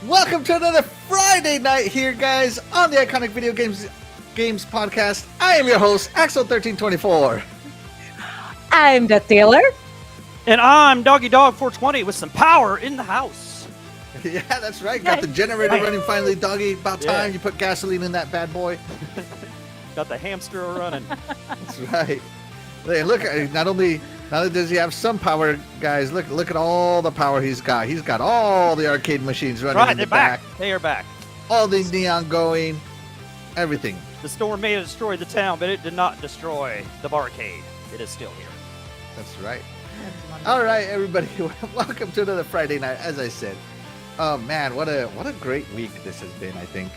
Welcome to another Friday night here, guys, on the Iconic Video Games podcast. I am your host, Axel1324. I'm DeathDealer. And I'm Doggy Dog 420 with some power in the house. Yeah, that's right. Got the generator running finally, Doggy. About time you put gasoline in that bad boy. Got the hamster running. That's right. Hey, look, not only does he have some power, guys, look at all the power he's got. He's got all the arcade machines running in the back. They are back. All the neon going, everything. The storm may have destroyed the town, but it did not destroy the barcade. It is still here. That's right. All right, everybody, welcome to another Friday night. As I said, oh man, what a great week this has been. I think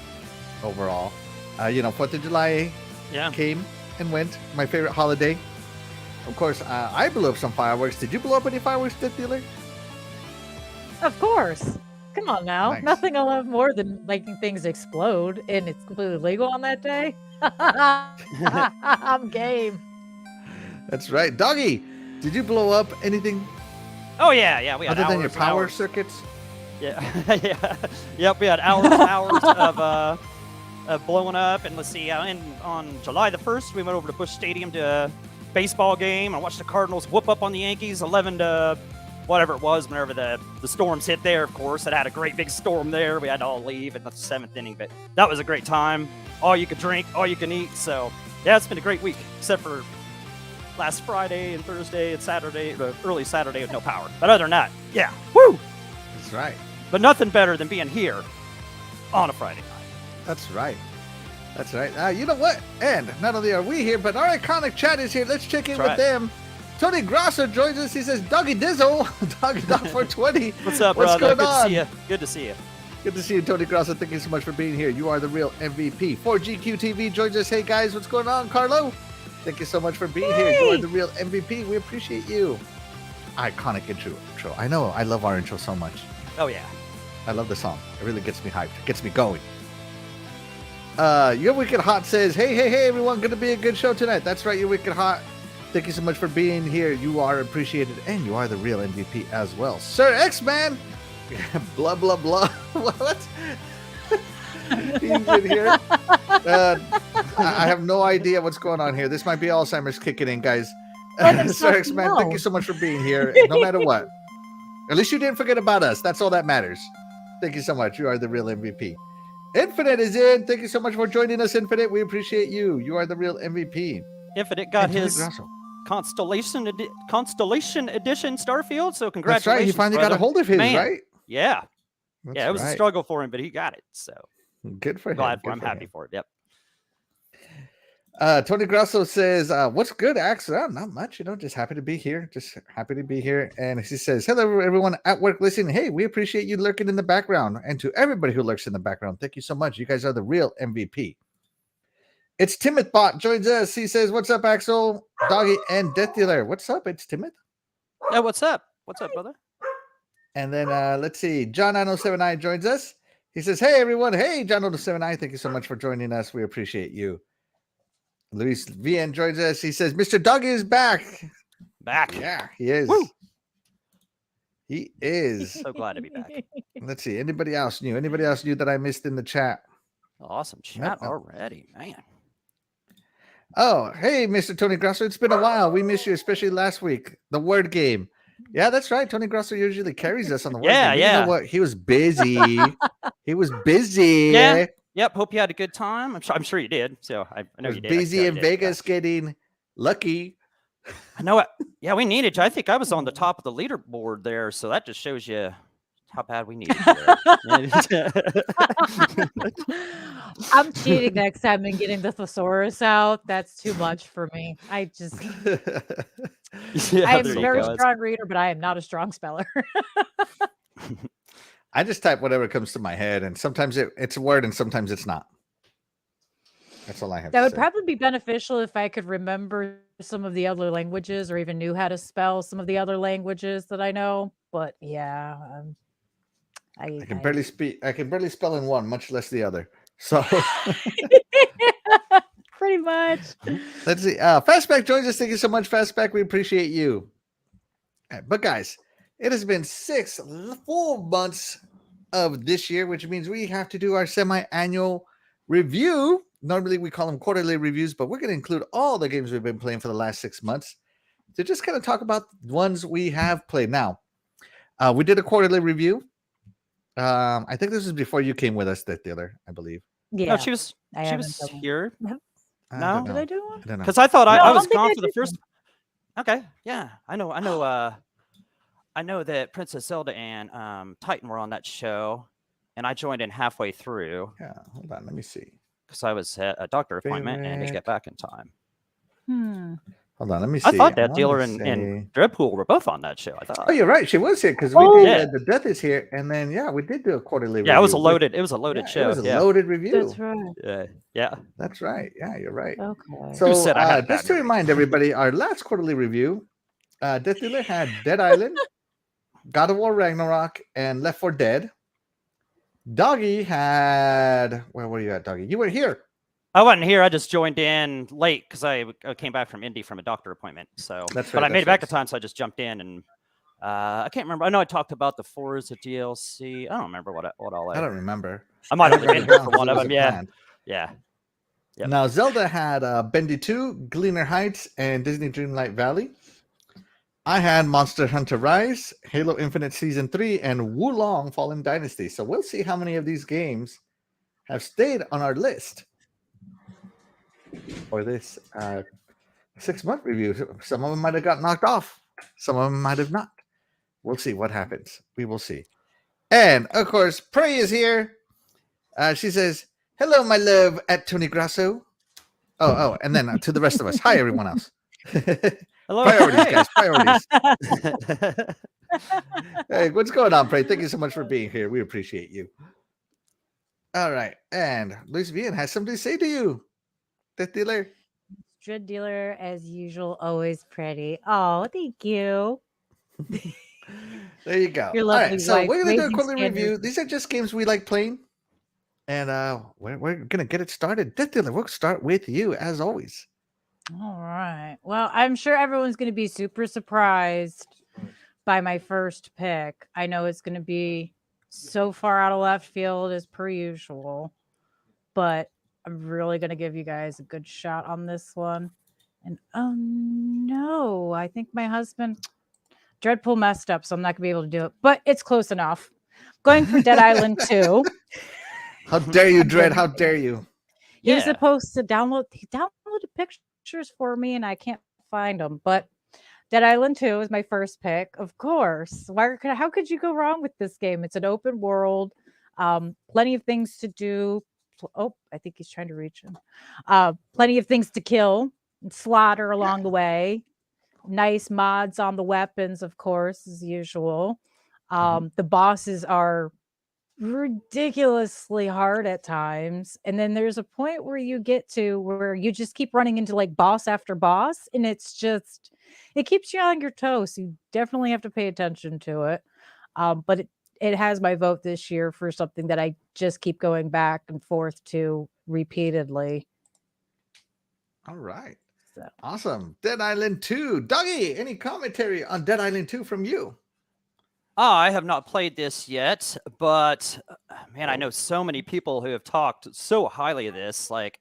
overall, 4th of July came and went. My favorite holiday. Of course, I blew up some fireworks. Did you blow up any fireworks, DeathDealer? Of course. Come on now. Nice. Nothing I love more than making things explode, and it's completely legal on that day. I'm game. That's right. Doggy, did you blow up anything? Oh, yeah. We had other than your hours power and hours. circuits? Yeah. Yep, we had hours and hours of blowing up. And let's see, on July the 1st, we went over to Busch Stadium to a baseball game. I watched the Cardinals whoop up on the Yankees 11 to whatever it was, whenever the storms hit there, of course. It had a great big storm there. We had to all leave in the 7th inning, but that was a great time. All you could drink, all you can eat. So, yeah, it's been a great week, except for last Friday and Thursday and Saturday, early Saturday with no power. But other than that, yeah, woo! That's right. But nothing better than being here on a Friday night. That's right. That's right. You know what? And not only are we here, but our iconic chat is here. Let's check in with them. Tony Grasso joins us. He says, Doggy Dizzle, Doggy Dog 420. What's up, What's brother? going on? Good to see you. Good to see you. Good to see you, Tony Grasso. Thank you so much for being here. You are the real MVP. 4GQ TV joins us. Hey, guys, what's going on? Carlo, thank you so much for being here. You are the real MVP. We appreciate you. Iconic intro. I know. I love our intro so much. Oh, yeah. I love the song. It really gets me hyped. Gets me going. Your Wicked Hot says, hey, everyone. Going to be a good show tonight. That's right, Your Wicked Hot. Thank you so much for being here. You are appreciated, and you are the real MVP as well. Sir X-Man. Blah, blah, blah. What? He's in here. I have no idea what's going on here. This might be Alzheimer's kicking in, guys. Sir X-Man, thank you so much for being here, no matter what. At least you didn't forget about us. That's all that matters. Thank you so much. You are the real MVP. Infinite is in. Thank you so much for joining us, Infinite. We appreciate you. You are the real MVP. Infinite got his Grasso. Constellation Edition Starfield, so congratulations. That's right. He finally got a hold of his, right? Yeah. That's it was a struggle for him, but he got it. So good for him. Glad for him. I'm happy for it. Yep. Tony Grasso says, what's good, Axel? Not much, just happy to be here. And he says, hello, everyone at work listening. Hey, we appreciate you lurking in the background. And to everybody who lurks in the background, thank you so much. You guys are the real MVP. It's Timoth joins us. He says, what's up, Axel, Doggy, and DeathDealer? What's up? It's Timoth. Yeah, what's up? What's up, brother? And then let's see. John 9079 joins us. He says, hey, everyone. Hey, John 9079. Thank you so much for joining us. We appreciate you. Luis VN joins us. He says, Mr. Doggy is back. Back. Yeah, he is. Woo. He is. So glad to be back. Let's see. Anybody else new that I missed in the chat? Awesome chat already, man. Oh, hey, Mr. Tony Grasso. It's been a while. We missed you, especially last week. The word game. Yeah, that's right. Tony Grasso usually carries us on the word game. Yeah. You know what? He was busy. He was busy. Yeah. Yep. Hope you had a good time. I'm sure you did. So I know you did. Busy in Vegas getting lucky. I know it. Yeah, we needed you. I think I was on the top of the leaderboard there. So that just shows you how bad we needed you. I'm cheating next time and getting the thesaurus out. That's too much for me. I am a very strong reader, but I am not a strong speller. I just type whatever comes to my head, and sometimes it's a word, and sometimes it's not. That's all I have. That would probably be beneficial if I could remember some of the other languages, or even knew how to spell some of the other languages that I know. But yeah, I can barely speak. I can barely spell in one, much less the other. So pretty much. Let's see. Fastback joins us. Thank you so much, Fastback. We appreciate you. But guys, it has been 6 full months of this year, which means we have to do our semi-annual review. Normally we call them quarterly reviews, but we're going to include all the games we've been playing for the last 6 months to just kind of talk about ones we have played. Now, we did a quarterly review. I think this is before you came with us, DeathDealer, I believe. Yeah, no, she was here. No, did I do one? I don't know. Because I thought I was gone for the first. Okay, yeah, I know. I know that Princess Zelda and Titan were on that show, and I joined in halfway through. Yeah, hold on, let me see. Because I was at a doctor appointment and didn't get back in time. Hold on, let me see. I thought DeathDealer and Dreadpool were both on that show. I thought. Oh, you're right. She was here because we did the Death is here, and then we did do a quarterly review. Yeah, it was a loaded. It was a loaded show. It was a loaded review. That's right. Yeah. That's right. Yeah, you're right. Okay. So just to remind everybody, our last quarterly review, DeathDealer had Dead Island, God of War Ragnarok, and Left 4 Dead. Doggy had, where were you at, Doggy? You were here. I wasn't here. I just joined in late because I came back from Indy from a doctor appointment. So, but I made it back in time, so I just jumped in and I can't remember. I know I talked about the Forza DLC. I don't remember what all. I don't remember. I might have been here for one of them. Yeah. Yep. Now Zelda had Bendy 2, Gleaner Heights, and Disney Dreamlight Valley. I had Monster Hunter Rise, Halo Infinite Season 3, and Wulong Fallen Dynasty. So we'll see how many of these games have stayed on our list for this 6-month review. Some of them might have got knocked off. Some of them might have not. We'll see what happens. We will see. And, of course, Prey is here. She says, hello, my love, at Tony Grasso. Oh, and then to the rest of us. Hi, everyone else. Hello, priorities, guys. Priorities. Hey, what's going on, Prey? Thank you so much for being here. We appreciate you. All right. And Luis Vian has something to say to you. DeathDealer. DeathDealer, as usual, always pretty. Oh, thank you. There you go. Your lovely all right, so wife, we're going to do a quick standards. review. These are just games we like playing. And we're going to get it started. DeathDealer, we'll start with you, as always. All right. Well, I'm sure everyone's going to be super surprised by my first pick. I know it's going to be so far out of left field as per usual, but I'm really going to give you guys a good shot on this one. And oh no, I think my husband Dreadpool messed up, so I'm not going to be able to do it, but it's close enough. Going for Dead Island 2. How dare you, Dread? How dare you? He was supposed to download a picture for me and I can't find them, but Dead Island 2 is my first pick, of course. How could you go wrong with this game? It's an open world, plenty of things to do. Oh, I think he's trying to reach him. Plenty of things to kill and slaughter along the way. Nice mods on the weapons, of course, as usual. The bosses are ridiculously hard at times, and then there's a point where you get to where you just keep running into like boss after boss, and it keeps you on your toes. So you definitely have to pay attention to it, but it has my vote this year for something that I just keep going back and forth to repeatedly. All right. Awesome. Dead Island 2. Doggy, any commentary on Dead Island 2 from you? I have not played this yet, but man, I know so many people who have talked so highly of this. Like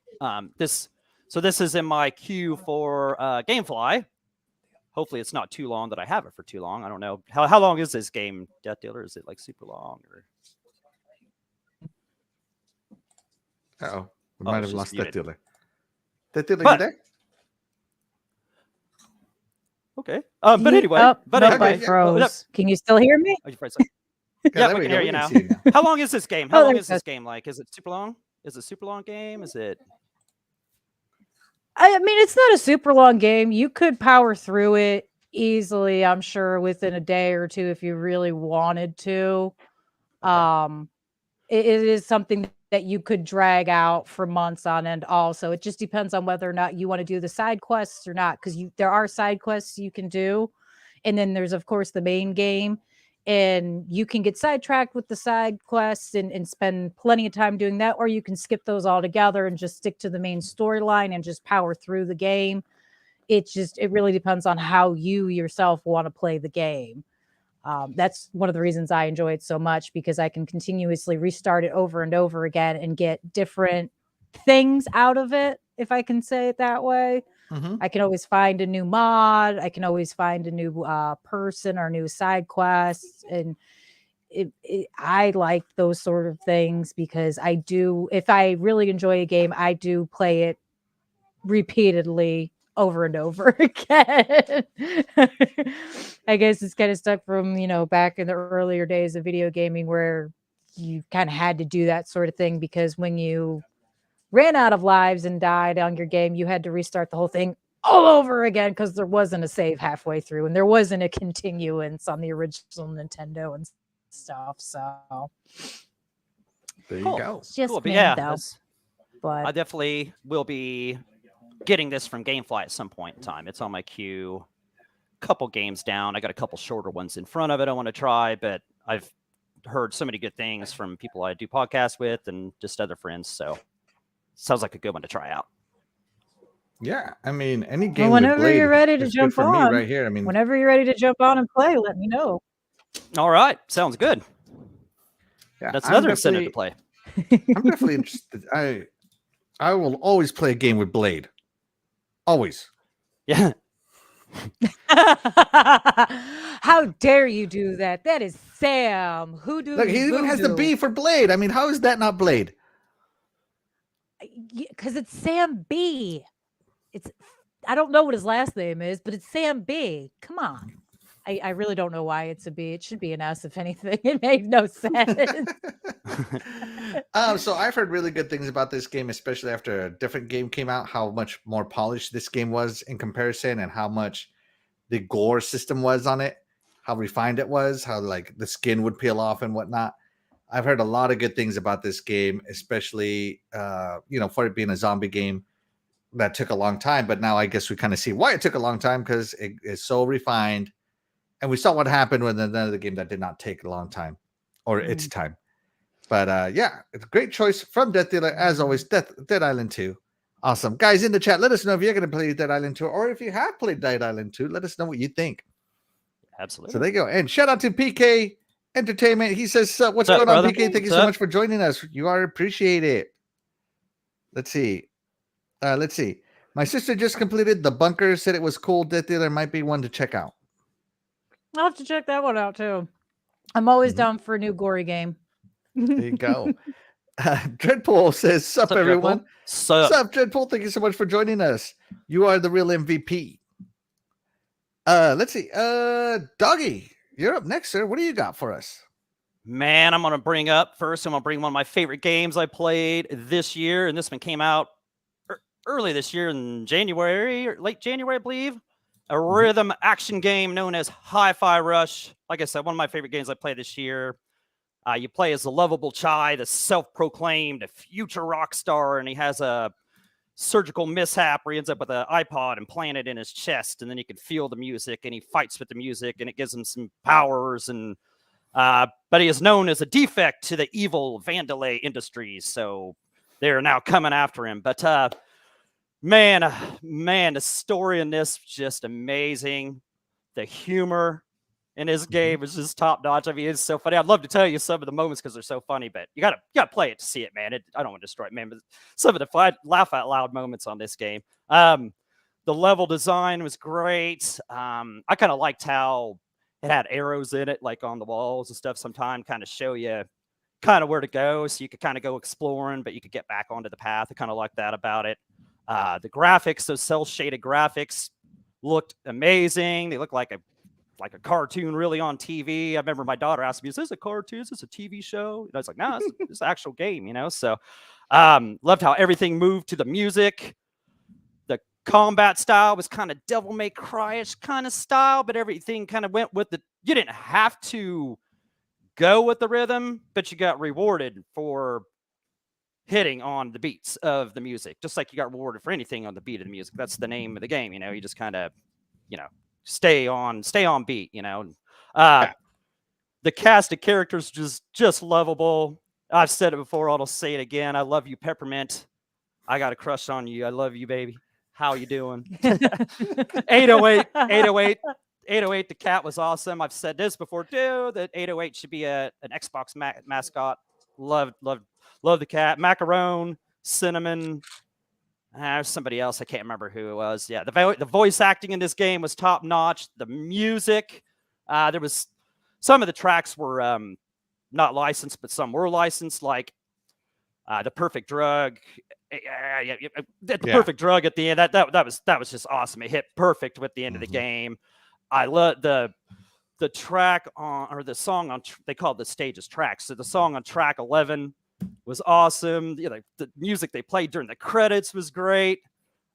this. So this is in my queue for GameFly. Hopefully, it's not too long that I have it for too long. I don't know how long is this game, DeathDealer? Is it like super long? Or... Uh-oh, we might have lost DeathDealer. DeathDealer, you there? Okay. But anyway, I froze. Can you still hear me? Oh, you froze. Yeah, we can hear you now. How long is this game? How long is this game? Like, is it super long? Is it a super long game? Is it? I mean, it's not a super long game. You could power through it easily, I'm sure, within a day or two if you really wanted to. It is something that you could drag out for months on end. Also, it just depends on whether or not you want to do the side quests or not, because there are side quests you can do, and then there's of course the main game, and you can get sidetracked with the side quests and spend plenty of time doing that, or you can skip those altogether and just stick to the main storyline and just power through the game. It really depends on how you yourself want to play the game. That's one of the reasons I enjoy it so much, because I can continuously restart it over and over again and get different things out of it, if I can say it that way. Mm-hmm. I can always find a new mod. I can always find a new person or new side quests. And I like those sort of things, because if I really enjoy a game, I do play it repeatedly over and over again. I guess it's kind of stuck from, back in the earlier days of video gaming, where you kind of had to do that sort of thing, because when you ran out of lives and died on your game, you had to restart the whole thing all over again, because there wasn't a save halfway through and there wasn't a continuance on the original Nintendo and stuff. So there you Cool. go. it's just Cool, but me, yeah, though. I But definitely will be getting this from GameFly at some point in time. It's on my queue. Couple games down. I got a couple shorter ones in front of it I want to try, but I've heard so many good things from people I do podcasts with and just other friends. So sounds like a good one to try out. Yeah, I mean, any game with whenever Blade you're ready to is good jump for me on, right here. I mean, whenever you're ready to jump on and play, let me know. All right. Sounds good. yeah, That's I'm another incentive to definitely- play. I'm definitely interested. I will always play a game with Blade. Always. Yeah. How dare you do that? That is Sam. Hoodoo. Look, he even has the B for Blade. I mean, how is that not Blade? Because it's Sam B. I don't know what his last name is, but it's Sam B. Come on. I really don't know why it's a B. It should be an S, if anything. It made no sense. So I've heard really good things about this game, especially after a different game came out, how much more polished this game was in comparison, and how much the gore system was on it, how refined it was, how like the skin would peel off and whatnot. I've heard a lot of good things about this game, especially for it being a zombie game that took a long time. But now I guess we kind of see why it took a long time, because it is so refined. And we saw what happened with another game that did not take a long time, or its time. But yeah, it's a great choice from DeathDealer, as always. Dead Island 2. Awesome. Guys in the chat, let us know if you're going to play Dead Island 2, or if you have played Dead Island 2, let us know what you think. Absolutely. So there you go. And shout out to PK Entertainment. He says, what's up, going on, brother? PK? Thank you What's so up? much for joining us. You are appreciated. Let's see. My sister just completed The Bunker, said it was cool. DeathDealer might be one to check out. I'll have to check that one out, too. I'm always down for a new gory game. There you go. Dreadpool says, sup, What's up, everyone. Dreadpool? Sup? Sup, Dreadpool? Thank you so much for joining us. You are the real MVP. Let's see. Doggy, you're up next, sir. What do you got for us? Man, I'm going to bring one of my favorite games I played this year. And this one came out early this year in January, or late January, I believe. A rhythm action game known as Hi-Fi Rush. Like I said, one of my favorite games I played this year. You play as the lovable Chai, the self-proclaimed future rock star, and he has a surgical mishap where he ends up with an iPod implanted in his chest, and then he can feel the music, and he fights with the music, and it gives him some powers. And but he is known as a defect to the evil Vandalay Industries, so they're now coming after him. But man, the story in this is just amazing. The humor in his game is just top notch. I mean, it's so funny. I'd love to tell you some of the moments because they're so funny, but you gotta play it to see it, man. I don't want to destroy it, man. But some of the laugh out loud moments on this game. The level design was great. I kind of liked how it had arrows in it, like on the walls and stuff. Sometimes kind of show you kind of where to go, so you could kind of go exploring, but you could get back onto the path. I kind of like that about it. The graphics, those cell shaded graphics, looked amazing. They look like a cartoon really on TV. I remember my daughter asked me, is this a cartoon? Is this a TV show? And I was like, no, it's an actual game, So loved how everything moved to the music. The combat style was kind of Devil May Cry-ish kind of style, but everything kind of went with you didn't have to go with the rhythm, but you got rewarded for hitting on the beats of the music, just like you got rewarded for anything on the beat of the music. That's the name of the game, You just kind of, stay on beat, The cast of characters just lovable. I've said it before, I'll say it again. I love you, Peppermint. I got a crush on you. I love you, baby. How you doing? 808. 808 the cat was awesome. I've said this before too, that 808 should be an Xbox mascot. Love the cat. Macaron, Cinnamon. There's somebody else. I can't remember who it was. Yeah, the voice acting in this game was top notch. The music, there was some of the tracks were not licensed, but some were licensed, like the Perfect Drug. The Perfect Drug at the end. That was just awesome. It hit perfect with the end of the game. I love the track on, or the song on. They call it the stages tracks. So the song on track 11 was awesome. You know, the music they played during the credits was great.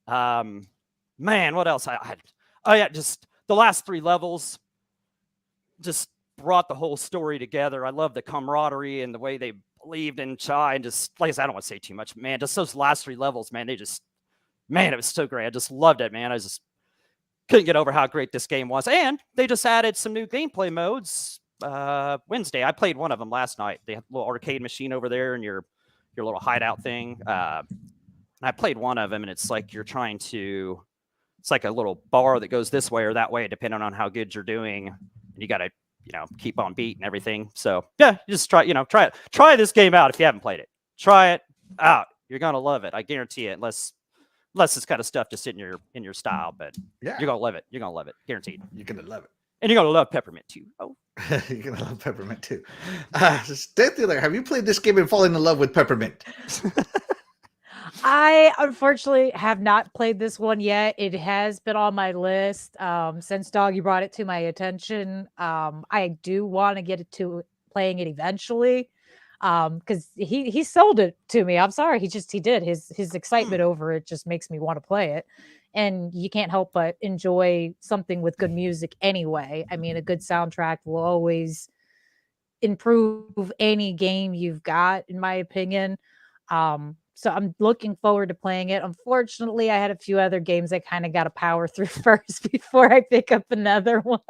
Man, what else? Just the last 3 levels just brought the whole story together. I love the camaraderie and the way they believed in Chai, and just, like I said, I don't want to say too much, man. Just those last 3 levels, man, it was so great. I just loved it, man. I just couldn't get over how great this game was. And they just added some new gameplay modes Wednesday. I played one of them last night. They have a little arcade machine over there and your little hideout thing. I played one of them, and it's like it's like a little bar that goes this way or that way, depending on how good you're doing. And you got to, keep on beat and everything. So yeah, just try it. Try this game out if you haven't played it. Try it out. You're going to love it. I guarantee it. Unless it's kind of stuff just in your style, but yeah, you're going to love it. You're going to love it. Guaranteed. You're going to love it. And you're going to love Peppermint too. Oh, you're going to love Peppermint too. DeathDealer, have you played this game and fallen in love with Peppermint? I unfortunately have not played this one yet. It has been on my list since Doggy brought it to my attention. I do want to get to playing it eventually because he sold it to me. I'm sorry, he did. His excitement over it just makes me want to play it. And you can't help but enjoy something with good music anyway. I mean, a good soundtrack will always improve any game you've got, in my opinion. So I'm looking forward to playing it. Unfortunately, I had a few other games I kind of got to power through first before I pick up another one.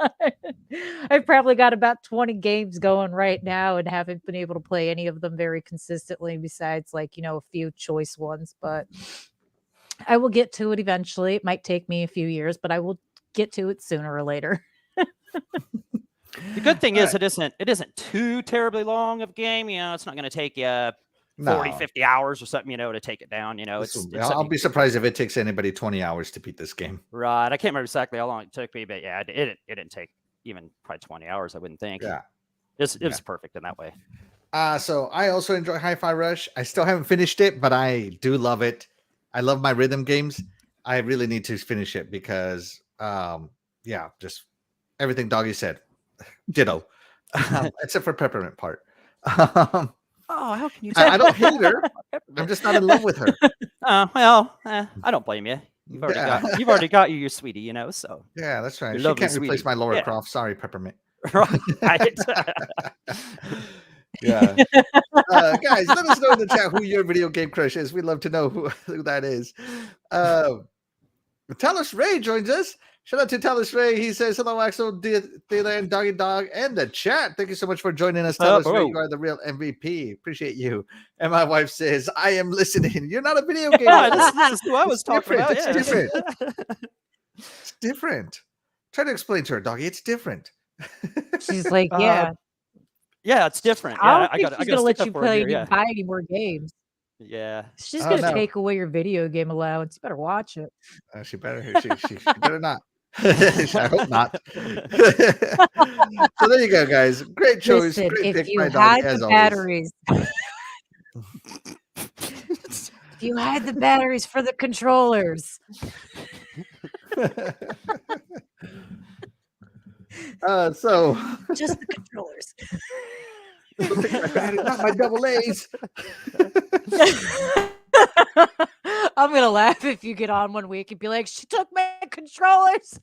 I've probably got about 20 games going right now and haven't been able to play any of them very consistently besides a few choice ones. But I will get to it eventually. It might take me a few years, but I will get to it sooner or later. The good thing is it isn't too terribly long of a game. It's not going to take you 40, 50 hours or something, to take it down. I'll be surprised if it takes anybody 20 hours to beat this game. Right. I can't remember exactly how long it took me, but yeah, it didn't take even probably 20 hours, I wouldn't think. Yeah. It was perfect in that way. So I also enjoy Hi-Fi Rush. I still haven't finished it, but I do love it. I love my rhythm games. I really need to finish it because, just everything Doggy said. Ditto. Except for Peppermint part. Oh, how can you? I don't hate her. I'm just not in love with her. I don't blame you. You've already got your sweetie, So yeah, that's right. She can't replace my Laura Croft. Sorry, Peppermint. Right. Yeah. Guys, let us know in the chat who your video game crush is. We'd love to know who that is. Talus Ray joins us. Shout out to Talus Ray. He says, hello, Axel, DeathDealer, and Doggy Dog, and the chat. Thank you so much for joining us, Talus Ray. You are the real MVP. Appreciate you. And my wife says, I am listening. You're not a video game. This is who I was talking about. It's different. It's different. Try to explain to her, Doggy. It's different. She's like, yeah. Yeah, it's different. I don't think she's going to let you play buy any more games. Yeah. She's going to take away your video game allowance. You better watch it. She better. She better not. I hope not. So there you go, guys. Great choice. Listen, great if pick, you my had dog, the batteries, if you had the batteries for the controllers. So just the controllers. Not my double A's. I'm gonna laugh if you get on one week and be like, she took my controllers.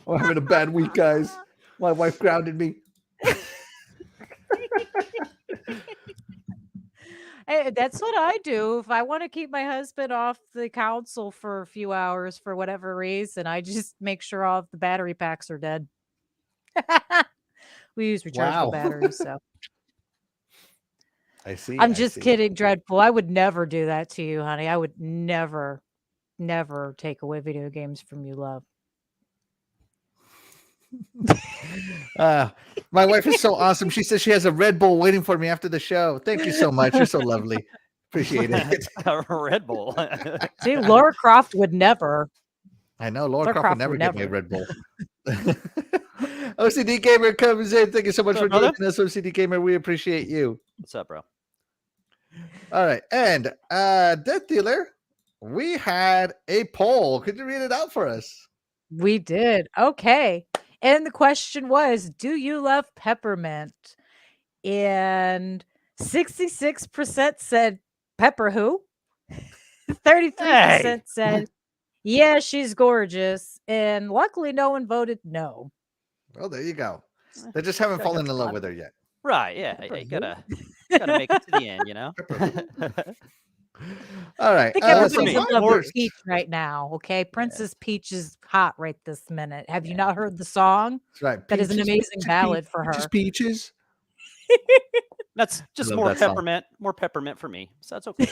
I'm having a bad week, guys. My wife grounded me. Hey, that's what I do. If I want to keep my husband off the console for a few hours for whatever reason, I just make sure all of the battery packs are dead. We use rechargeable batteries, so. I see. I'm just kidding, Dreadful. I would never do that to you, honey. I would never take away video games from you, love. My wife is so awesome. She says she has a Red Bull waiting for me after the show. Thank you so much. You're so lovely. Appreciate it. A Red Bull. See, Laura Croft would never. I know Laura Laura Croft Croft would never would get me a never. Red Bull. OCD Gamer comes in. Thank you so much What's for up, brother? joining us, OCD Gamer. We appreciate you. What's up, bro? All right. And Death Dealer, we had a poll. Could you read it out for us? We did. Okay. And the question was, do you love peppermint? And 66% said pepper who? 33% said, yeah, she's gorgeous. And luckily no one voted no. Well, there you go. They just haven't Gotta fallen go in love fun. with her yet. Right, yeah. Pepper You who? gotta make it to the end, you know? All right. I think for everybody's me, in love more- with Peach right now. Okay. Princess Peach is hot right this minute. Have you not heard the song? That's right. That is an amazing ballad for her. Peaches. That's just love more that song. peppermint for me. So that's okay.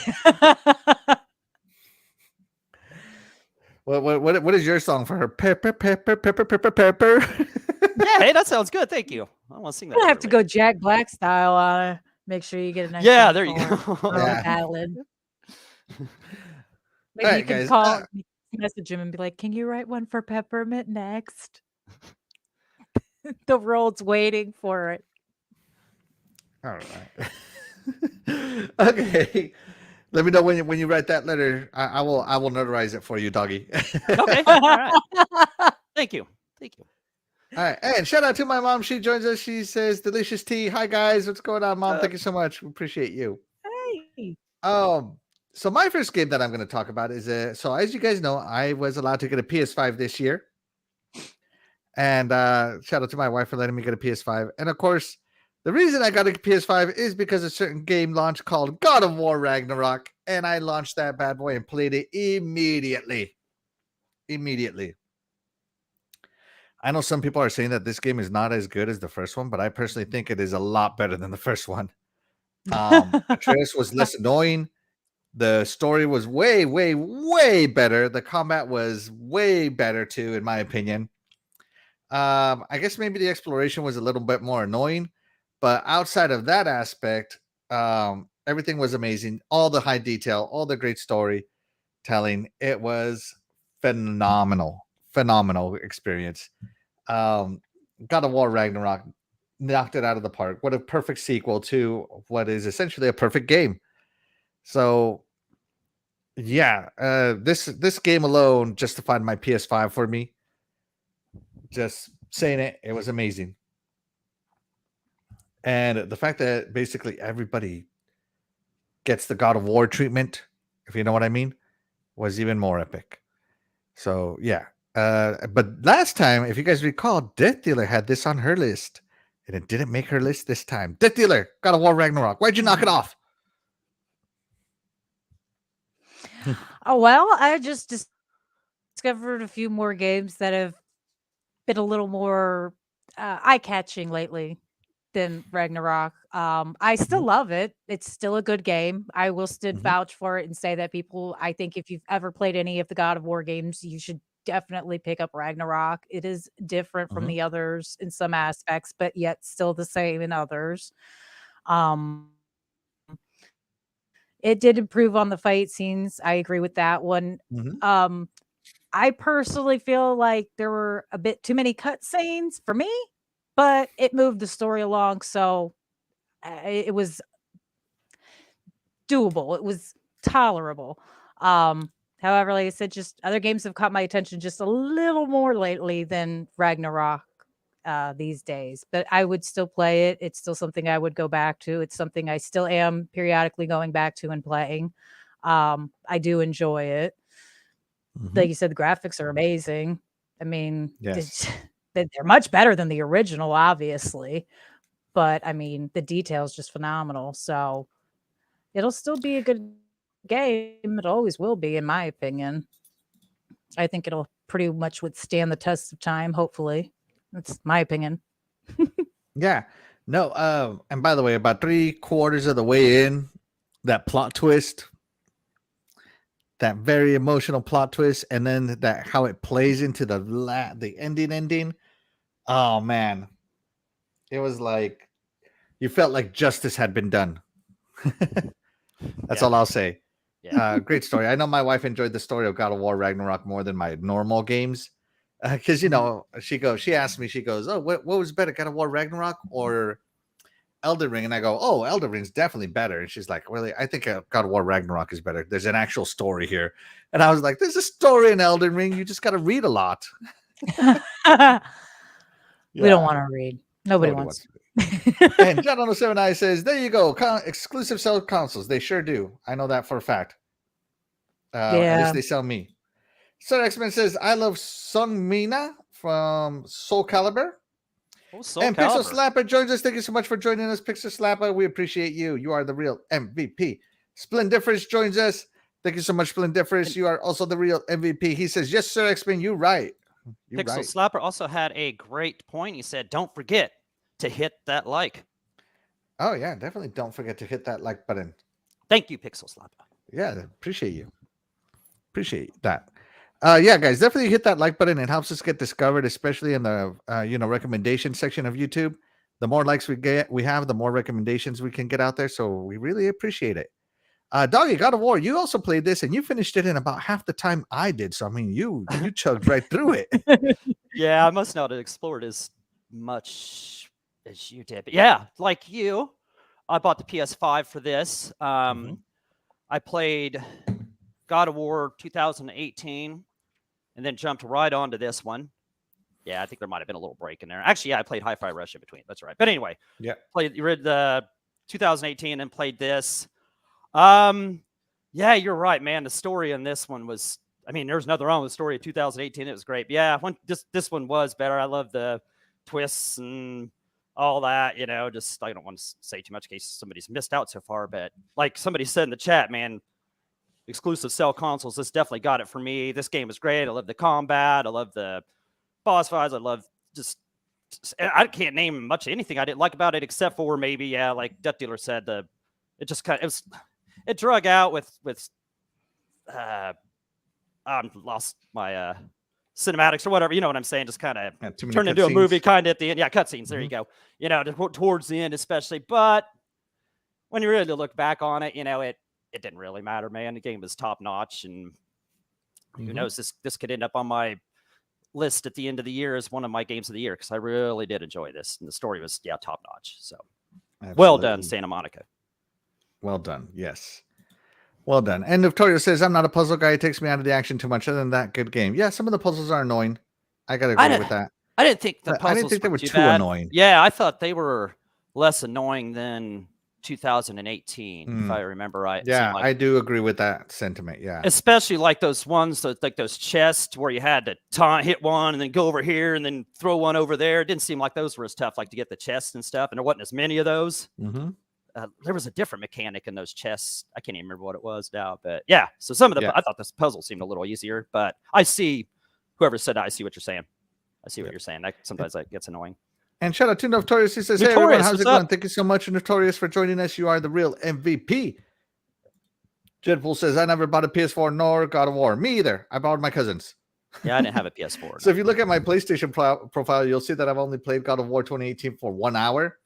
What is your song for her? Pepper, pepper, pepper, pepper, pepper. Yeah, hey, that sounds good. Thank you. I want to sing that. You'll have to later. go Jack Black style on her. Make sure you get a nice Yeah, song there you for her. go. Yeah. Ballad. Maybe Alright, you can guys, call, message him and be like, "Can you write one for Peppermint next?" The world's waiting for it. All right. Okay. Let me know when you write that letter. I will notarize it for you, doggy. Okay. All right. Thank you. Thank you. All right. And shout out to my mom. She joins us. She says, "Delicious tea. Hi guys. What's going on, mom? Thank you so much. We appreciate you." Hey. So my first game that I'm going to talk about is so as you guys know, I was allowed to get a PS5 this year. And shout out to my wife for letting me get a PS5. And of course, the reason I got a PS5 is because a certain game launched called God of War Ragnarok. And I launched that bad boy and played it immediately. I know some people are saying that this game is not as good as the first one, but I personally think it is a lot better than the first one. Atreus was less annoying. The story was way, way, way better. The combat was way better too, in my opinion. I guess maybe the exploration was a little bit more annoying, but outside of that aspect, everything was amazing. All the high detail, all the great storytelling. It was phenomenal experience. God of War Ragnarok knocked it out of the park. What a perfect sequel to what is essentially a perfect game. So yeah, this game alone justified my PS5 for me. Just saying it was amazing. And the fact that basically everybody gets the God of War treatment, if you know what I mean, was even more epic. So yeah. But last time, if you guys recall, Death Dealer had this on her list, and it didn't make her list this time. Death Dealer, God of War Ragnarok. Why'd you knock it off? Oh, well, I just discovered a few more games that have been a little more eye-catching lately than Ragnarok. I still love it. It's still a good game. I will still vouch for it and say that people, I think if you've ever played any of the God of War games, you should definitely pick up Ragnarok. It is different from the others in some aspects, but yet still the same in others. It did improve on the fight scenes. I agree with that one. I personally feel like there were a bit too many cutscenes for me, but it moved the story along, so it was doable. It was tolerable. However, like I said, just other games have caught my attention just a little more lately than Ragnarok these days. But I would still play it. It's still something I would go back to. It's something I still am periodically going back to and playing. I do enjoy it. Like you said, the graphics are amazing. I mean, they're much better than the original, obviously. But I mean, the detail is just phenomenal. So it'll still be a good game. It always will be, in my opinion. I think it'll pretty much withstand the test of time, hopefully. That's my opinion. Yeah. No, and by the way, about 3/4 of the way in, that plot twist, that very emotional plot twist, and then that how it plays into the ending. Oh man, it was like you felt like justice had been done. That's all I'll say. Yeah. Great story. I know my wife enjoyed the story of God of War Ragnarok more than my normal games. Because you know, she asked me, she goes, "Oh, what was better, God of War Ragnarok or Elden Ring?" And I go, "Oh, Elden Ring's definitely better." And she's like, "Really? I think God of War Ragnarok is better. There's an actual story here." And I was like, "There's a story in Elden Ring. You just got to read a lot." We don't want to read. Nobody wants to. And John 179 says, "There you go. Exclusive sell consoles. They sure do. I know that for a fact. At least they sell me." Sir X-Men says, "I love Sung Mina from Soul Calibur." And Pixel Slapper joins us. Thank you so much for joining us, Pixel Slapper. We appreciate you. You are the real MVP. Splendiferous joins us. Thank you so much, Splendiferous. You are also the real MVP. He says, "Yes, Sir X-Men, you're right." Pixel Slapper also had a great point. He said, "Don't forget to hit that like." Oh, yeah, definitely don't forget to hit that like button. Thank you, Pixel Slapper. Yeah, appreciate you. Appreciate that. Yeah, guys, definitely hit that like button. It helps us get discovered, especially in the recommendation section of YouTube. The more likes we have, the more recommendations we can get out there. So we really appreciate it. Doggy, God of War, you also played this and you finished it in about half the time I did. So I mean, you chugged right through it. Yeah, I must not have explored as much as you did. But yeah, like you, I bought the PS5 for this. I played God of War 2018 and then jumped right onto this one. Yeah, I think there might have been a little break in there. Actually, yeah, I played Hi-Fi Rush in between. That's right. But anyway, read the 2018 and played this. Yeah, you're right, man. The story in this one was, I mean, there's nothing wrong with the story of 2018. It was great. But yeah, this one was better. I love the twists and all that, just, I don't want to say too much in case somebody's missed out so far, but like somebody said in the chat, man, exclusive sell consoles, this definitely got it for me. This game is great. I love the combat. I love the boss fights. I love I can't name much of anything I didn't like about it, except for maybe, like DeathDealer said, it drug out with I lost my cinematics or whatever, you know what I'm saying, just kind of turned into a movie kind of at the end. Yeah, cutscenes, there you go. Towards the end especially, but when you really look back on it, it didn't really matter, man. The game was top notch, and who knows, this could end up on my list at the end of the year as one of my games of the year, because I really did enjoy this, and the story was top notch. So absolutely. Well done, Santa Monica. Well done. Yes. Well done. And Victoria says, "I'm not a puzzle guy. It takes me out of the action too much. Other than that, good game." Yeah, some of the puzzles are annoying. I gotta agree with that. I didn't think they were too annoying. Yeah, I thought they were less annoying than 2018, if I remember right. Yeah, I do agree with that sentiment. Yeah, especially like those ones, like those chests where you had to hit one and then go over here and then throw one over there. It didn't seem like those were as tough, like to get the chests and stuff, and there wasn't as many of those. There was a different mechanic in those chests. I can't even remember what it was now, but yeah. So some of I thought this puzzle seemed a little easier, but I see whoever said that. I see what you're saying. I see what you're saying. Sometimes that gets annoying. And shout out to Notorious. He says, "Hey everyone, how's it going? Thank you so much, Notorious, for joining us. You are the real MVP." Jedpool says, "I never bought a PS4 nor God of War." Me either. I borrowed my cousin's. Yeah, I didn't have a PS4. So if you look at my PlayStation profile, you'll see that I've only played God of War 2018 for 1 hour.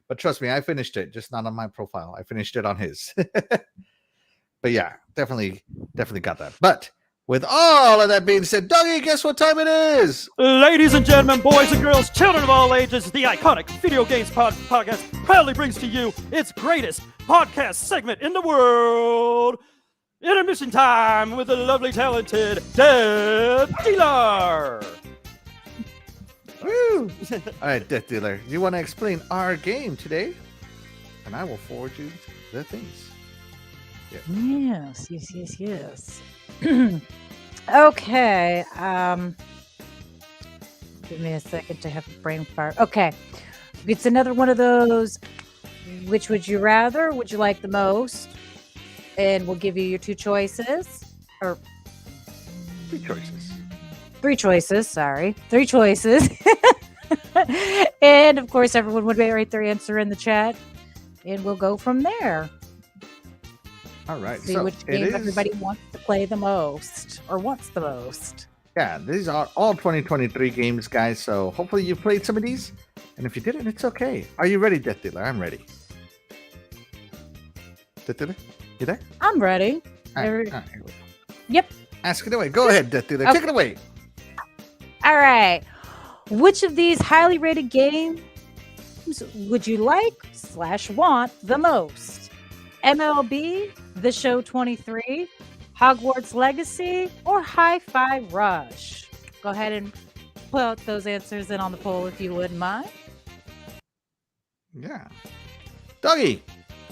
But trust me, I finished it, just not on my profile. I finished it on his. But yeah, definitely got that. But with all of that being said, Dougie, guess what time it is? Ladies and gentlemen, boys and girls, children of all ages, the iconic Video Games Podcast proudly brings to you its greatest podcast segment in the world. Intermission time with the lovely, talented DeathDealer. Woo! All right, DeathDealer, you want to explain our game today? And I will forward you the things. Yeah. Yes. Okay. Give me a second to have a brain fire. Okay. It's another one of those. Which would you rather? Would you like the most? And we'll give you your 2 choices. Or 3 choices. 3 choices. Sorry. 3 choices. And of course, everyone would write their answer in the chat. And we'll go from there. All right. See which game everybody wants to play the most or wants the most. Yeah, these are all 2023 games, guys. So hopefully you played some of these. And if you didn't, it's okay. Are you ready, DeathDealer? I'm ready. DeathDealer, you there? I'm ready. All right, here we go. Yep. Ask it away. Go ahead, DeathDealer. Take it away. All right. Which of these highly rated games would you like/want the most? MLB, The Show 23, Hogwarts Legacy, or Hi-Fi Rush? Go ahead and put those answers in on the poll if you wouldn't mind. Yeah. Doggy,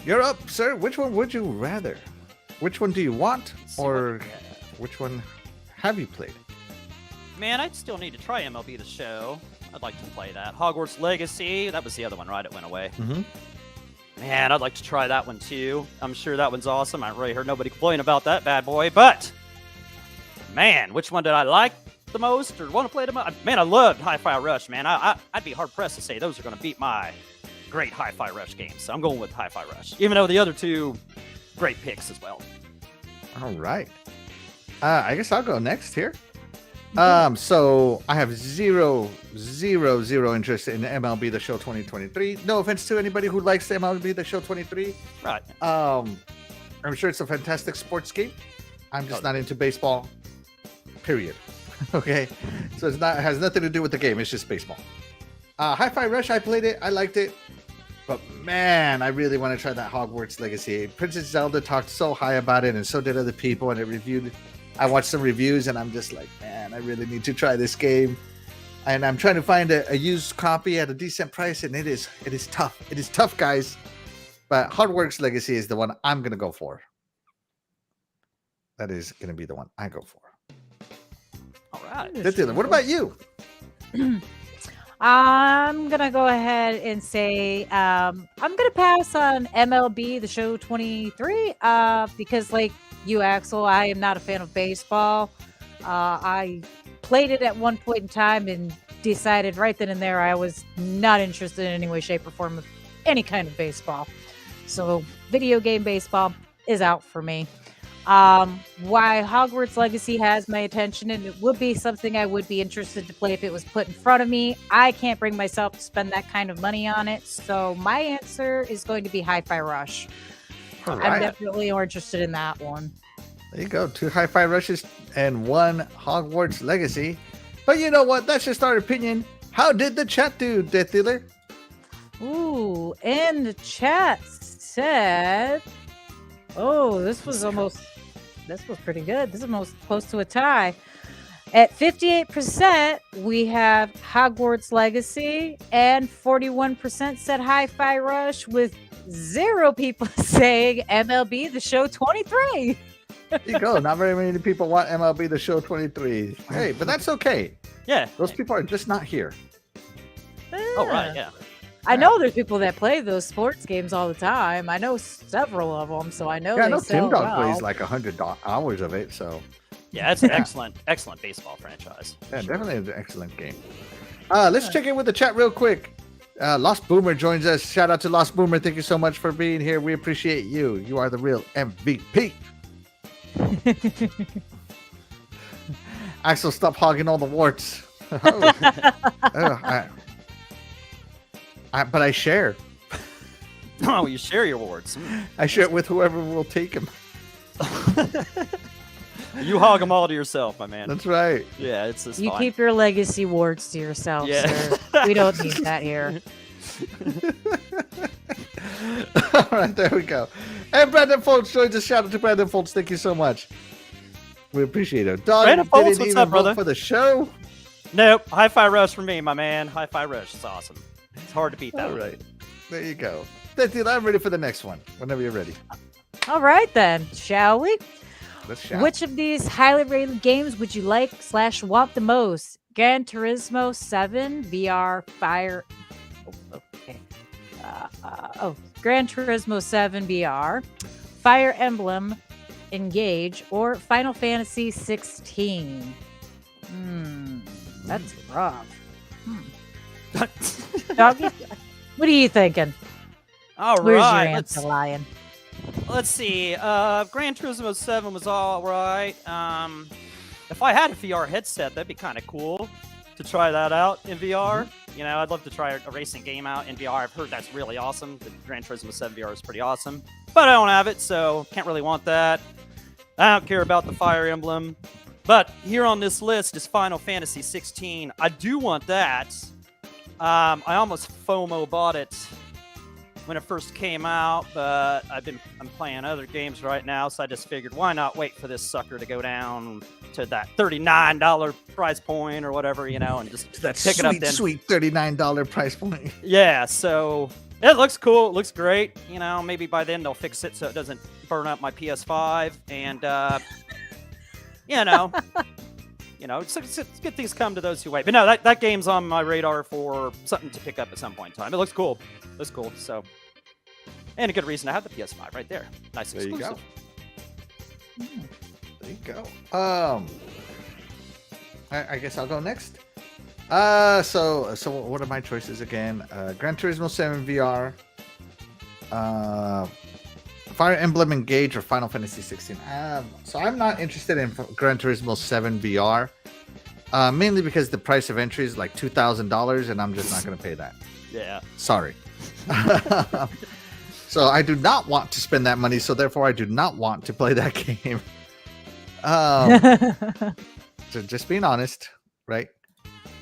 you're up, sir. Which one would you rather? Which one do you want, or which one have you played? Man, I'd still need to try MLB The Show. I'd like to play that. Hogwarts Legacy, that was the other one, right? It went away. Mm-hmm. Man, I'd like to try that one too. I'm sure that one's awesome. I haven't really heard nobody complain about that bad boy. But, man, which one did I like the most or want to play the most? Man, I loved Hi-Fi Rush, man. I'd be hard-pressed to say those are going to beat my great Hi-Fi Rush games. So I'm going with Hi-Fi Rush, even though the other two, great picks as well. All right. I guess I'll go next here. So I have zero interest in MLB The Show 2023. No offense to anybody who likes MLB The Show 23. Right. I'm sure it's a fantastic sports game. I'm just not into baseball. Period. Okay. So it has nothing to do with the game. It's just baseball. Hi-Fi Rush, I played it. I liked it. But man, I really want to try that Hogwarts Legacy. Princess Zelda talked so high about it, and so did other people, and I watched some reviews, and I'm just like, man, I really need to try this game. And I'm trying to find a used copy at a decent price, and it is tough. It is tough, guys. But Hogwarts Legacy is the one I'm going to go for. That is going to be the one I go for. All right. DeathDealer, what about you? I'm going to go ahead and say I'm going to pass on MLB The Show 23 because, like you, Axel, I am not a fan of baseball. I played it at one point in time and decided right then and there I was not interested in any way, shape, or form of any kind of baseball. So video game baseball is out for me. Why Hogwarts Legacy has my attention, and it would be something I would be interested to play if it was put in front of me. I can't bring myself to spend that kind of money on it, so my answer is going to be Hi-Fi Rush. All I'm right. definitely more interested in that one. There you go. 2 Hi-Fi Rushes and 1 Hogwarts Legacy. But you know what? That's just our opinion. How did the chat do, DeathDealer? Ooh, and the chat said, oh, this was pretty good. This is almost close to a tie. At 58%, we have Hogwarts Legacy, and 41% said Hi-Fi Rush, with 0 people saying MLB The Show 23. There you go. Not very many people want MLB The Show 23. Hey, but that's okay. Yeah. Those people are just not here. Oh, right. Yeah. I know there's people that play those sports games all the time. I know several of them, so I know Yeah, I they know sell Tim Dog well. plays like 100 hours of it, so Yeah, it's an excellent baseball franchise. yeah, definitely an excellent game. Let's check in with the chat real quick. Lost Boomer joins us. Shout out to Lost Boomer. Thank you so much for being here. We appreciate you. You are the real MVP. Axel, stop hogging all the warts. But I share. Oh, you share your awards. I share it with whoever will take him. You hog them all to yourself, my man. That's right. Yeah, it's You fine. keep your legacy wards to yourself, Yeah. sir. We don't need that here. All right, there we go. And Brandon Foltz joins us. Shout out to Brandon Foltz. Thank you so much. We appreciate it. Dog, Brandon Foltz, didn't what's even up, vote brother? for the show. Nope. Hi-Fi Rush for me, my man. Hi-Fi Rush is awesome. It's hard to beat that. All right, there you go. I'm ready for the next one. Whenever you're ready. All right, then, shall we? Let's shout. Which of these highly rated games would you like/want the most? Gran Turismo 7 VR Fire. Oh, okay. Gran Turismo 7 VR, Fire Emblem Engage, or Final Fantasy 16. That's rough. Doggy, what are you thinking? All Where's right. your answer lying? Let's see. Gran Turismo 7 was all right. if I had a VR headset, that'd be kind of cool to try that out in VR. You know, I'd love to try a racing game out in VR. I've heard that's really awesome. The Gran Turismo 7 VR is pretty awesome. But I don't have it, so can't really want that. I don't care about the Fire Emblem. But here on this list is Final Fantasy 16. I do want that. I almost FOMO bought it when it first came out, but I'm playing other games right now, so I just figured why not wait for this sucker to go down to that $39 price point or whatever, you know, and just That pick it up then. sweet $39 price point. Yeah, so it looks cool. It looks great. You know, maybe by then they'll fix it so it doesn't burn up my PS5. And, you know, it's good things come to those who wait. But no, that game's on my radar for something to pick up at some point in time. It looks cool. Looks cool. So, and a good reason to have the PS5 right there. Nice exclusive. There you go. I guess I'll go next. So what are my choices again? Gran Turismo 7 VR, Fire Emblem Engage, or Final Fantasy 16. So I'm not interested in Gran Turismo 7 VR, mainly because the price of entry is like $2,000, and I'm just not going to pay that. Yeah. Sorry. So I do not want to spend that money. So therefore, I do not want to play that game. So just being honest, right?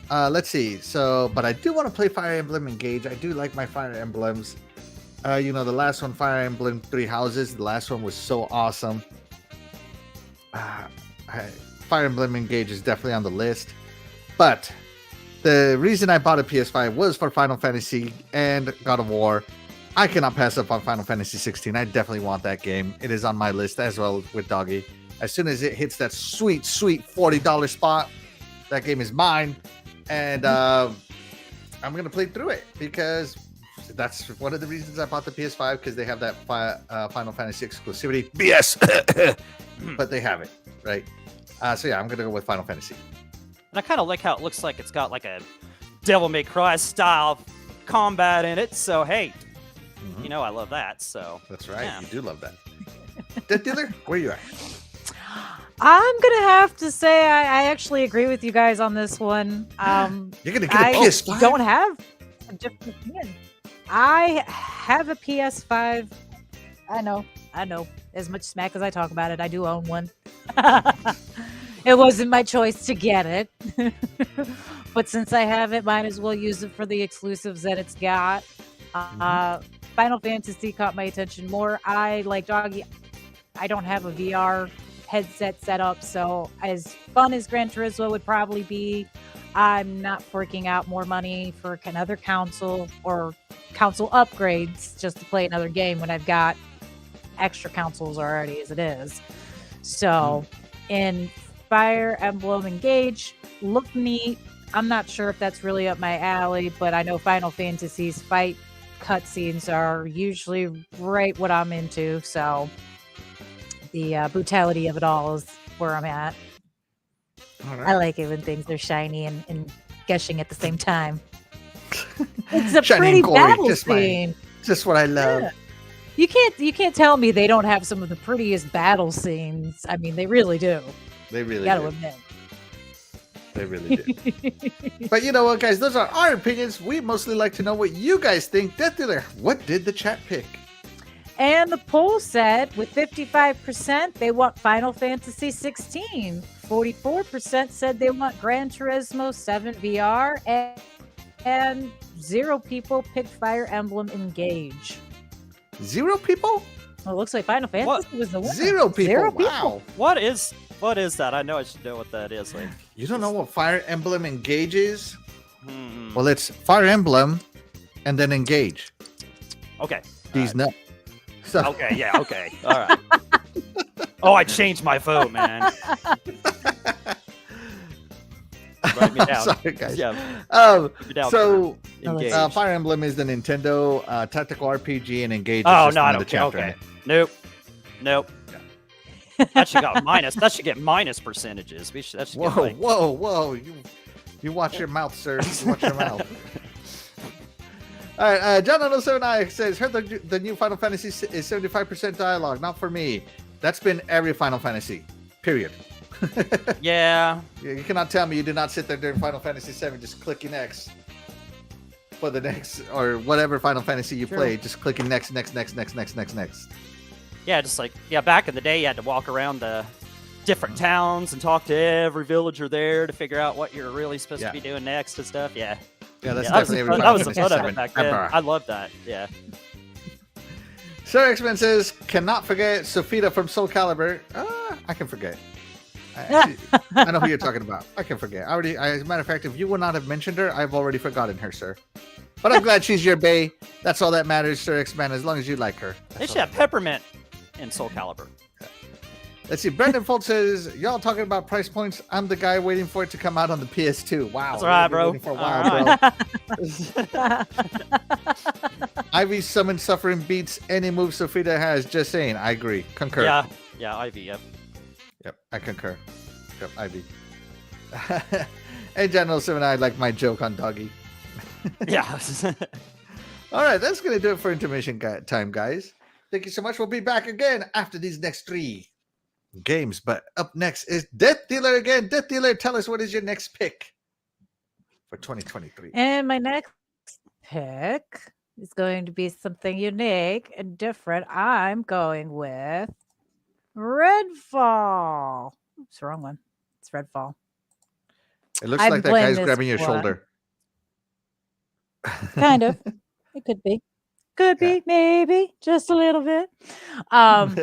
Let's see. So, but I do want to play Fire Emblem Engage. I do like my Fire Emblems. You know, the last one, Fire Emblem Three Houses, the last one was so awesome. Fire Emblem Engage is definitely on the list. But the reason I bought a PS5 was for Final Fantasy and God of War. I cannot pass up on Final Fantasy 16. I definitely want that game. It is on my list as well with Doggy. As soon as it hits that sweet $40 spot, that game is mine. And I'm going to play through it because that's one of the reasons I bought the PS5, because they have that Final Fantasy exclusivity. BS! But they have it, right? So yeah, I'm going to go with Final Fantasy. And I kind of like how it looks like it's got like a Devil May Cry style combat in it. So, hey, you know I love that. So that's right. Yeah. You do love that. DeathDealer, where you at? I'm gonna have to say I actually agree with you guys on this one. You're gonna get a PS5? Don't have a different opinion. I have a PS5. I know. As much smack as I talk about it, I do own one. It wasn't my choice to get it, but since I have it, might as well use it for the exclusives that it's got. Final Fantasy caught my attention more. I like Doggy. I don't have a VR headset set up, so as fun as Gran Turismo would probably be, I'm not forking out more money for another console or console upgrades just to play another game when I've got extra consoles already as it is. So in Fire Emblem Engage, look neat. I'm not sure if that's really up my alley, but I know Final Fantasy's fight cutscenes are usually right what I'm into, so the brutality of it all is where I'm at. All right. I like it when things are shiny and gushing at the same time. It's a Shiny pretty and gory, battle scene. Just what I love. Yeah. You can't tell me they don't have some of the prettiest battle scenes. I mean, they really do. They really Gotta do. admit. They really do. But you know what, guys? Those are our opinions. We mostly like to know what you guys think. DeathDealer, what did the chat pick? And the poll said, with 55%, they want Final Fantasy 16. 44% said they want Gran Turismo 7 VR, and 0 people picked Fire Emblem Engage. 0 people? Well, it looks like Final Fantasy was the winner. 0 people. 0 Wow. people. What is that? I know I should know what that is. Like, You don't know what Fire Emblem Engage is? Well, it's Fire Emblem and then Engage. okay. These nuts. So, Okay, yeah, okay. All right. Oh, I changed my vote, man. Write me down. Sorry, guys. Yeah. Um, me down so, for Engage. Fire Emblem is the Nintendo tactical RPG, and Engage Oh, is just no, I another don't care. chapter. Okay. Nope. That should got minus. That should get minus percentages. That should get like... Whoa! You watch your mouth, sir. You watch your mouth. All right, John 079 says, heard the new Final Fantasy is 75% dialogue. Not for me. That's been every Final Fantasy. Period. Yeah. You cannot tell me you did not sit there during Final Fantasy VII just clicking X for the next or whatever Final Fantasy you played, just clicking next. Yeah, just like back in the day, you had to walk around the different towns and talk to every villager there to figure out what you're really supposed to be doing next and stuff. Yeah. Yeah, that's definitely that was the fun of it back then. Ever. I love that. Yeah. Sir X-Men says, cannot forget Sophia from Soul Calibur. I can forget. I know who you're talking about. I can forget. As a matter of fact, if you would not have mentioned her, I've already forgotten her, sir. But I'm glad she's your bae. That's all that matters, Sir X-Men, as long as you like her. They should have Peppermint in Soul Calibur. Let's see. Brendan Folt says, y'all talking about price points. I'm the guy waiting for it to come out on the PS2. Wow. That's all right, bro. For a while, bro. Ivy summon suffering beats any move Sophia has. Just saying. I agree. Concur. Yeah, Ivy, yep. Yep, I concur. Yep, Ivy. And General 7, I like my joke on Doggy. Yeah. All right, that's going to do it for intermission time, guys. Thank you so much. We'll be back again after these next 3 games. But up next is DeathDealer again. DeathDealer, tell us, what is your next pick for 2023? And my next pick is going to be something unique and different. I'm going with Redfall. Oops, wrong one. It's Redfall. It looks like that guy's grabbing your shoulder. Kind of. It could be. Could be, maybe, just a little bit. I've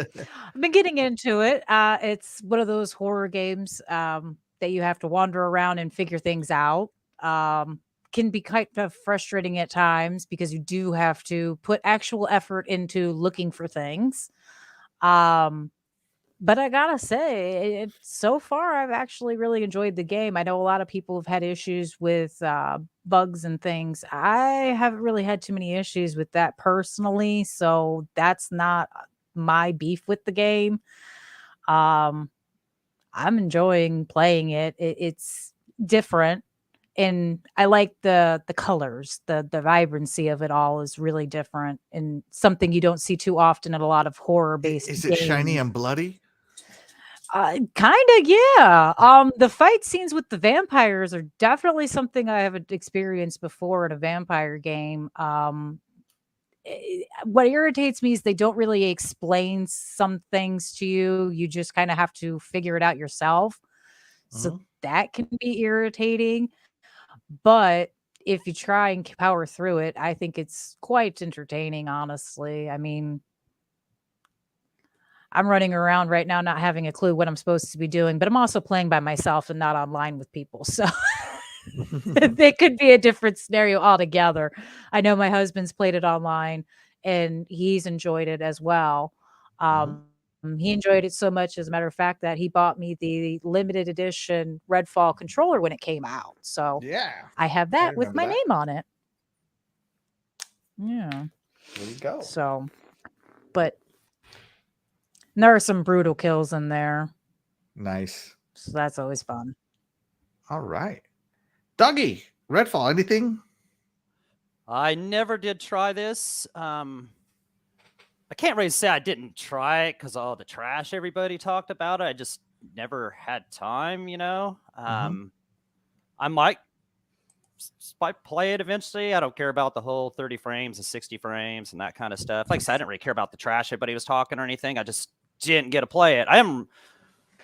been getting into it. It's one of those horror games that you have to wander around and figure things out. Can be kind of frustrating at times because you do have to put actual effort into looking for things. But I gotta say, so far, I've actually really enjoyed the game. I know a lot of people have had issues with bugs and things. I haven't really had too many issues with that personally, so that's not my beef with the game. I'm enjoying playing it. It's different, and I like the colors. The vibrancy of it all is really different, and something you don't see too often in a lot of horror-based games. Is it shiny and bloody? Kind of, yeah. The fight scenes with the vampires are definitely something I haven't experienced before in a vampire game. What irritates me is they don't really explain some things to you. You just kind of have to figure it out yourself. So that can be irritating. But if you try and power through it, I think it's quite entertaining, honestly. I mean, I'm running around right now not having a clue what I'm supposed to be doing, but I'm also playing by myself and not online with people. So it could be a different scenario altogether. I know my husband's played it online and he's enjoyed it as well. He enjoyed it so much, as a matter of fact, that he bought me the limited edition Redfall controller when it came out. So yeah, I have that with my name on it. Yeah. There you go. So, but there are some brutal kills in there. Nice. So that's always fun. All right. Doggy, Redfall, anything? I never did try this. I can't really say I didn't try it because all the trash everybody talked about it. I just never had time, you know. I might play it eventually. I don't care about the whole 30 frames and 60 frames and that kind of stuff. Like I said, I didn't really care about the trash everybody was talking or anything. I just didn't get to play it. I've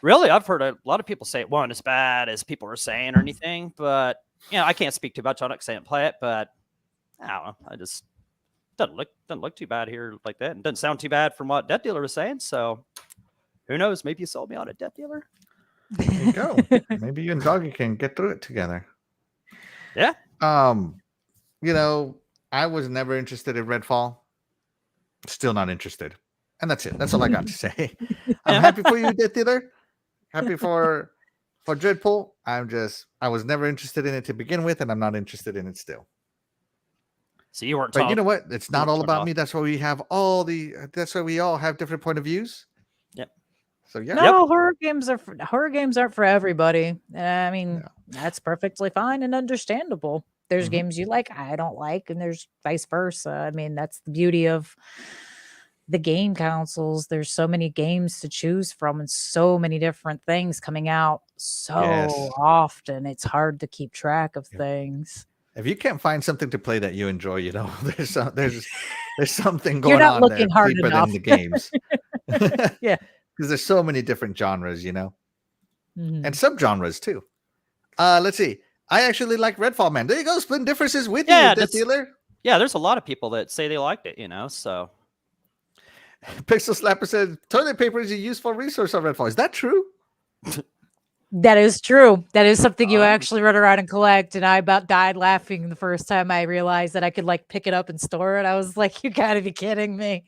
heard a lot of people say it wasn't as bad as people were saying or anything, but you know, I can't speak too much on it because I didn't play it, but I don't know. I just doesn't look too bad here like that. And doesn't sound too bad from what DeathDealer was saying. So who knows? Maybe you sold me on a DeathDealer. There you go. Maybe you and Doggy can get through it together. Yeah. You know, I was never interested in Redfall. Still not interested. And that's it. That's all I got to say. I'm happy for you, DeathDealer. Happy for Dreadpool. I was never interested in it to begin with, and I'm not interested in it still. So you weren't. But you know what? It's not all about me. That's why we have that's why we all have different point of views. Yep. So yeah. No, horror games aren't for everybody. I mean, that's perfectly fine and understandable. There's games you like, I don't like, and there's vice versa. I mean, that's the beauty of the game consoles, there's so many games to choose from and so many different things coming out so Yes. often. It's hard to keep track of Yeah. things. If you can't find something to play that you enjoy, there's something You're going not on looking there hard deeper enough. than the games. Yeah. Because there's so many different genres, Mhm. and subgenres too. Let's see. I actually like Redfall, man. There you go. Splitting differences with Yeah, you, DeathDealer. Yeah, there's a lot of people that say they liked it, so. Pixel Slapper said toilet paper is a useful resource on Redfall. Is that true? That is true. That is something you actually run around and collect. And I about died laughing the first time I realized that I could like pick it up and store it. I was like, you gotta be kidding me.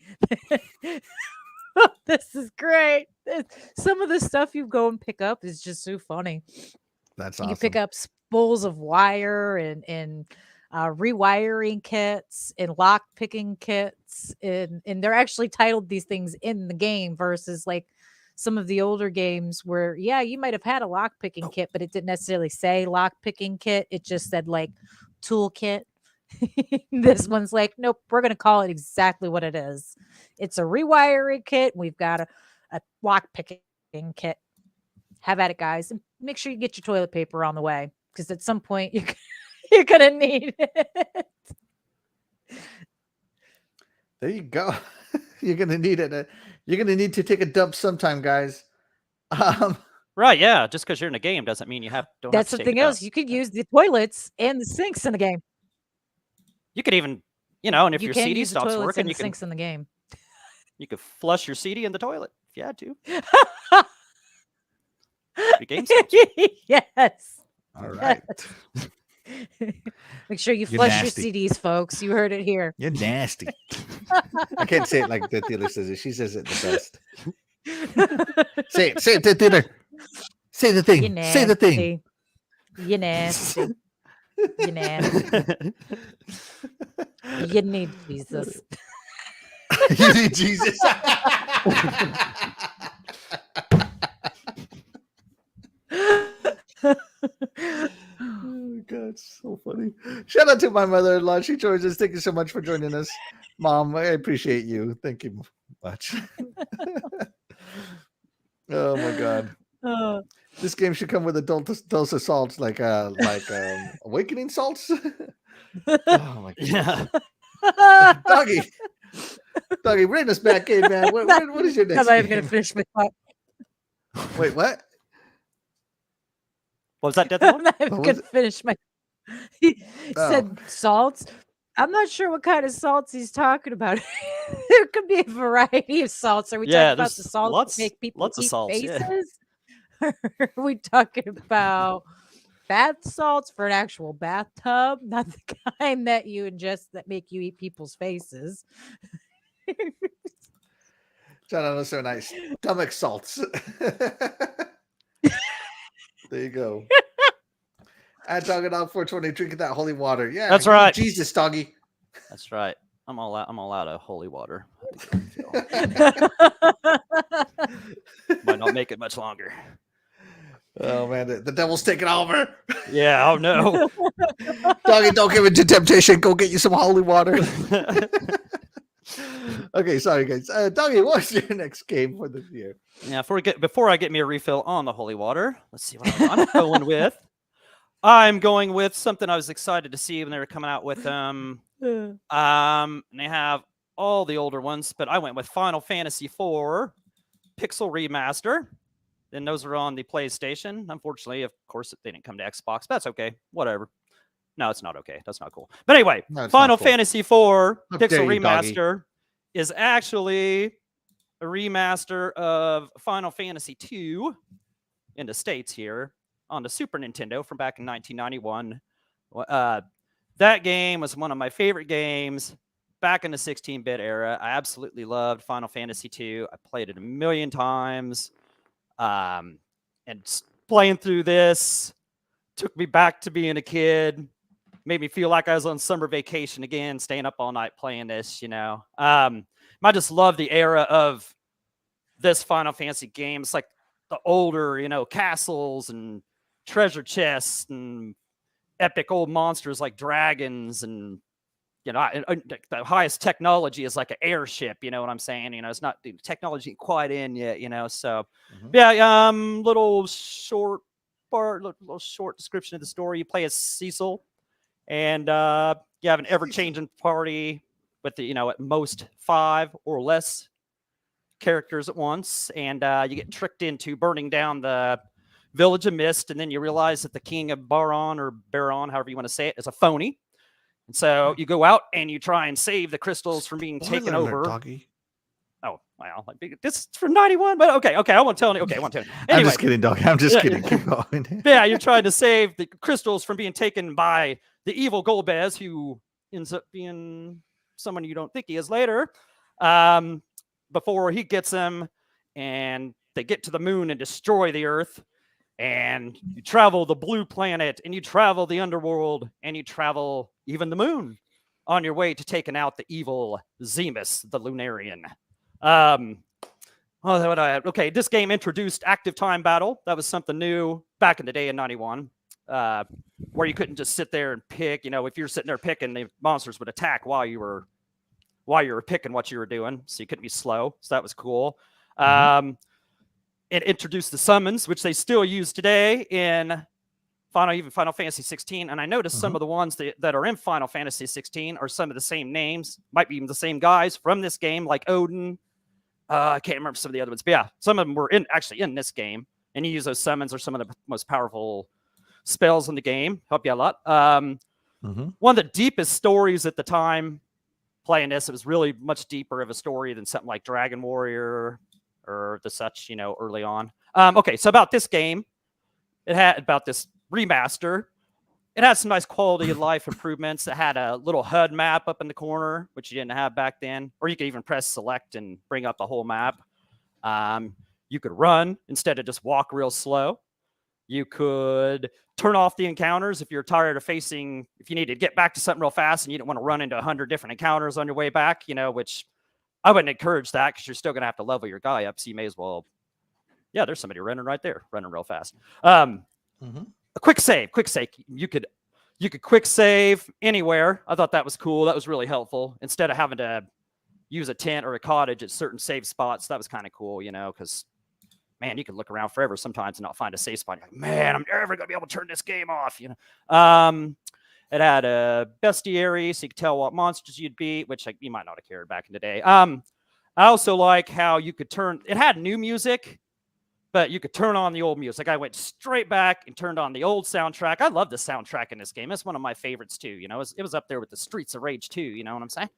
This is great. Some of the stuff you go and pick up is just so funny. That's You awesome. pick up spools of wire and rewiring kits and lock picking kits, and they're actually titled these things in the game versus like some of the older games where you might have had a lock picking kit, but it didn't necessarily say lock picking kit. It just said like toolkit. This one's like, nope, we're gonna call it exactly what it is. It's a rewiring kit. We've got a lock picking kit. Have at it, guys, and make sure you get your toilet paper on the way because at some point you're gonna need it. There you go. You're gonna need it. You're gonna need to take a dump sometime, guys. Right, yeah. Just because you're in a game doesn't mean you don't have That's to take something it out. else. You could use the toilets and the sinks in the game. You could even, and if You your can CD use the stops toilets working, and the you can sinks in the game. flush your CD in the toilet if you had to. Your game stops. Yes. All right. Make sure you You're flush nasty. your CDs, folks. You heard it here. You're nasty. I can't say it like the dealer says it. She says it the best. Say it, the dealer. Say the thing. You Say the thing. You nasty. You nasty. You need Jesus. You need Jesus. Oh God, so funny. Shout out to my mother-in-law. She joins us. Thank you so much for joining us. Mom, I appreciate you. Thank you much. Oh my God. This game should come with a dose of salts, like awakening salts. Oh my God. Yeah. Doggy, bring us back in, man. What is your next I'm not even game? gonna finish my thought. Wait, what? What was that, I'm DeathDealer? not even What gonna was it? finish my. He Oh. said salts. I'm not sure what kind of salts he's talking about. There could be a variety of salts. Are we talking about the there's salts that make people lots of eat salts, yeah. faces? Or are we talking about bath salts for an actual bathtub? Not the kind that you ingest that make you eat people's faces. Shout out to so nice. Stomach salts. There you go. At Doggy Dog 420, drinking that holy water. Yeah, That's you need right. Jesus, doggy. That's right. I'm all out of holy water. Might not make it much longer. Oh man, the devil's taking over. Yeah, oh no. Doggy, don't give in to temptation. Go get you some holy water. Okay, sorry guys. Doggy, what's your next game for this year? Yeah, before I get me a refill on the holy water, let's see what I'm going with. I'm going with something I was excited to see when they were coming out with them. And they have all the older ones, but I went with Final Fantasy IV Pixel Remaster. And those are on the PlayStation. Unfortunately, of course, they didn't come to Xbox. But that's okay. Whatever. No, it's not okay. That's not cool. But anyway, No, it's Final not cool. Fantasy IV dare Pixel you, doggy. Remaster is actually a remaster of Final Fantasy II in the States here on the Super Nintendo from back in 1991. That game was one of my favorite games back in the 16-bit era. I absolutely loved Final Fantasy II. I played it a million times. And playing through this took me back to being a kid, made me feel like I was on summer vacation again, staying up all night playing this, I just love the era of this Final Fantasy game. It's like the older, castles and treasure chests and epic old monsters like dragons and you know, the highest technology is like an airship. You know what I'm saying? You know, it's not the technology ain't quite in yet. You know, so yeah, little short description of the story. You play as Cecil, and you have an ever-changing party with the, at most 5 or less characters at once, and you get tricked into burning down the Village of Mist, and then you realize that the King of Baron, or Baron, however you want to say it, is a phony. And so you go out and you try and save the crystals from being taken over. Doggy. Oh, well, this is from 91, but okay, I won't tell you. Okay, I won't tell you. Anyway, I'm just kidding, dog. I'm just kidding. Keep going. Yeah, you're trying to save the crystals from being taken by the evil Golbez, who ends up being someone you don't think he is later, before he gets them, and they get to the moon and destroy the Earth. And you travel the blue planet, and you travel the underworld, and you travel even the moon on your way to taking out the evil Zemus, the Lunarian. Okay, this game introduced active time battle. That was something new back in the day in 91, where you couldn't just sit there and pick. If you're sitting there picking, the monsters would attack while you were picking what you were doing, so you couldn't be slow. So that was cool. It introduced the summons, which they still use today in Final Fantasy 16. And I noticed some of the ones that are in Final Fantasy 16 are some of the same names, might be even the same guys from this game, like Odin. I can't remember some of the other ones, but yeah, some of them were actually in this game. And you use those summons, are some of the most powerful spells in the game. Help you a lot. One of the deepest stories at the time playing this, it was really much deeper of a story than something like Dragon Warrior or the such, early on. Okay, so about this game, about this remaster, it had some nice quality of life improvements. It had a little HUD map up in the corner, which you didn't have back then, or you could even press select and bring up the whole map. You could run instead of just walk real slow. You could turn off the encounters if you're tired of if you needed to get back to something real fast and you didn't want to run into 100 different encounters on your way back, which I wouldn't encourage that, because you're still going to have to level your guy up. So you may as well, there's somebody running right there, running real fast. A quick save. You could quick save anywhere. I thought that was cool. That was really helpful. Instead of having to use a tent or a cottage at certain save spots, that was kind of cool, because, man, you can look around forever sometimes and not find a save spot. You're like, man, I'm never going to be able to turn this game off, It had a bestiary, so you could tell what monsters you'd beat, which you might not have cared back in the day. I also like how you could it had new music, but you could turn on the old music. I went straight back and turned on the old soundtrack. I love the soundtrack in this game. It's one of my favorites too. It was up there with the Streets of Rage 2, you know what I'm saying?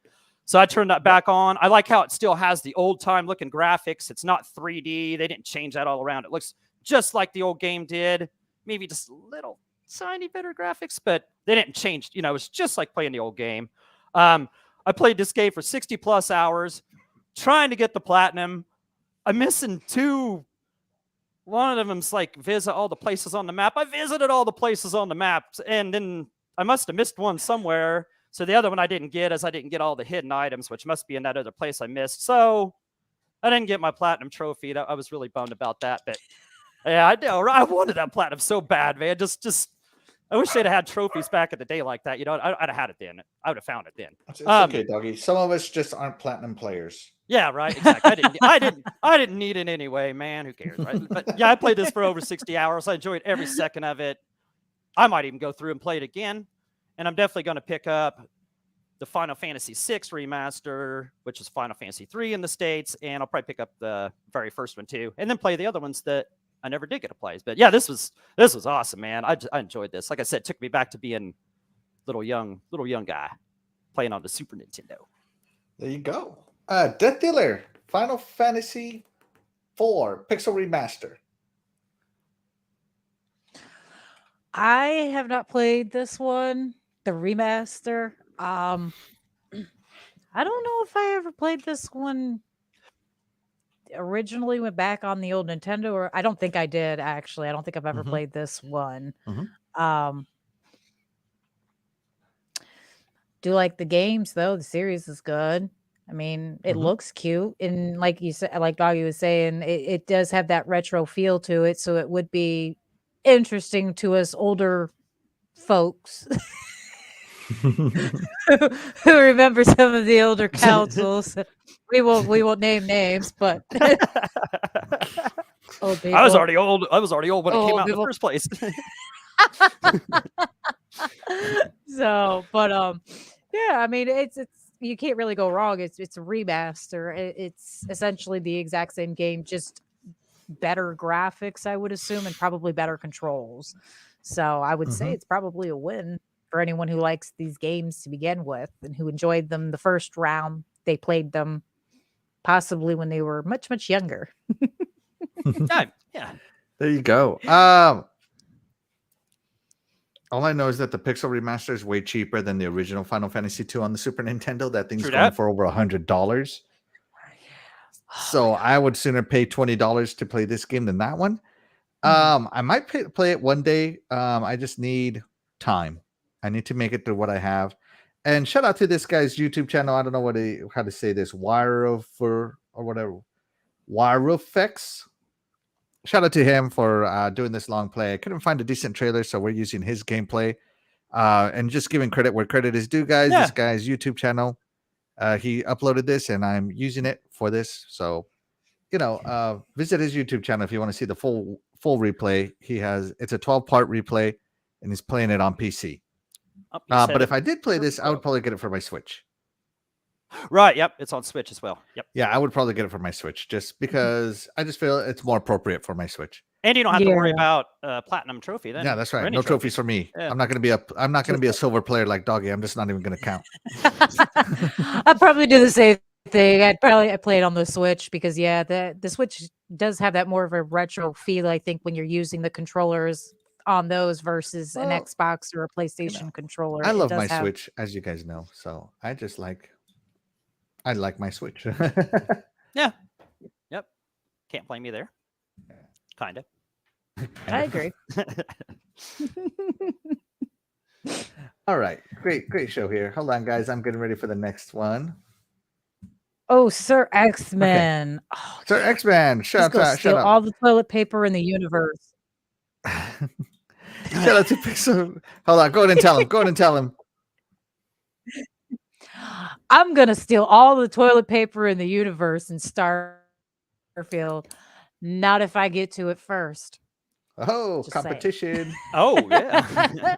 So I turned that back on. I like how it still has the old time looking graphics. It's not 3D. They didn't change that all around. It looks just like the old game did. Maybe just a little tiny better graphics, but they didn't change. It's just like playing the old game. I played this game for 60 plus hours, trying to get the platinum. I'm missing 2. One of them's like visit all the places on the map. I visited all the places on the map, and then I must have missed one somewhere. So the other one I didn't get, as I didn't get all the hidden items, which must be in that other place I missed. So I didn't get my platinum trophy. I was really bummed about that. But yeah, I wanted that platinum so bad, man. Just I wish they'd have had trophies back in the day like that. I'd have had it then. I would have found it then. It's okay, doggy. Some of us just aren't platinum players. Yeah, right. Exactly. I didn't need it anyway, man. Who cares, right? But yeah, I played this for over 60 hours. I enjoyed every second of it. I might even go through and play it again. And I'm definitely going to pick up the Final Fantasy VI remaster, which is Final Fantasy 3 in the States, and I'll probably pick up the very first one too, and then play the other ones that I never did get to play. But yeah, this was awesome, man. I enjoyed this. Like I said, it took me back to being little young guy playing on the Super Nintendo. There you go. DeathDealer, Final Fantasy 4 Pixel Remaster. I have not played this one, the remaster. I don't know if I ever played this one originally, went back on the old Nintendo, or I don't think I did, actually. I don't think I've ever played this one. Do like the games, though. The series is good. I mean, it looks cute. And like you said, like Doggy was saying, it does have that retro feel to it. So it would be interesting to us older folks who remember some of the older councils. We won't name names, but old people. I was already old. I was already old when it came Old out in the people. first place. So, but yeah, I mean, it's you can't really go wrong. It's a remaster. It's essentially the exact same game, just better graphics, I would assume, and probably better controls. So I would say it's probably a win for anyone who likes these games to begin with and who enjoyed them the first round. They played them possibly when they were much, much younger. Yeah. There you go. All I know is that the Pixel Remaster is way cheaper than the original Final Fantasy II on the Super Nintendo. That thing's going for over $100. So I would sooner pay $20 to play this game than that one. I might play it one day. I just need time. I need to make it to what I have. And shout out to this guy's YouTube channel. I don't know how to say this. Wirefex. Shout out to him for doing this long play. I couldn't find a decent trailer, so we're using his gameplay. And just giving credit where credit is due, guys. This guy's YouTube channel. He uploaded this, and I'm using it for this. So, visit his YouTube channel if you want to see the full replay. It's a 12-part replay, and he's playing it on PC. But if I did play this, I would probably get it for my Switch. Right. Yep. It's on Switch as well. Yep. Yeah, I would probably get it for my Switch just because I just feel it's more appropriate for my Switch. And you don't have to worry about platinum trophy then. Yeah, that's right. No trophies for me. Yeah. I'm not going to be a silver player like Doggy. I'm just not even going to count. I'd probably do the same thing. I play it on the Switch because the Switch does have that more of a retro feel, I think, when you're using the controllers on those versus an Xbox or a PlayStation controller. I love my Switch, as you guys know. So I like my Switch. Yeah. Yep. Can't blame me there. Kind of. I agree. All right. Great show here. Hold on, guys. I'm getting ready for the next one. Oh, Sir X-Men. Okay. Oh, Sir X-Men. Shut up. All the toilet paper in the universe. Shout out to Pixel. Hold on. Go ahead and tell him. I'm going to steal all the toilet paper in the universe in Starfield. Not if I get to it first. Oh, just competition. Saying. Oh, yeah.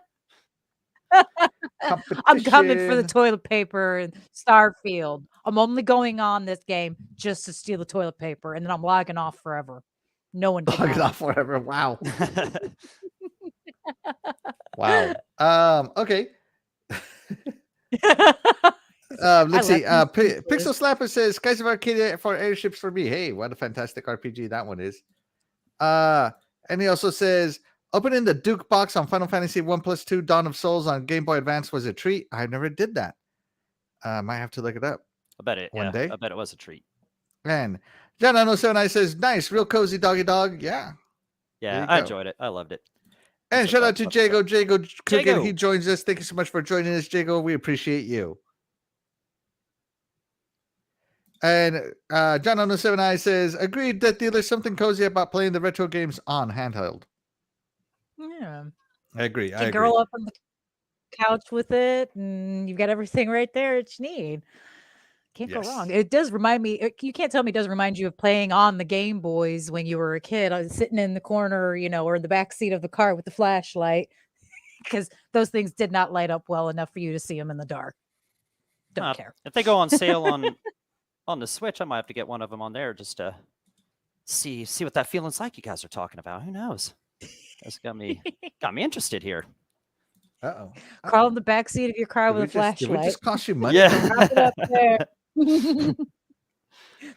I'm coming for the toilet paper in Starfield. I'm only going on this game just to steal the toilet paper, and then I'm logging off forever. No one can logging off forever. Wow. Wow. Okay. Let's see. Pixel Slapper says Skies of Arcadia for airships for me. Hey, what a fantastic RPG that one is. And he also says opening the Duke box on Final Fantasy 1+2 Dawn of Souls on Game Boy Advance was a treat. I never did that. Might have to look it up. I bet it one day. I bet it was a treat. And John 079 says nice, real cozy doggy dog. Yeah. Yeah, I enjoyed it. I loved it. And shout out to Jago Coogan. He joins us. Thank you so much for joining us, Jago. We appreciate you. And John 079 says, agreed, DeathDealer, something cozy about playing the retro games on handheld. Yeah. I agree. You can curl up on the couch with it, and you've got everything right there that you need. Can't go wrong. It does remind me, you can't tell me it doesn't remind you of playing on the Game Boys when you were a kid. I was sitting in the corner, or in the back seat of the car with the flashlight, because those things did not light up well enough for you to see them in the dark. Don't care. If they go on sale on the Switch, I might have to get one of them on there just to see what that feeling's like you guys are talking about. Who knows? That's got me interested here. Crawl in the back seat of your car with a flashlight. Did we just cost you money? Yeah. Drop it up there.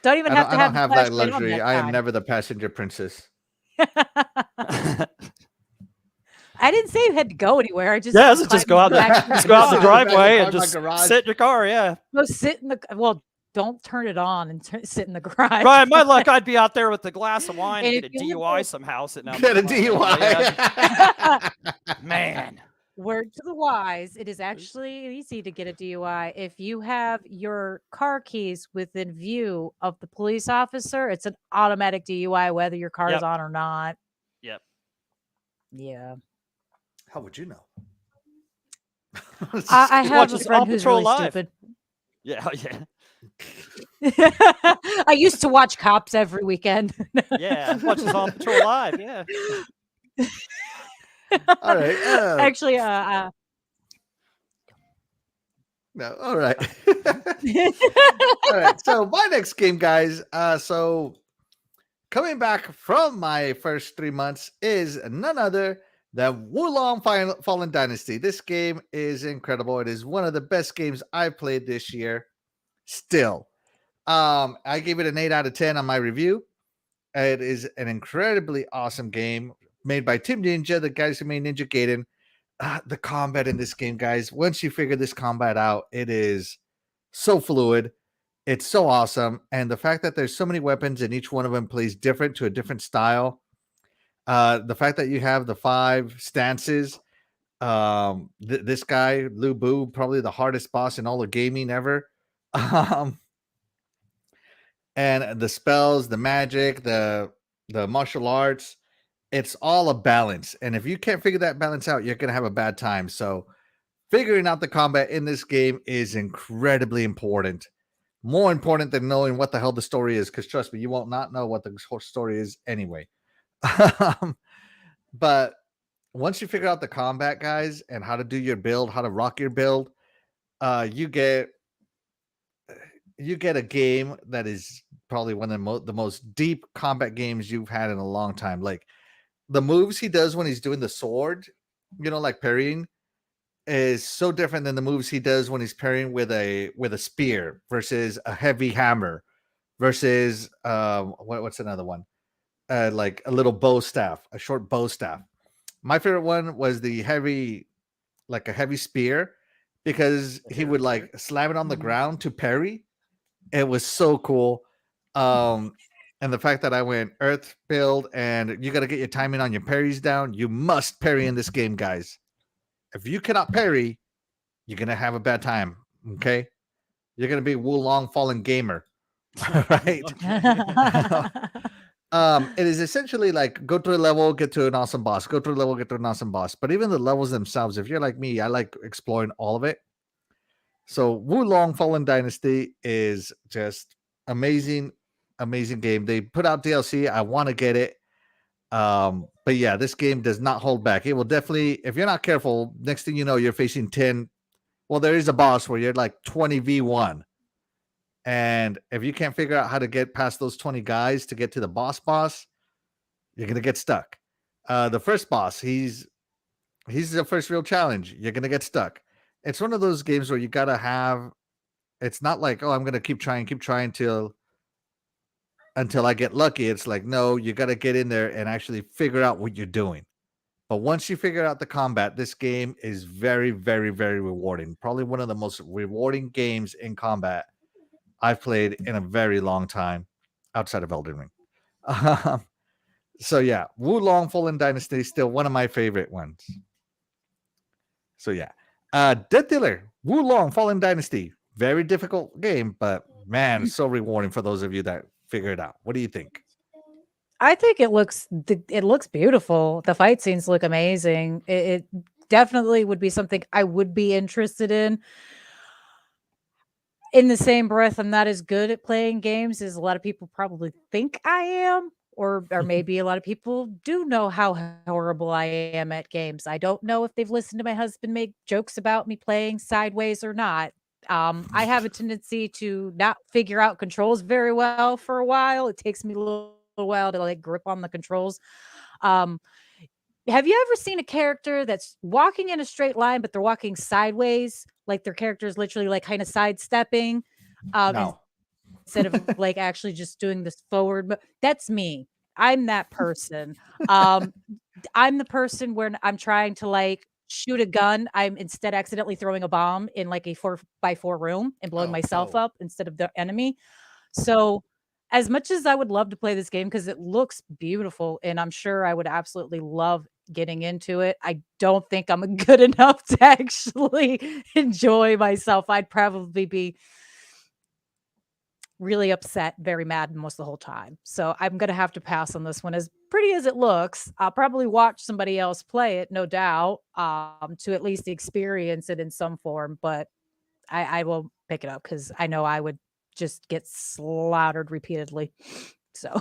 Don't even have to have. I don't have that luxury. I am never the passenger princess. I didn't say you had to go anywhere. I just just go out the driveway and just sit in your car. Yeah. Go sit in the Don't turn it on and sit in the garage. Right, my luck, I'd be out there with a glass of wine and get a DUI somehow sitting out there. Get a DUI. Yeah. Man. Word to the wise, it is actually easy to get a DUI. If you have your car keys within view of the police officer, it's an automatic DUI, whether your car is on or not. Yep. Yeah. How would you know? I He have a watches On friend who's Patrol really live. stupid. Yeah, yeah, I used to watch Cops every weekend. yeah. Watches On Patrol live. Yeah. All right. Actually, No. All right. All right. So my next game, guys. So coming back from my first 3 months is none other than Wulong Fallen Dynasty. This game is incredible. It is one of the best games I've played this year. Still, I gave it an 8 out of 10 on my review. It is an incredibly awesome game made by Team Ninja, the guys who made Ninja Gaiden. The combat in this game, guys, once you figure this combat out, it is so fluid. It's so awesome. And the fact that there's so many weapons and each one of them plays different to a different style. The fact that you have the 5 stances. This guy, Lu Bu, probably the hardest boss in all of gaming ever. And the spells, the magic, the martial arts, it's all a balance. And if you can't figure that balance out, you're gonna have a bad time. So figuring out the combat in this game is incredibly important. More important than knowing what the hell the story is, because trust me, you won't not know what the story is anyway. But once you figure out the combat, guys, and how to do your build, how to rock your build, you get a game that is probably one of the most deep combat games you've had in a long time. Like the moves he does when he's doing the sword, like parrying, is so different than the moves he does when he's parrying with a spear versus a heavy hammer versus what's another one? Like a little bow staff, a short bow staff. My favorite one was the heavy, like a heavy spear, because he would like slam it on the ground to parry. It was so cool. And the fact that I went earth build and you got to get your timing on your parries down. You must parry in this game, guys. If you cannot parry, you're going to have a bad time. Okay. You're going to be Wulong Fallen Gamer. Right. It is essentially like go through a level, get to an awesome boss, go through a level, get to an awesome boss. But even the levels themselves, if you're like me, I like exploring all of it. So Wulong Fallen Dynasty is just amazing game. They put out DLC. I want to get it. But yeah, this game does not hold back. It will definitely, if you're not careful, next thing you know, you're facing 10. Well, there is a boss where you're like 20v1. And if you can't figure out how to get past those 20 guys to get to the boss, you're going to get stuck. The first boss, he's the first real challenge. You're going to get stuck. It's one of those games where you got to have, it's not like, oh, I'm going to keep trying until I get lucky. It's like, no, you got to get in there and actually figure out what you're doing. But once you figure out the combat, this game is very, very, very rewarding. Probably one of the most rewarding games in combat I've played in a very long time outside of Elden Ring. So yeah, Wulong Fallen Dynasty is still one of my favorite ones. So yeah. DeathDealer, Wulong Fallen Dynasty. Very difficult game, but man, so rewarding for those of you that figure it out. What do you think? I think it looks beautiful. The fight scenes look amazing. It definitely would be something I would be interested in. In the same breath, I'm not as good at playing games as a lot of people probably think I am, or maybe a lot of people do know how horrible I am at games. I don't know if they've listened to my husband make jokes about me playing sideways or not. I have a tendency to not figure out controls very well for a while. It takes me a little while to like grip on the controls. Have you ever seen a character that's walking in a straight line, but they're walking sideways? Like their character is literally like kind of sidestepping No. instead of like actually just doing this forward. But that's me. I'm that person. I'm the person where I'm trying to like shoot a gun. I'm instead accidentally throwing a bomb in like a 4x4 room and blowing myself up instead of the enemy. So as much as I would love to play this game because it looks beautiful and I'm sure I would absolutely love getting into it, I don't think I'm good enough to actually enjoy myself. I'd probably be really upset, very mad most of the whole time. So I'm going to have to pass on this one. As pretty as it looks, I'll probably watch somebody else play it, no doubt, to at least experience it in some form. But I will pick it up because I know I would just get slaughtered repeatedly. So.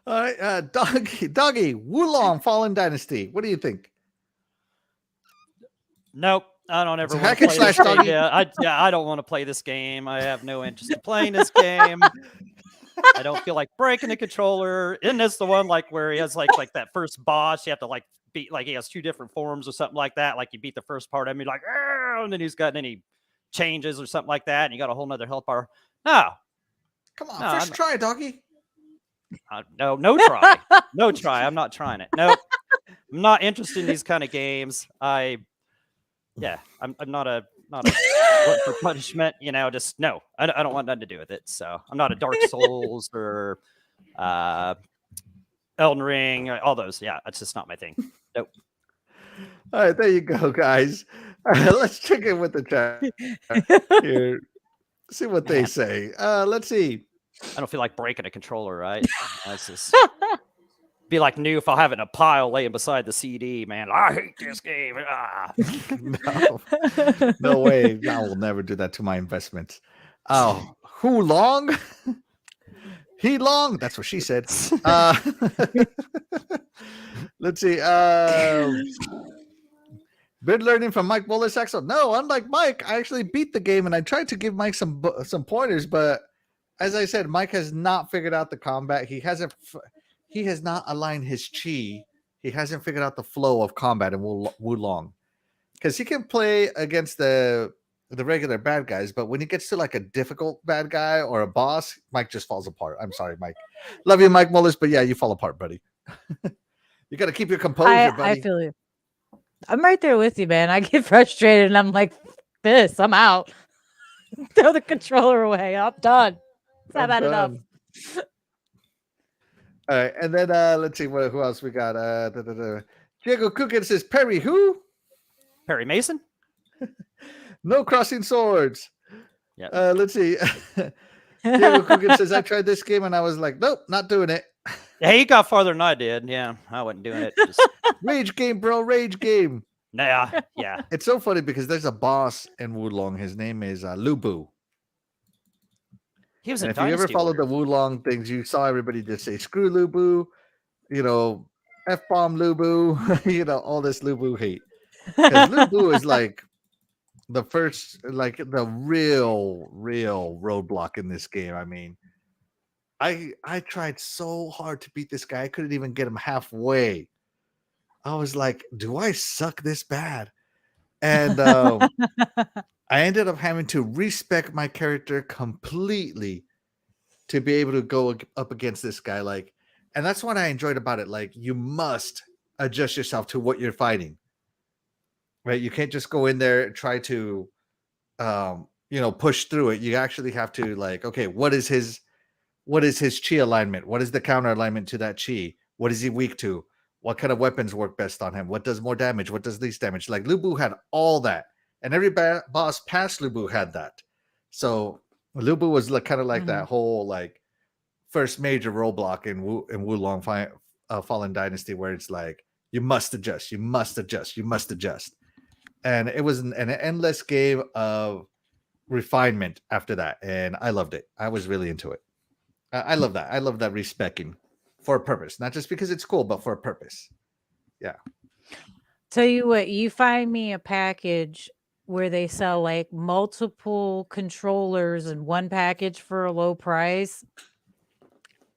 All right, Doggy, Wulong Fallen Dynasty. What do you think? Nope. I don't ever It's a want hack to and play slash, this game. doggy. I don't want to play this game. I have no interest in playing this game. I don't feel like breaking the controller. Isn't this the one like where he has like that first boss? You have to like beat, like he has 2 different forms or something like that. Like you beat the first part of him, you're like, and then he's got any changes or something like that, and you got a whole nother health bar. No, Come on, No, first try, Doggy. no try, no try. I'm not trying it. No, I'm not interested in these kind of games. I'm not a glutton for punishment. You know, just no. I don't want nothing to do with it. So I'm not a Dark Souls or Elden Ring, all those. Yeah, that's just not my thing. Nope. All right, there you go, guys. All right, let's check in with the chat here. See what they say. Let's see. I don't feel like breaking a controller, right? That's just be like new if I'll have it in a pile laying beside the CD, man. I hate this game. Ah. No way. I will never do that to my investments. Oh, who long? He long. That's what she said. Let's see. Been learning from Mike Wallace Axel. No, unlike Mike, I actually beat the game and I tried to give Mike some pointers, but as I said, Mike has not figured out the combat. He has not aligned his chi. He hasn't figured out the flow of combat in Wulong. Because he can play against the regular bad guys, but when he gets to like a difficult bad guy or a boss, Mike just falls apart. I'm sorry, Mike. Love you, Mike Mullis, but yeah, you fall apart, buddy. You got to keep your composure, buddy. I feel you. I'm right there with you, man. I get frustrated and I'm like, this, I'm out. Throw the controller away. I'm done. I've had enough. All right, and then let's see who else we got. Diego Cookin says, Perry who? Perry Mason? No crossing swords. Yeah. Let's see. Diego Cookin says, I tried this game and I was like, nope, not doing it. Yeah, he got farther than I did. Yeah, I wasn't doing it. Just... Rage game, bro. Rage game. Nah, yeah. It's so funny because there's a boss in Wulong. His name is Lubu. He was and in if Dynasty you ever followed Warrior. the Wulong things, you saw everybody just say, screw Lubu, you know, F-bomb Lubu, you know, all this Lubu hate. Because Lubu is like the first, like the real roadblock in this game. I mean, I tried so hard to beat this guy. I couldn't even get him halfway. I was like, do I suck this bad? And I ended up having to respec my character completely to be able to go up against this guy. Like, and that's what I enjoyed about it. Like, you must adjust yourself to what you're fighting, right? You can't just go in there and try to, you know, push through it. You actually have to like, okay, what is his chi alignment? What is the counter alignment to that chi? What is he weak to? What kind of weapons work best on him? What does more damage? What does least damage? Like Lubu had all that. And every boss past Lubu had that. So Lubu was like, kind of like that whole like first major roadblock in Wulong Fallen Dynasty, where it's like, you must adjust, you must adjust, you must adjust. And it was an endless game of refinement after that. And I loved it. I was really into it. I love that. I love that respecing for a purpose, not just because it's cool, but for a purpose. Yeah. Tell you what, you find me a package where they sell like multiple controllers in one package for a low price,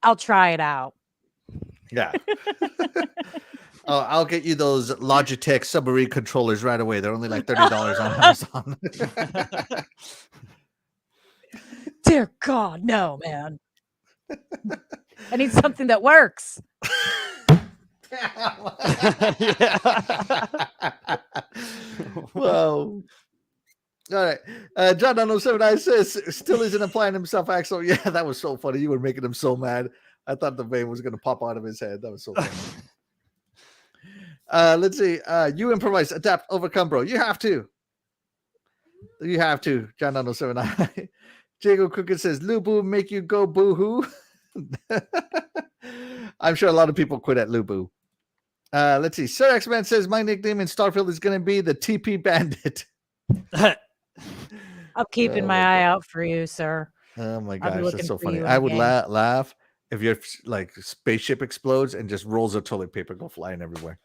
I'll try it out. Yeah. I'll get you those Logitech submarine controllers right away. They're only like $30 on Amazon. Dear God, no, man. I need something that works. Whoa. All right. John 907 says, still isn't applying himself, Axel. Yeah, that was so funny. You were making him so mad. I thought the vein was going to pop out of his head. That was so funny. Let's see. You improvise, adapt, overcome, bro. You have to. You have to. John 907. Jago Crooked says, Lubu make you go boo-hoo. I'm sure a lot of people quit at Lubu. Let's see. Sir X-Man says, my nickname in Starfield is going to be the TP Bandit. I'm keeping my eye out for you, sir. Oh my I'll be gosh, looking that's so for funny. you in I the would game. laugh if your like spaceship explodes and just rolls of toilet paper go flying everywhere.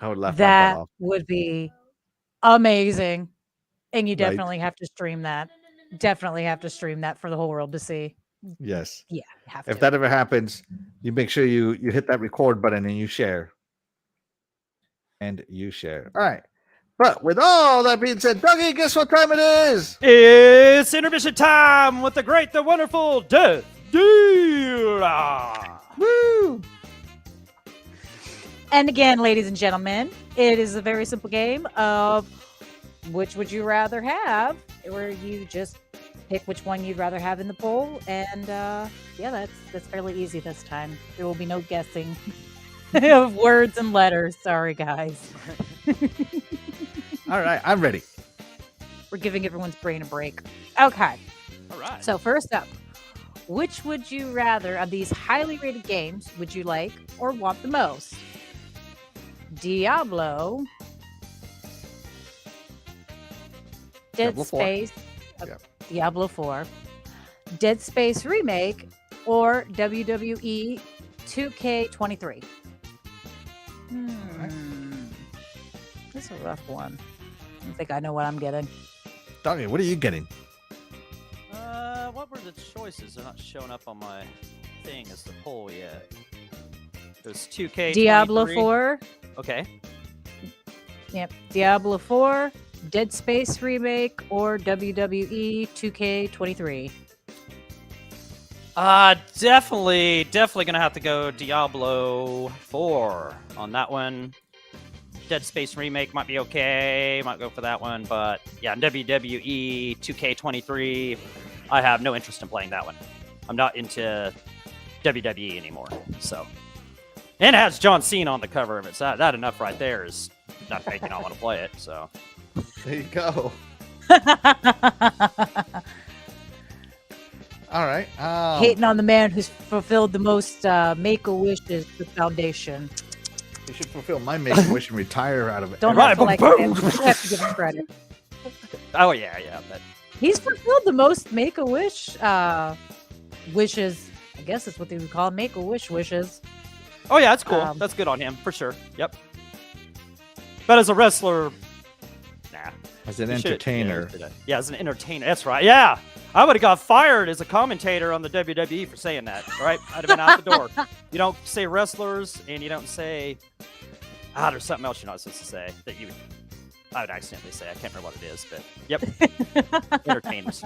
I would laugh my butt That off. would be amazing. And you Right. definitely have to stream that. Definitely have to stream that for the whole world to see. Yes. Yeah, you have If to. that ever happens, you make sure you hit that record button and you share. And you share. All right. But with all that being said, Dougie, guess what time it is? It's intermission time with the great, the wonderful DeathDealer. Woo! And again, ladies and gentlemen, it is a very simple game of which would you rather have, where you just pick which one you'd rather have in the poll. And yeah, that's fairly easy this time. There will be no guessing of words and letters. Sorry, guys. All right, I'm ready. We're giving everyone's brain a break. Okay. All right. So first up, which would you rather of these highly rated games would you like or want the most? Diablo, Dead Diablo 4. Space, Yeah. Diablo 4, Dead Space Remake, or WWE 2K23? This is a rough one. I don't think I know what I'm getting. Dougie, what are you getting? What were the choices? They're not showing up on my thing as the poll yet. It was 2K. Diablo 4. Okay. Yep. Diablo 4, Dead Space Remake, or WWE 2K23. Definitely gonna have to go Diablo 4 on that one. Dead Space Remake might be okay. Might go for that one, but yeah, WWE 2K23. I have no interest in playing that one. I'm not into WWE anymore. So, and it has John Cena on the cover of it. So that enough right there is not making I want to play it. So There you go. All right. Hating on the man who's fulfilled the most Make-A-Wishes for Foundation. You should fulfill my make-a-wish and retire out of it. Don't Right, have to like boom, him. boom. You have to give him credit. oh yeah, but He's fulfilled the most Make-A-Wish wishes. I guess that's what they would call Make-A-Wish wishes. oh yeah, that's cool. That's good on him for sure. Yep. But as a wrestler, nah. As an He should- entertainer. Yeah, as an entertainer. That's right. Yeah. I would have got fired as a commentator on the WWE for saying that. All right. I'd have been out the door. You don't say wrestlers and you don't say, there's something else you're not supposed to say that I would accidentally say. I can't remember what it is, but yep. Entertainers.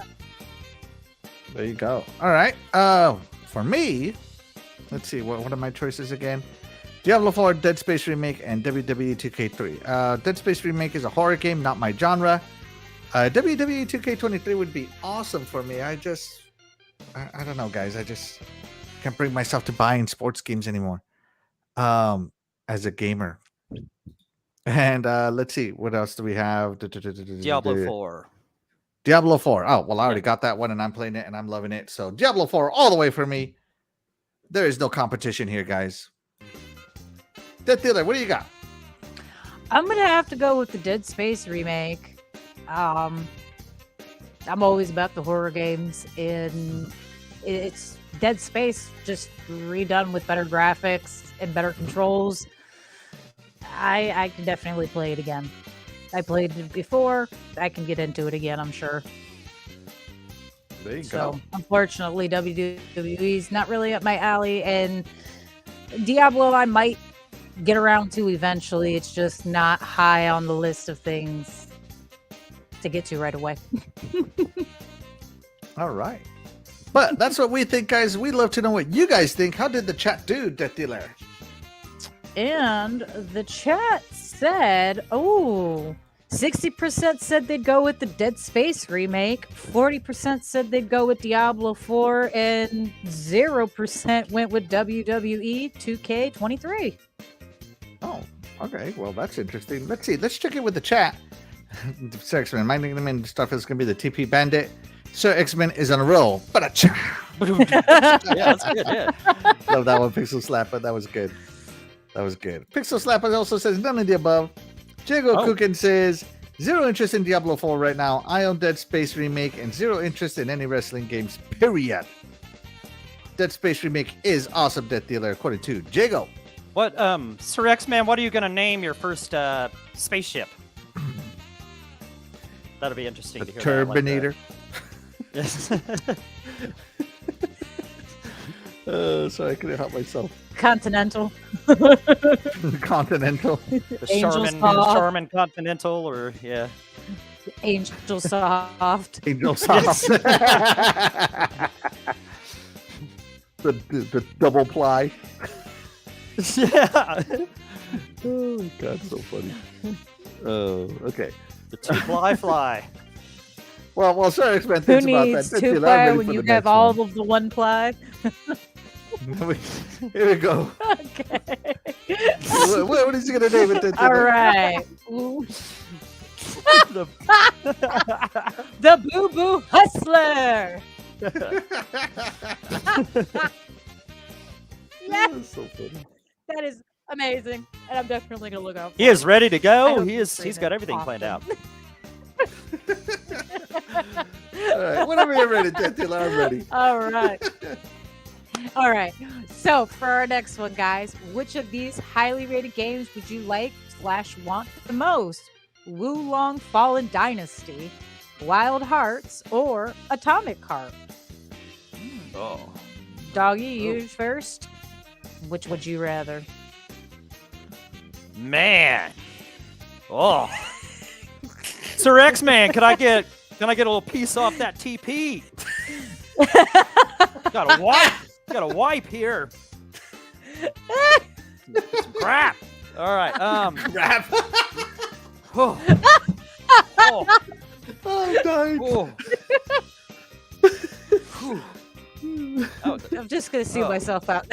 There you go. All right. For me, let's see. What are my choices again? Diablo 4, Dead Space Remake, and WWE 2K3. Dead Space Remake is a horror game, not my genre. WWE 2K23 would be awesome for me. I don't know, guys. I just can't bring myself to buying sports games anymore. As a gamer. And let's see. What else do we have? Diablo 4. Diablo 4. Oh, well, I already got that one and I'm playing it and I'm loving it. So Diablo 4 all the way for me. There is no competition here, guys. DeathDealer, what do you got? I'm going to have to go with the Dead Space Remake. I'm always about the horror games, and it's Dead Space just redone with better graphics and better controls. I can definitely play it again. I played it before. I can get into it again, I'm sure. There you So, go. unfortunately, WWE's not really up my alley, and Diablo I might get around to eventually. It's just not high on the list of things to get to right away. All right. But that's what we think, guys. We'd love to know what you guys think. How did the chat do, DeathDealer? And the chat said, 60% said they'd go with the Dead Space remake, 40% said they'd go with Diablo 4, and 0% went with WWE 2K23. Oh, okay. Well, that's interesting. Let's see. Let's check it with the chat. Sexman, my nickname and stuff is going to be the TP Bandit. Sir X-Men is on a roll. Ba-da-cha. Yeah, that's good. Yeah. Love that one, Pixel Slapper. That was good. That was good. Pixel Slapper also says none of the above. Jago Kukin says zero interest in Diablo 4 right now. I own Dead Space Remake and zero interest in any wrestling games, period. Dead Space Remake is awesome, DeathDealer, according to Jago. What, Sir X-Man, what are you going to name your first spaceship? That'll be interesting to hear. Turbinator. Yes. Sorry, I couldn't help myself. Continental. Continental. The Angel Charmin Continental, or, yeah. Angel Soft. Angel Soft. the double ply. Yeah. Oh, God, so funny. Oh, okay. The two-ply. Well, Sir X-Men Who thinks about that. needs DeathDealer, two I'm ply ready when for you the have next all one. of the one ply? Here we go. Okay. What is he going to name it? All right. Ooh. The- The Boo Boo Hustler. Yes, That's so funny. that is amazing, and I'm definitely gonna look out. He is ready to I go. hope He's you got say everything that planned out. All right, whenever you're ready, DeathDealer, I'm ready. All right. All right. So for our next one, guys, which of these highly rated games would you like/want the most? Wulong Fallen Dynasty, Wild Hearts, or Atomic Heart? Oh. Doggy, you first. Which would you rather? Man. Oh. Sir X-Man, can I get a little piece off that TP? Got a wipe here. Some crap. All right. Crap. Oh. Oh. I'm dying. Oh. Whew. I'm just gonna see Oh. myself out.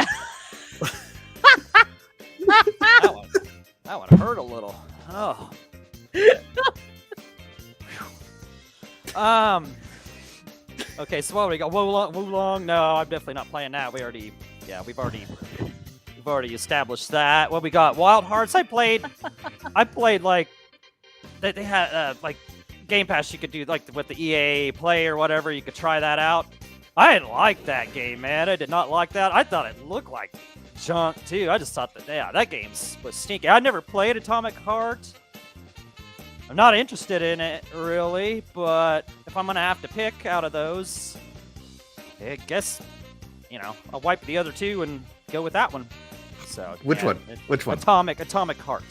That one hurt a little. Oh. Okay, so what do we got? Wulong? No, I'm definitely not playing that. We've already established that. What we got? Wild Hearts. I played like they had like Game Pass. You could do like with the EA Play or whatever. You could try that out. I didn't like that game, man. I did not like that. I thought it looked like junk too. I just thought that game was stinky. I never played Atomic Heart. I'm not interested in it really, but if I'm gonna have to pick out of those, I guess I'll wipe the other two and go with that one. So Which yeah, one? Which one? Atomic Heart.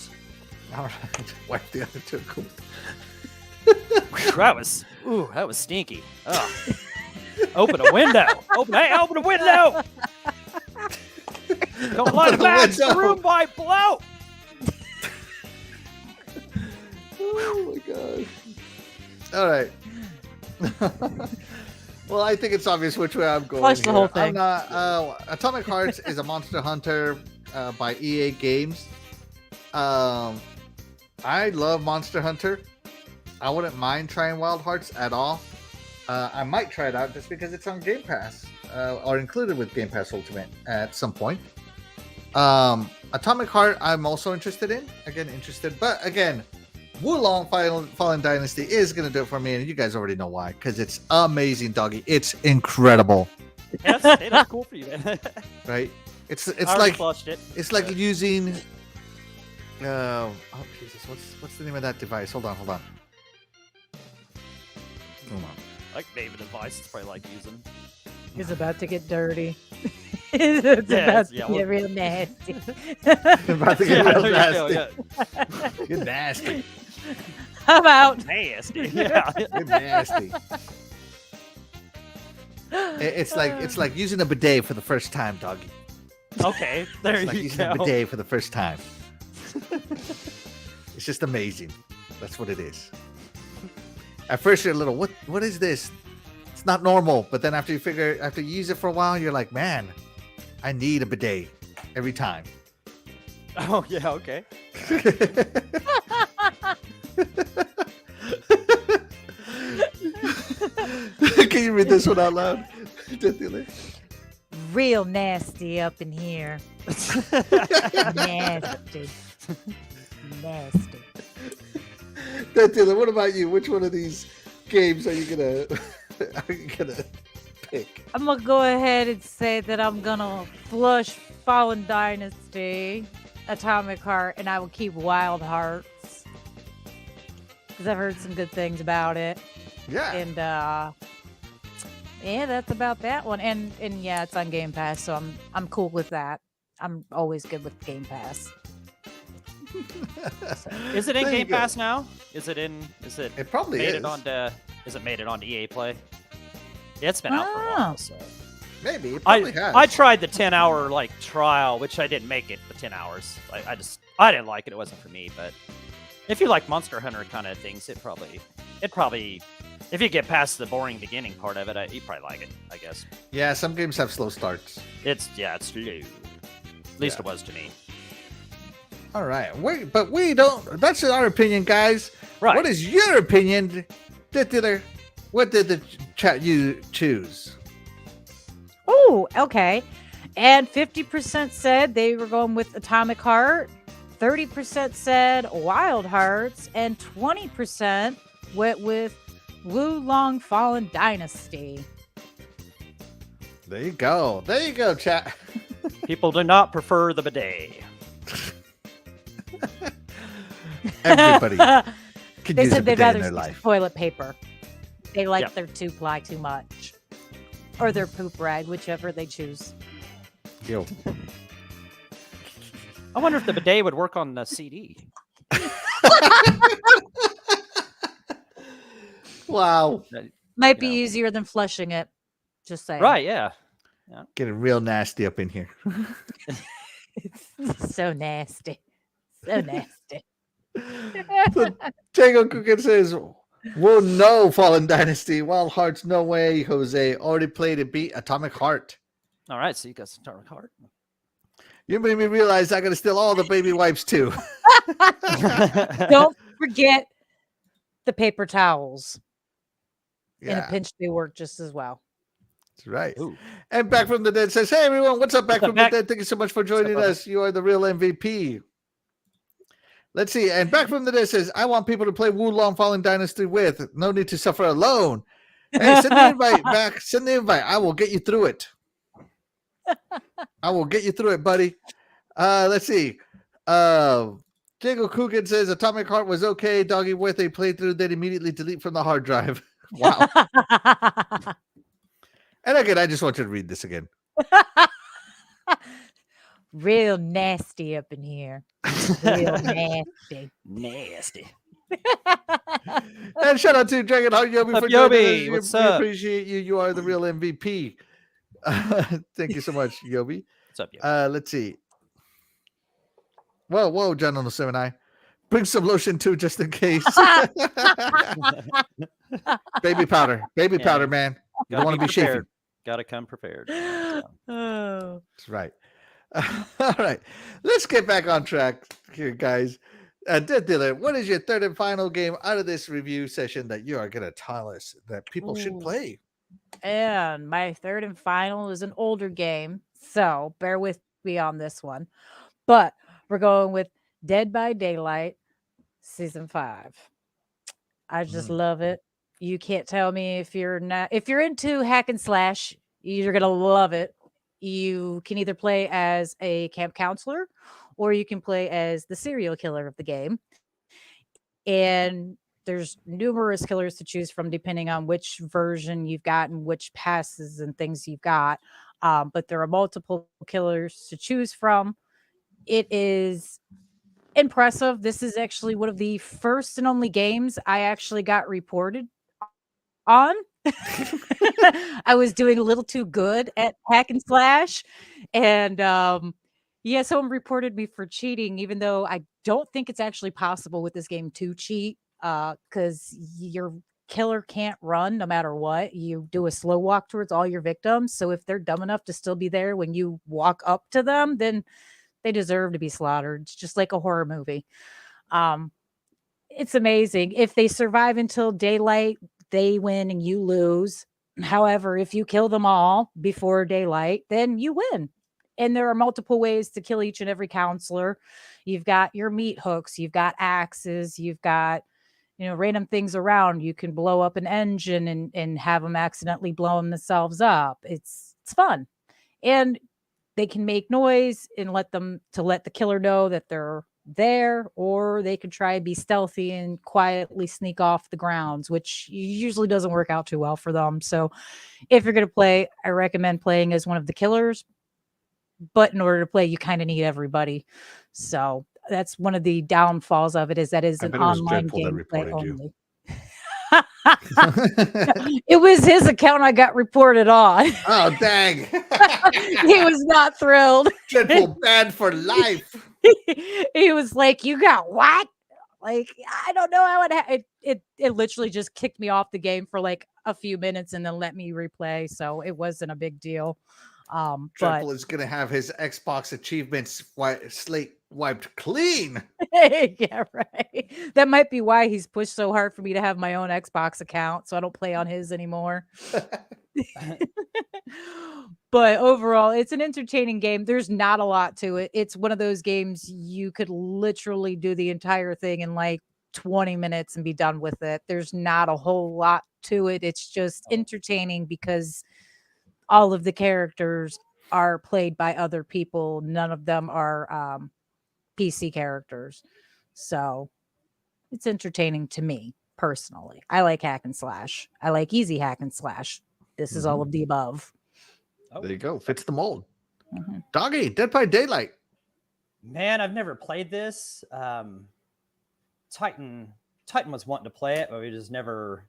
All right. Wipe the other two. Cool. That was stinky. Ugh. Open a window. Open a window. Don't let it match the room by blow. Oh my god. All right. Well, I think it's obvious which way I'm going. Flush the here. whole thing. I'm not, Atomic Hearts is a Monster Hunter by EA Games. I love Monster Hunter. I wouldn't mind trying Wild Hearts at all. I might try it out just because it's on Game Pass or included with Game Pass Ultimate at some point. Atomic Heart, I'm also interested in. But again, Wulong Fallen Dynasty is going to do it for me, and you guys already know why, because it's amazing, doggy. It's incredible. That's cool for you, man. Right? It's I like flushed it. it's like using. Oh Jesus! What's the name of that device? Hold on. Like David advice. It's probably like using. It's about to get dirty. It's about to get real nasty. About to get real there you go, nasty. Get nasty. I'm out. Nasty. Yeah. Get nasty. It's like using a bidet for the first time, doggy. Okay, there It's like you using a go. bidet for the first time. It's just amazing. That's what it is. At first you're a little, what is this? It's not normal. But then after you use it for a while, you're like, man, I need a bidet every time. Oh yeah, okay. Can you read this one out loud? DeathDealer? Real nasty up in here. Nasty. Nasty. DeathDealer, what about you? Which one of these games are you gonna pick? I'm gonna go ahead and say that I'm gonna flush Fallen Dynasty, Atomic Heart, and I will keep Wild Hearts because I've heard some good things about it. Yeah. And yeah, that's about that one. And yeah, it's on Game Pass, so I'm cool with that. I'm always good with Game Pass. Is it in There you Game go. Pass now? Is it? It probably made is. it onto? Is it made it onto EA Play? Yeah, it's been out for a Oh. while. So. Maybe. It probably has. I tried the 10-hour trial, which I didn't make it the 10 hours. I didn't like it. It wasn't for me. But if you like Monster Hunter kind of things, it probably if you get past the boring beginning part of it, you probably like it. I guess Yeah, some games have slow starts. it's slow. At least it was to me. All right. But we don't. That's our opinion, guys. Right. What is your opinion? DeathDealer, what did the chat you choose? Oh, okay. And 50% said they were going with Atomic Heart. 30% said Wild Hearts, and 20% went with Wu Long Fallen Dynasty. There you go. There you go, chat. People do not prefer the bidet. Everybody can They use a said they'd bidet rather in their use life. toilet paper. They like Yep. their 2-ply too much. Or their poop rag, whichever they choose. Yo. I wonder if the bidet would work on the CD. Wow. Might be You know. easier than flushing it. Just saying. Right? Yeah. Getting real nasty up in here. So nasty. So nasty. So, Tango Cookin says, "Whoa, no, Fallen Dynasty. Wild Hearts, no way, Jose. Already played and beat Atomic Heart. All right. So you got some Atomic Heart. You made me realize I gotta steal all the baby wipes too." Don't forget the paper towels. In a Yeah, pinch, they work just as well. that's right. Ooh. And Back from the Dead says, "Hey everyone, what's up, Back What's up, from Back? the Dead? Thank you so much for joining brother? us. You are the real MVP." Let's see. And Back from the Dead says, "I want people to play Wu Long Fallen Dynasty with. No need to suffer alone. Hey, send the invite back. Send the invite. I will get you through it. I will get you through it, buddy." Let's see. Jingle Coogan says Atomic Heart was okay. Doggy with a playthrough, then immediately delete from the hard drive. Wow. And again, I just want you to read this again. Real nasty up in here. Real nasty. Nasty. And shout out to Dragon Heart Yobi What's for up, joining Yobi? us. What's We up? appreciate you. You are the real MVP. Thank you so much, Yobi. What's up, yo? Let's see. Whoa, John on the 7-eye. Bring some lotion too, just in case. Baby powder. Baby Yeah. powder, man. You don't want to be chafing. prepared. Gotta come prepared. So. Oh. That's right. All right. Let's get back on track here, guys. DeathDealer, what is your third and final game out of this review session that you are going to tell us that people should Ooh. play? And my third and final is an older game, so bear with me on this one. But we're going with Dead by Daylight Season 5. I just love it. You can't tell me if you're into hack and slash, you're gonna love it. You can either play as a camp counselor or you can play as the serial killer of the game. And there's numerous killers to choose from depending on which version you've got and which passes and things you've got. But there are multiple killers to choose from. It is impressive. This is actually one of the first and only games I actually got reported on. I was doing a little too good at hack and slash. And someone reported me for cheating, even though I don't think it's actually possible with this game to cheat, because your killer can't run no matter what. You do a slow walk towards all your victims. So if they're dumb enough to still be there when you walk up to them, then they deserve to be slaughtered. It's just like a horror movie. It's amazing. If they survive until daylight, they win and you lose. However, if you kill them all before daylight, then you win. And there are multiple ways to kill each and every counselor. You've got your meat hooks, you've got axes, you've got, random things around. You can blow up an engine and have them accidentally blow themselves up. It's fun. And they can make noise and let the killer know that they're there, or they could try and be stealthy and quietly sneak off the grounds, which usually doesn't work out too well for them. So if you're going to play, I recommend playing as one of the killers, but in order to play, you kind of need everybody. So that's one of the downfalls of it, is that is an online gameplay only. It was his account I got reported on. Oh, dang. He was not thrilled. Dreadful banned for life. He was like, "You got what?" Like, I don't know how it literally just kicked me off the game for like a few minutes and then let me replay. So it wasn't a big deal. Dreadful is gonna have his Xbox achievements slate wiped clean. Yeah, right. That might be why he's pushed so hard for me to have my own Xbox account, so I don't play on his anymore. But overall, it's an entertaining game. There's not a lot to it. It's one of those games you could literally do the entire thing in like 20 minutes and be done with it. There's not a whole lot to it. It's just entertaining because all of the characters are played by other people. None of them are PC characters. So it's entertaining to me personally. I like hack and slash. I like easy hack and slash. This is all of the above. There you go. Fits the mold. Doggy, Dead by Daylight. Man, I've never played this. Titan was wanting to play it, but we just never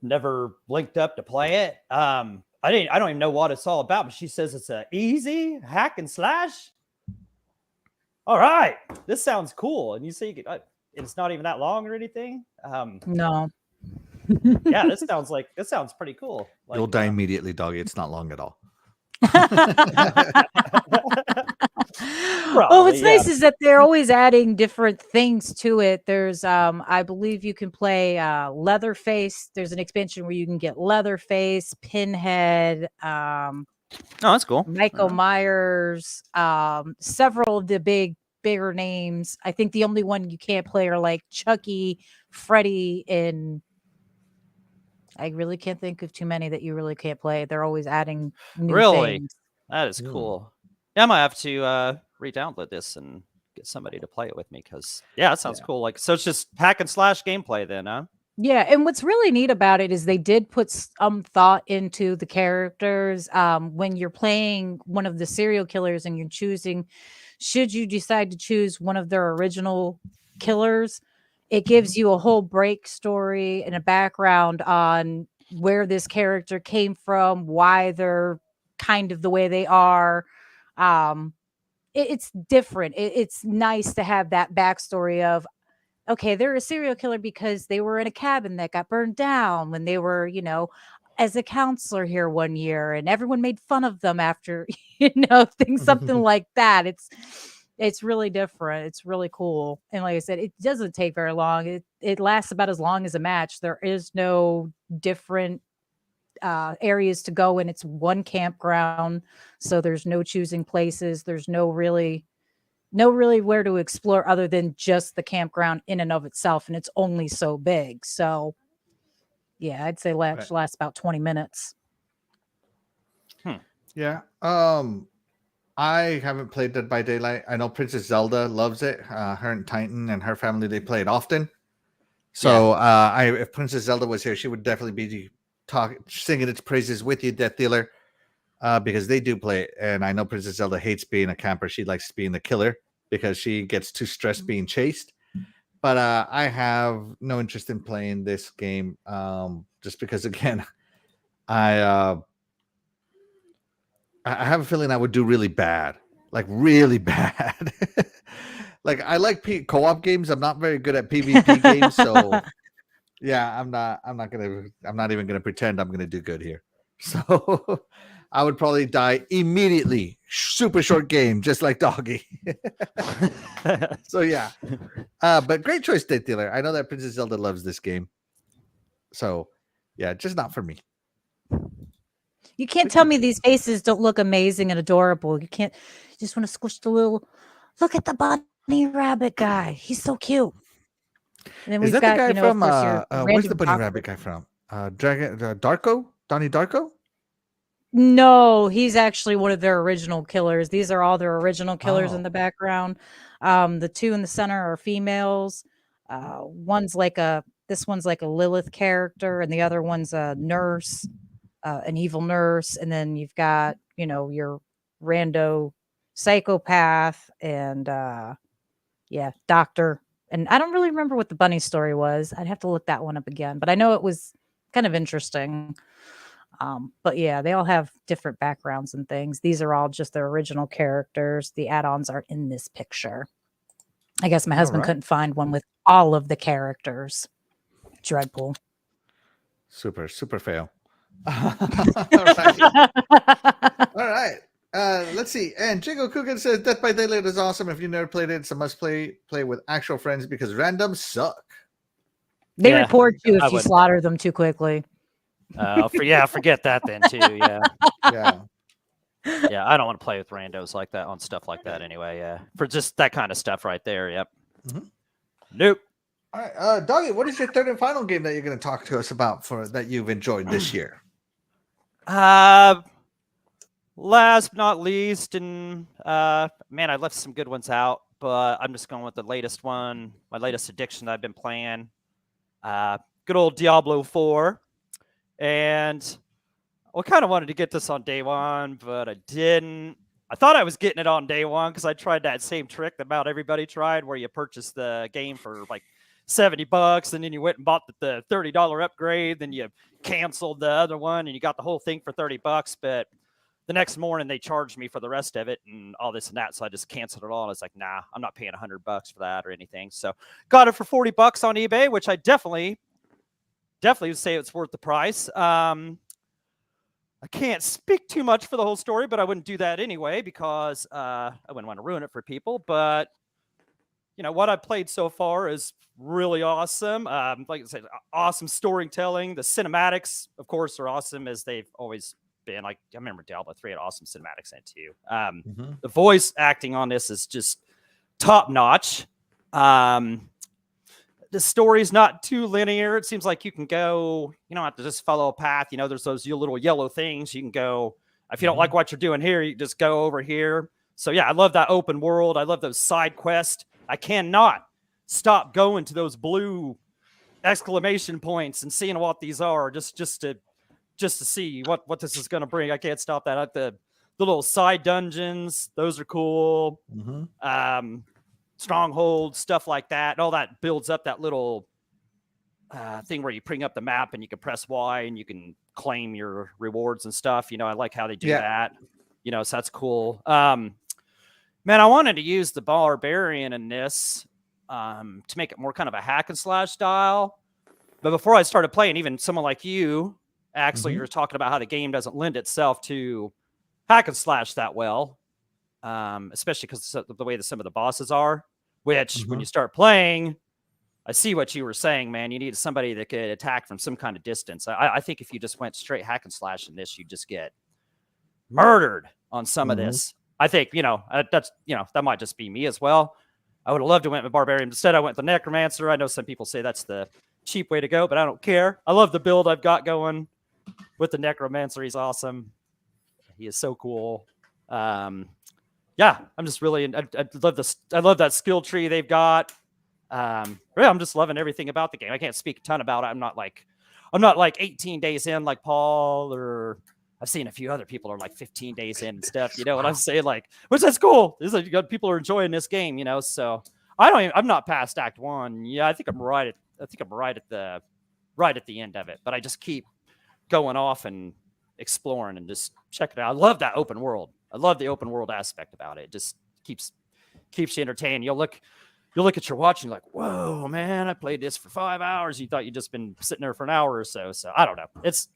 linked up to play it. I don't even know what it's all about, but she says it's a easy hack and slash. All right, this sounds cool. And you say it's not even that long or anything. No. Yeah, this sounds pretty cool. Like, You'll die immediately, Doggy. It's not long at all. Well, what's nice is that they're always adding different things to it. There's I believe you can play Leatherface. There's an expansion where you can get Leatherface, Pinhead, oh, that's cool. Michael Myers, several of the bigger names. I think the only one you can't play are like Chucky, Freddy, and I really can't think of too many that you really can't play. They're always adding new things. That is cool. Yeah, I might have to re-download this and get somebody to play it with me, because that sounds cool. Like, so it's just hack and slash gameplay then, huh? Yeah, and what's really neat about it is they did put some thought into the characters. When you're playing one of the serial killers and you're choosing, should you decide to choose one of their original killers, it gives you a whole break story and a background on where this character came from, why they're kind of the way they are. It's different. It's nice to have that backstory of, okay, they're a serial killer because they were in a cabin that got burned down when they were, as a counselor here one year, and everyone made fun of them after, things, something like that. It's really different. It's really cool. And like I said, it doesn't take very long. It lasts about as long as a match. There is no different areas to go in. It's one campground. So there's no choosing places. There's no really where to explore other than just the campground in and of itself. And it's only so big. So yeah, I'd say lasts about 20 minutes. Yeah. I haven't played Dead by Daylight. I know Princess Zelda loves it. Her and Titan and her family, they play it often. So if Princess Zelda was here, she would definitely be singing its praises with you, DeathDealer, because they do play it. And I know Princess Zelda hates being a camper. She likes being the killer because she gets too stressed being chased. But I have no interest in playing this game just because, again, I have a feeling I would do really bad, like really bad. Like, I like co-op games. I'm not very good at PvP games, so yeah, I'm not even gonna pretend I'm gonna do good here. So I would probably die immediately. Super short game, just like Doggy. So yeah, but great choice, DeathDealer. I know that Princess Zelda loves this game. So, yeah, just not for me. You can't tell me these faces don't look amazing and adorable. You can't. You just want to squish the little. Look at the bunny rabbit guy. He's so cute. And then Is we've that the got, guy you know, of from course, your where's the random bunny doctor. rabbit guy from? Darko? Donnie Darko? No, he's actually one of their original killers. These are all their original killers in Oh. the background. The two in the center are females. This one's like a Lilith character, and the other one's a nurse, an evil nurse. And then you've got, you know, your rando psychopath and doctor. And I don't really remember what the bunny story was. I'd have to look that one up again, but I know it was kind of interesting. But yeah, they all have different backgrounds and things. These are all just their original characters. The add-ons are in this picture. I guess my husband couldn't find one with all of the characters. Dreadpool. Super fail. All right. All right. Let's see. And Jingo Coogan says Death by Daylight is awesome. If you never played it, it's a must play with actual friends because randoms suck. They Yeah, report you if I you wouldn't. slaughter them too quickly. Forget that then too. Yeah. Yeah. Yeah, I don't want to play with randos like that on stuff like that anyway. Yeah, for just that kind of stuff right there. Yep. Mhm. Nope. All right, Doggy, what is your third and final game that you're going to talk to us about that you've enjoyed this year? Last but not least, and man, I left some good ones out, but I'm just going with the latest one, my latest addiction that I've been playing. Good old Diablo 4, and I kind of wanted to get this on day one, but I didn't. I thought I was getting it on day one because I tried that same trick that about everybody tried, where you purchase the game for like $70, and then you went and bought the $30 upgrade, then you canceled the other one, and you got the whole thing for $30. But the next morning they charged me for the rest of it and all this and that, so I just canceled it all. And I was like, nah, I'm not paying $100 for that or anything. So got it for $40 on eBay, which I definitely would say it's worth the price. I can't speak too much for the whole story, but I wouldn't do that anyway because I wouldn't want to ruin it for people. But you know what I've played so far is really awesome. Like I said, awesome storytelling. The cinematics, of course, are awesome as they've always been. Like I remember Diablo 3 had awesome cinematics in it too. The voice acting on this is just top notch. The story's not too linear. It seems like you can go, you don't have to just follow a path. You know, there's those little yellow things. You can go, if you don't like what you're doing here, you just go over here. So yeah, I love that open world. I love those side quests. I cannot stop going to those blue exclamation points and seeing what these are just to see what this is going to bring. I can't stop that. The little side dungeons, those are cool. Stronghold, stuff like that. And all that builds up that little thing where you bring up the map and you can press Y and you can claim your rewards and stuff. You know, I like how they do that. You know, so that's cool. Man, I wanted to use the barbarian in this to make it more kind of a hack and slash style. But before I started playing, even someone like you, Axel, you were talking about how the game doesn't lend itself to hack and slash that well. Especially because of the way that some of the bosses are, which when you start playing, I see what you were saying, man. You need somebody that could attack from some kind of distance. I think if you just went straight hack and slash in this, you'd just get murdered on some of this. I think, that might just be me as well. I would have loved to went with Barbarian. Instead, I went with the Necromancer. I know some people say that's the cheap way to go, but I don't care. I love the build I've got going with the Necromancer. He's awesome. He is so cool. Yeah, I'm just really, I love this. I love that skill tree they've got. Really, I'm just loving everything about the game. I can't speak a ton about it. I'm not like 18 days in like Paul, or I've seen a few other people are like 15 days in and stuff. You know what I'm saying? Like, which that's cool. This is like, people are enjoying this game, you know. So I'm not past Act 1. Yeah, I think I'm right at the end of it. But I just keep going off and exploring and just checking it out. I love that open world. I love the open world aspect about it. It just keeps you entertained. You'll look at your watch and you're like, whoa, man, I played this for 5 hours. You thought you'd just been sitting there for an hour or so. So I don't know. It's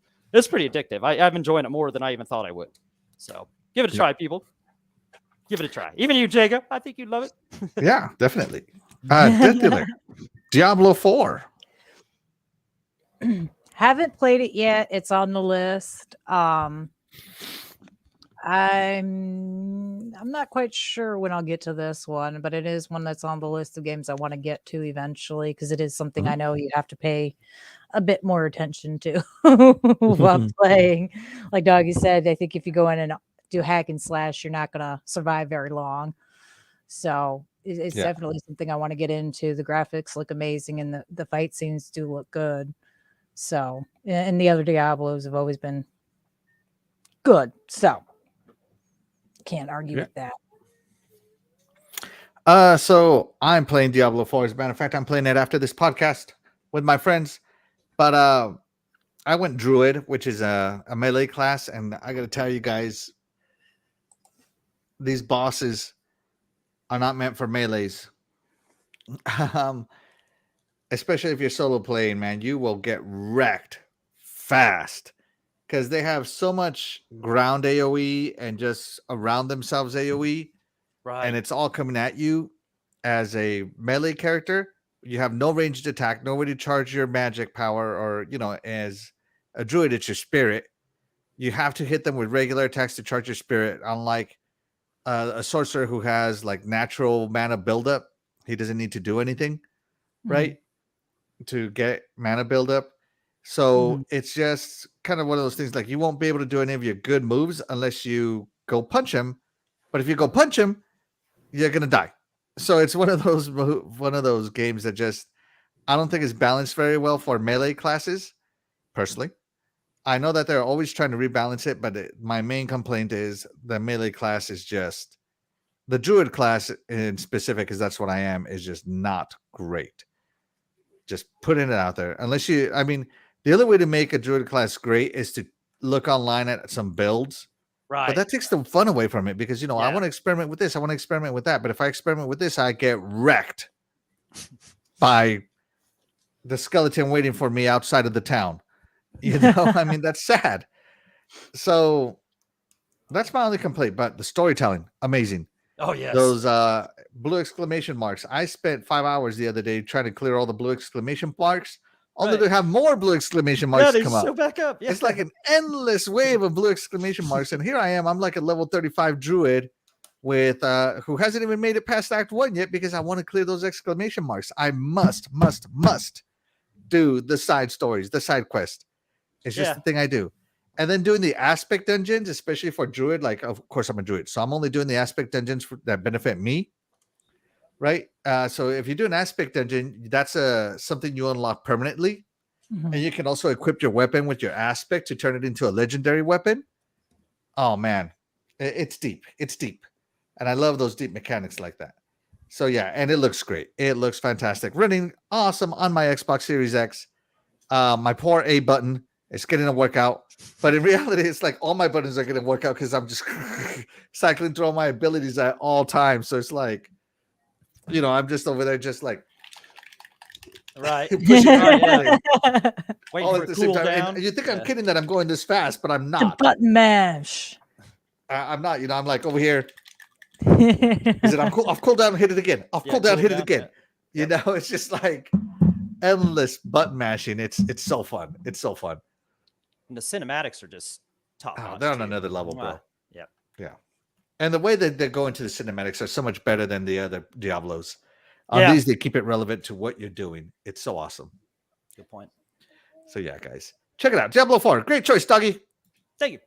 pretty addictive. I'm enjoying it more than I even thought I would. So give it a try, people. Give it a try. Even you, Jacob, I think you'd love it. Yeah, definitely. DeathDealer, Diablo 4. Haven't played it yet. It's on the list. I'm not quite sure when I'll get to this one, but it is one that's on the list of games I want to get to eventually because it is something I know you have to pay a bit more attention to while playing. Like Doggy said, I think if you go in and do hack and slash, you're not gonna survive very long. So it's definitely something I want to get into. The graphics look amazing and the fight scenes do look good. So and the other Diablos have always been good. So can't argue with that. So I'm playing Diablo 4. As a matter of fact, I'm playing it after this podcast with my friends. But I went Druid, which is a melee class, and I gotta tell you guys, these bosses are not meant for melees. Especially if you're solo playing, man, you will get wrecked fast. Because they have so much ground AoE and just around themselves AoE. Right. And it's all coming at you as a melee character. You have no ranged attack, no way to charge your magic power, or, as a druid, it's your spirit. You have to hit them with regular attacks to charge your spirit, unlike a sorcerer who has like natural mana buildup. He doesn't need to do anything, right? To get mana buildup. So it's just kind of one of those things, like you won't be able to do any of your good moves unless you go punch him. But if you go punch him, you're gonna die. So it's one of those games that just, I don't think is balanced very well for melee classes. Personally, I know that they're always trying to rebalance it, but my main complaint is the melee class is just, the druid class in specific, because that's what I am, is just not great. Just putting it out there. Unless the only way to make a druid class great is to look online at some builds. Right. But that takes the fun away from it because, I want to experiment with this. I want to experiment with that. But if I experiment with this, I get wrecked by the skeleton waiting for me outside of the town. That's sad. So that's my only complaint. But the storytelling, amazing. Oh, yes. Those blue exclamation marks. I spent 5 hours the other day trying to clear all the blue exclamation marks. Only to have more blue exclamation marks come up. Back up. Yeah. It's like an endless wave of blue exclamation marks. And here I am. I'm like a level 35 druid with who hasn't even made it past Act 1 yet because I want to clear those exclamation marks. I must do the side stories, the side quest. It's just the thing I do. And then doing the aspect dungeons, especially for druid, like, of course, I'm a druid. So I'm only doing the aspect dungeons that benefit me. Right. So if you do an aspect dungeon, that's something you unlock permanently. And you can also equip your weapon with your aspect to turn it into a legendary weapon. Oh, man. It's deep. It's deep. And I love those deep mechanics like that. So, yeah. And it looks great. It looks fantastic. Running awesome on my Xbox Series X. My poor A button is getting a workout. But in reality, it's like all my buttons are going to work out because I'm just cycling through all my abilities at all times. So it's like, I'm just over there just like. Right. Pushing Waiting all for at the it same cool time. down. And you think I'm kidding that I'm going this fast, but I'm The not. button mash. I'm not. I'm like over here. Is it? I've cooled down, hit it again. I've cooled down, hit it again. It's just like endless button mashing. It's so fun. It's so fun. And the cinematics are just top notch. They're on another level, bro. Yep. Yeah. And the way that they go into the cinematics are so much better than the other Diablos. On these, they keep it relevant to what you're doing. It's so awesome. Good point. So yeah, guys, check it out. Diablo 4, great choice, Doggy. Thank you.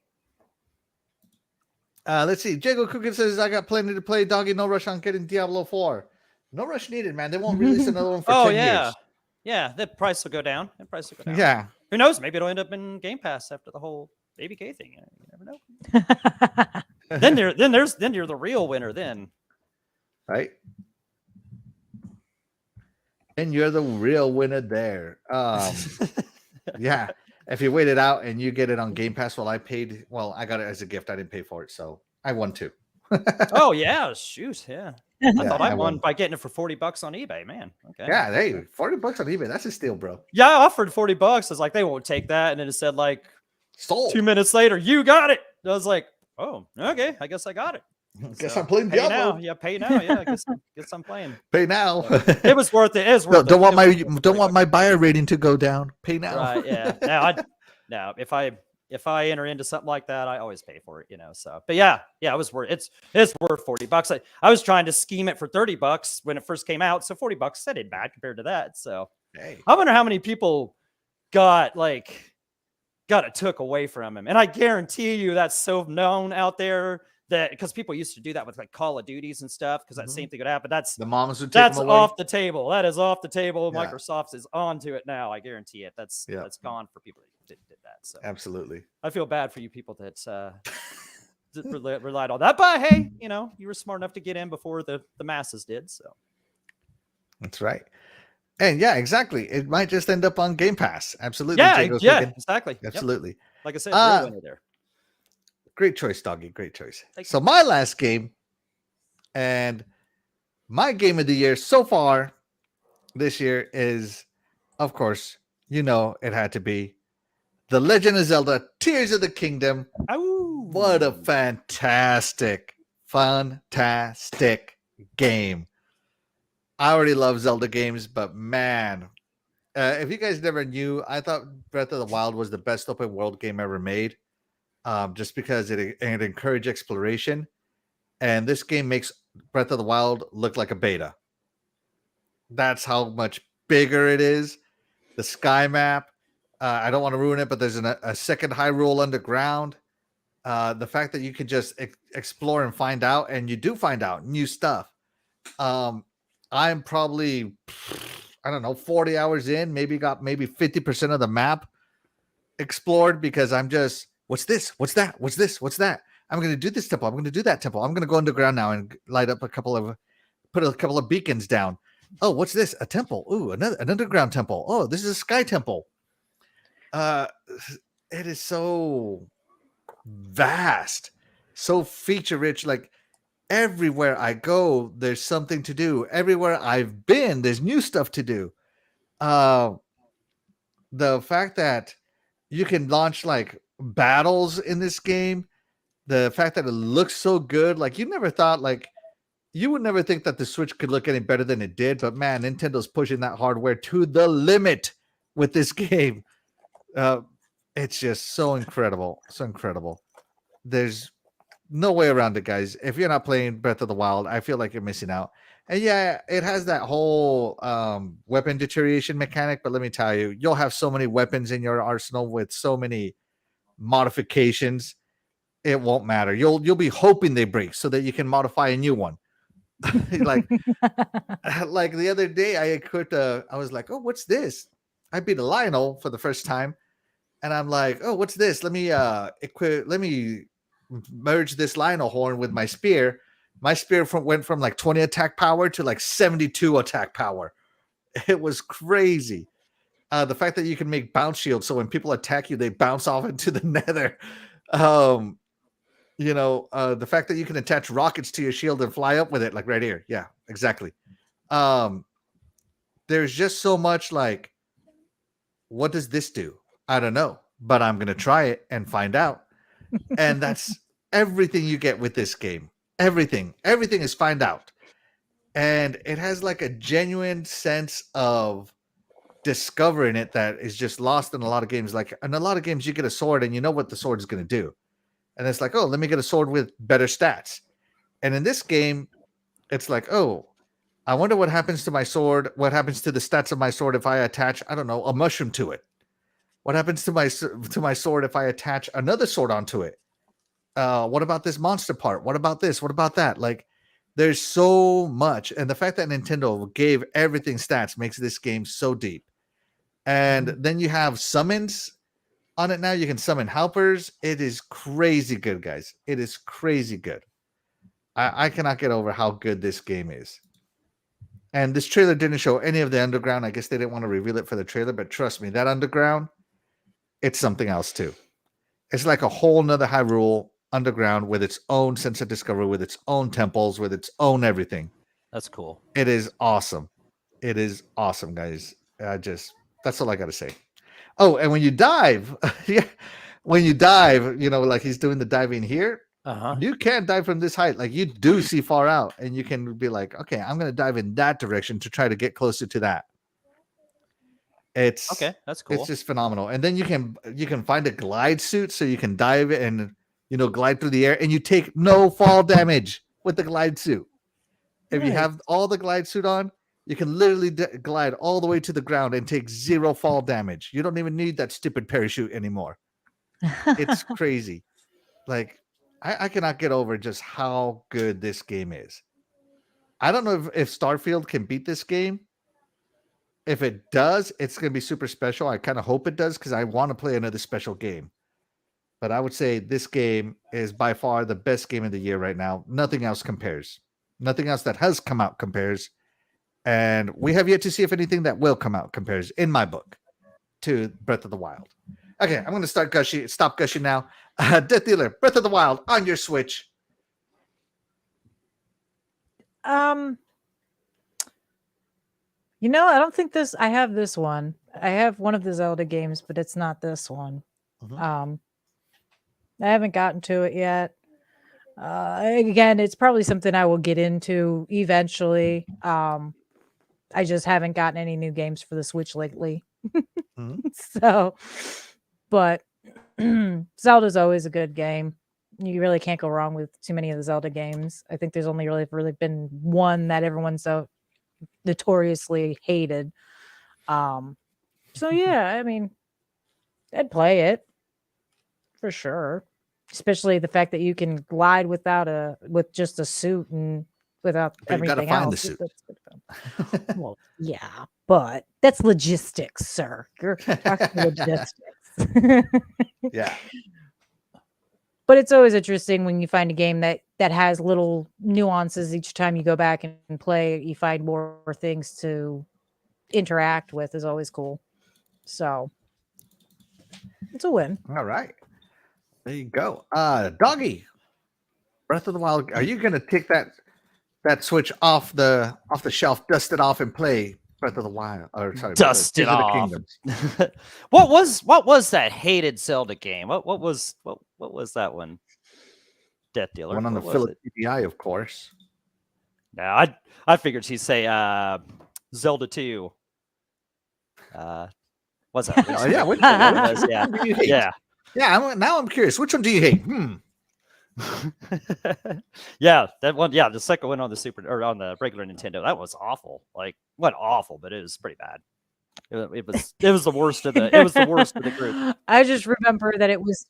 Let's see. Jago Cookin says, I got plenty to play. Doggy, no rush on getting Diablo 4. No rush needed, man. They won't release another one for 10 years. Yeah, the price will go down. Yeah. Who knows? Maybe it'll end up in Game Pass after the whole Baby K thing. You never know. then you're the real winner then. Right? And you're the real winner there. Yeah. If you wait it out and you get it on Game Pass, I got it as a gift. I didn't pay for it, so I won too. Oh yeah, shoot, yeah. I thought I won won by getting it for $40 on eBay, man. Okay. Yeah, hey, $40 on eBay. That's a steal, bro. Yeah, I offered $40. I was like, they won't take that, and then it said like sold. 2 minutes later, you got it. I was like, oh, okay, I guess I got it. Guess So, I'm playing pay now. Diablo. Yeah, pay now. Yeah, guess I'm playing. Pay now. It was worth it. It was worth don't it. want It was my worth don't 40 want bucks. my buyer rating to go down. Pay now. Right. Yeah. Now if I enter into something like that, I always pay for it, you know. So, but yeah, it was worth it's worth $40. I was trying to scheme it for $30 when it first came out, so $40 that ain't bad compared to that. So, Hey. I wonder how many people got it took away from him, and I guarantee you that's so known out there that because people used to do that with like Call of Duties and stuff because that same thing would happen. That's The moms would take that's them away. off the table. That is off the table. Yeah. Microsoft is onto it now. I guarantee it. That's gone for people that did that. So Absolutely. I feel bad for you people that relied on that. But hey, you know, you were smart enough to get in before the masses did. So that's right. And yeah, exactly. It might just end up on Game Pass. Absolutely. Yeah, Jago's yeah, thinking. exactly. Absolutely. Yep. Like I said, real winner there. Great choice, Doggy. Great choice. Thank So my last game and my game of the year so far this year is, of course, you know, it had to be The Legend of Zelda Tears of the Kingdom. Ow. What a fantastic game. I already love Zelda games, but man, if you guys never knew, I thought Breath of the Wild was the best open world game ever made, just because it encouraged exploration. And this game makes Breath of the Wild look like a beta. That's how much bigger it is. The sky map, I don't want to ruin it, but there's a second Hyrule underground. The fact that you can just explore and find out, and you do find out new stuff. I'm probably, I don't know, 40 hours in, maybe 50% of the map explored because I'm just, what's this? What's that? What's this? What's that? I'm going to do this temple. I'm going to do that temple. I'm going to go underground now and put a couple of beacons down. Oh, what's this? A temple. Ooh, an underground temple. Oh, this is a sky temple. It is so vast, so feature rich. Like everywhere I go, there's something to do. Everywhere I've been, there's new stuff to do. The fact that you can launch like battles in this game, the fact that it looks so good, like you would never think that the Switch could look any better than it did, but man, Nintendo's pushing that hardware to the limit with this game. It's just so incredible. So incredible. There's no way around it, guys. If you're not playing Breath of the Wild, I feel like you're missing out. And yeah, it has that whole weapon deterioration mechanic, but let me tell you, you'll have so many weapons in your arsenal with so many modifications, it won't matter. You'll be hoping they break so that you can modify a new one. like the other day, I equipped I was like, oh, what's this? I beat a Lionel for the first time, and I'm like, oh, what's this? Let me merge this Lionel horn with my spear. My spear went from like 20 attack power to like 72 attack power. It was crazy. The fact that you can make bounce shields, so when people attack you, they bounce off into the nether. The fact that you can attach rockets to your shield and fly up with it, like right here. Yeah, exactly. There's just so much like, what does this do? I don't know, but I'm going to try it and find out. And that's everything you get with this game. Everything is find out. And it has like a genuine sense of discovering it that is just lost in a lot of games. Like in a lot of games, you get a sword and you know what the sword is going to do. And it's like, oh, let me get a sword with better stats. And in this game, it's like, oh, I wonder what happens to my sword. What happens to the stats of my sword if I attach, I don't know, a mushroom to it? What happens to my sword if I attach another sword onto it? What about this monster part? What about this? What about that? Like, there's so much. And the fact that Nintendo gave everything stats makes this game so deep. And then you have summons on it now. You can summon helpers. It is crazy good, guys. It is crazy good. I cannot get over how good this game is. And this trailer didn't show any of the underground. I guess they didn't want to reveal it for the trailer, but trust me, that underground, it's something else too. It's like a whole nother Hyrule underground with its own sense of discovery, with its own temples, with its own everything. That's cool. It is awesome. It is awesome, guys. That's all I got to say. Oh, and when you dive, like he's doing the diving here, You can't dive from this height. Like you do see far out, and you can be like, okay, I'm gonna dive in that direction to try to get closer to that. It's Okay, that's cool. It's just phenomenal. And then you can find a glide suit so you can dive and glide through the air, and you take no fall damage with the glide suit. If you have all the glide suit on, you can literally glide all the way to the ground and take 0 fall damage. You don't even need that stupid parachute anymore. It's crazy. Like I cannot get over just how good this game is. I don't know if Starfield can beat this game. If it does, it's going to be super special. I kind of hope it does because I want to play another special game. But I would say this game is by far the best game of the year right now. Nothing else compares. Nothing else that has come out compares. And we have yet to see if anything that will come out compares, in my book, to Breath of the Wild. Okay, I'm going to stop gushing now. DeathDealer, Breath of the Wild on your Switch. I don't think I have this one. I have one of the Zelda games, but it's not this one. I haven't gotten to it yet. Again, it's probably something I will get into eventually. I just haven't gotten any new games for the Switch lately. So, but Zelda's always a good game. You really can't go wrong with too many of the Zelda games. I think there's only really been one that everyone's so notoriously hated. So yeah, I mean, I'd play it for sure. Especially the fact that you can glide with just a suit and without everything else. You gotta find the suit. Well, yeah, but that's logistics, sir. You're talking logistics. Yeah. But it's always interesting when you find a game that has little nuances each time you go back and play. You find more things to interact with. Is always cool. So it's a win. All right. There you go. Doggy, Breath of the Wild. Are you gonna take that Switch off the shelf, dust it off, and play Breath of the Wild? Or sorry, dust it off. What was that hated Zelda game? What was that one? DeathDealer. One on the Philips CDI, of course. No, I figured he'd say Zelda 2. What's that? Oh, yeah, which one do you hate? Yeah. Now I'm curious. Which one do you hate? Yeah, that one. Yeah, the second one on the regular Nintendo. That was awful. Like, what awful, but it was pretty bad. It was the worst of the group. I just remember that it was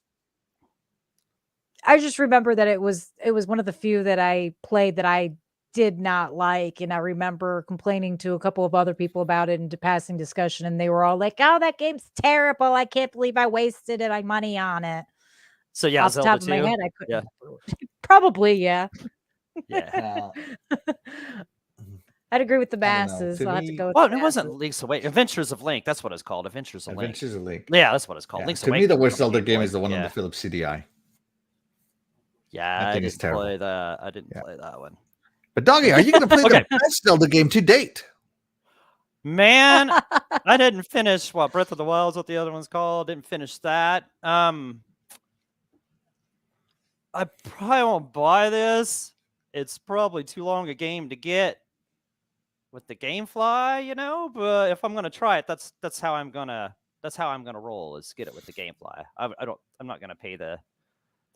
one of the few that I played that I did not like, and I remember complaining to a couple of other people about it into passing discussion, and they were all like, "Oh, that game's terrible! I can't believe I wasted my money on it." So yeah, off the top of my head, I couldn't. Yeah. Probably, yeah. Yeah. I'd agree with the masses. I'll have to go with it wasn't Link's Awakening. Adventures of Link. That's what it's called. Adventures of Link. Yeah, that's what it's called. Yeah. Link's To me, the worst Zelda game is the one on the Philips CDI. Yeah, I didn't play that. I didn't play that one. But Doggy, are you going to play the best Zelda game to date? Man, I didn't finish Breath of the Wild is what the other one's called. Didn't finish that. I probably won't buy this. It's probably too long a game to get with the GameFly, But if I'm gonna try it, that's how I'm gonna roll. Is get it with the GameFly. I'm not gonna pay the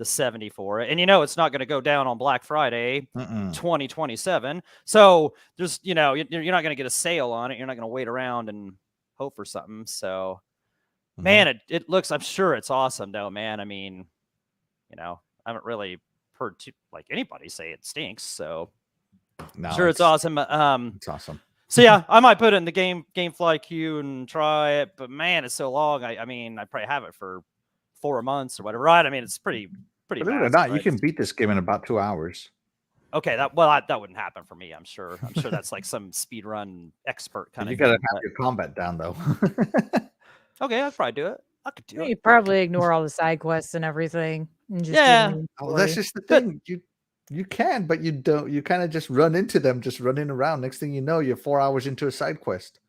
70 for it, and it's not gonna go down on Black Friday 2027. So there's you're not gonna get a sale on it. You're not gonna wait around and hope for something. So man, it looks. I'm sure it's awesome though, man. I mean, I haven't really heard anybody say it stinks. So it's awesome. It's awesome. So yeah, I might put it in the GameFly queue and try it. But man, it's so long. I mean, I probably have it for 4 months or whatever. Right? I mean, it's pretty. Believe it or not, you can beat this game in about 2 hours. Okay, that wouldn't happen for me. I'm sure that's like some speed run expert kind of. You gotta have your combat down though. Okay, I'd probably do it. I could do it. You probably ignore all the side quests and everything. And just that's just the thing. You can, but you don't. You kind of just run into them, just running around. Next thing you know, you're 4 hours into a side quest.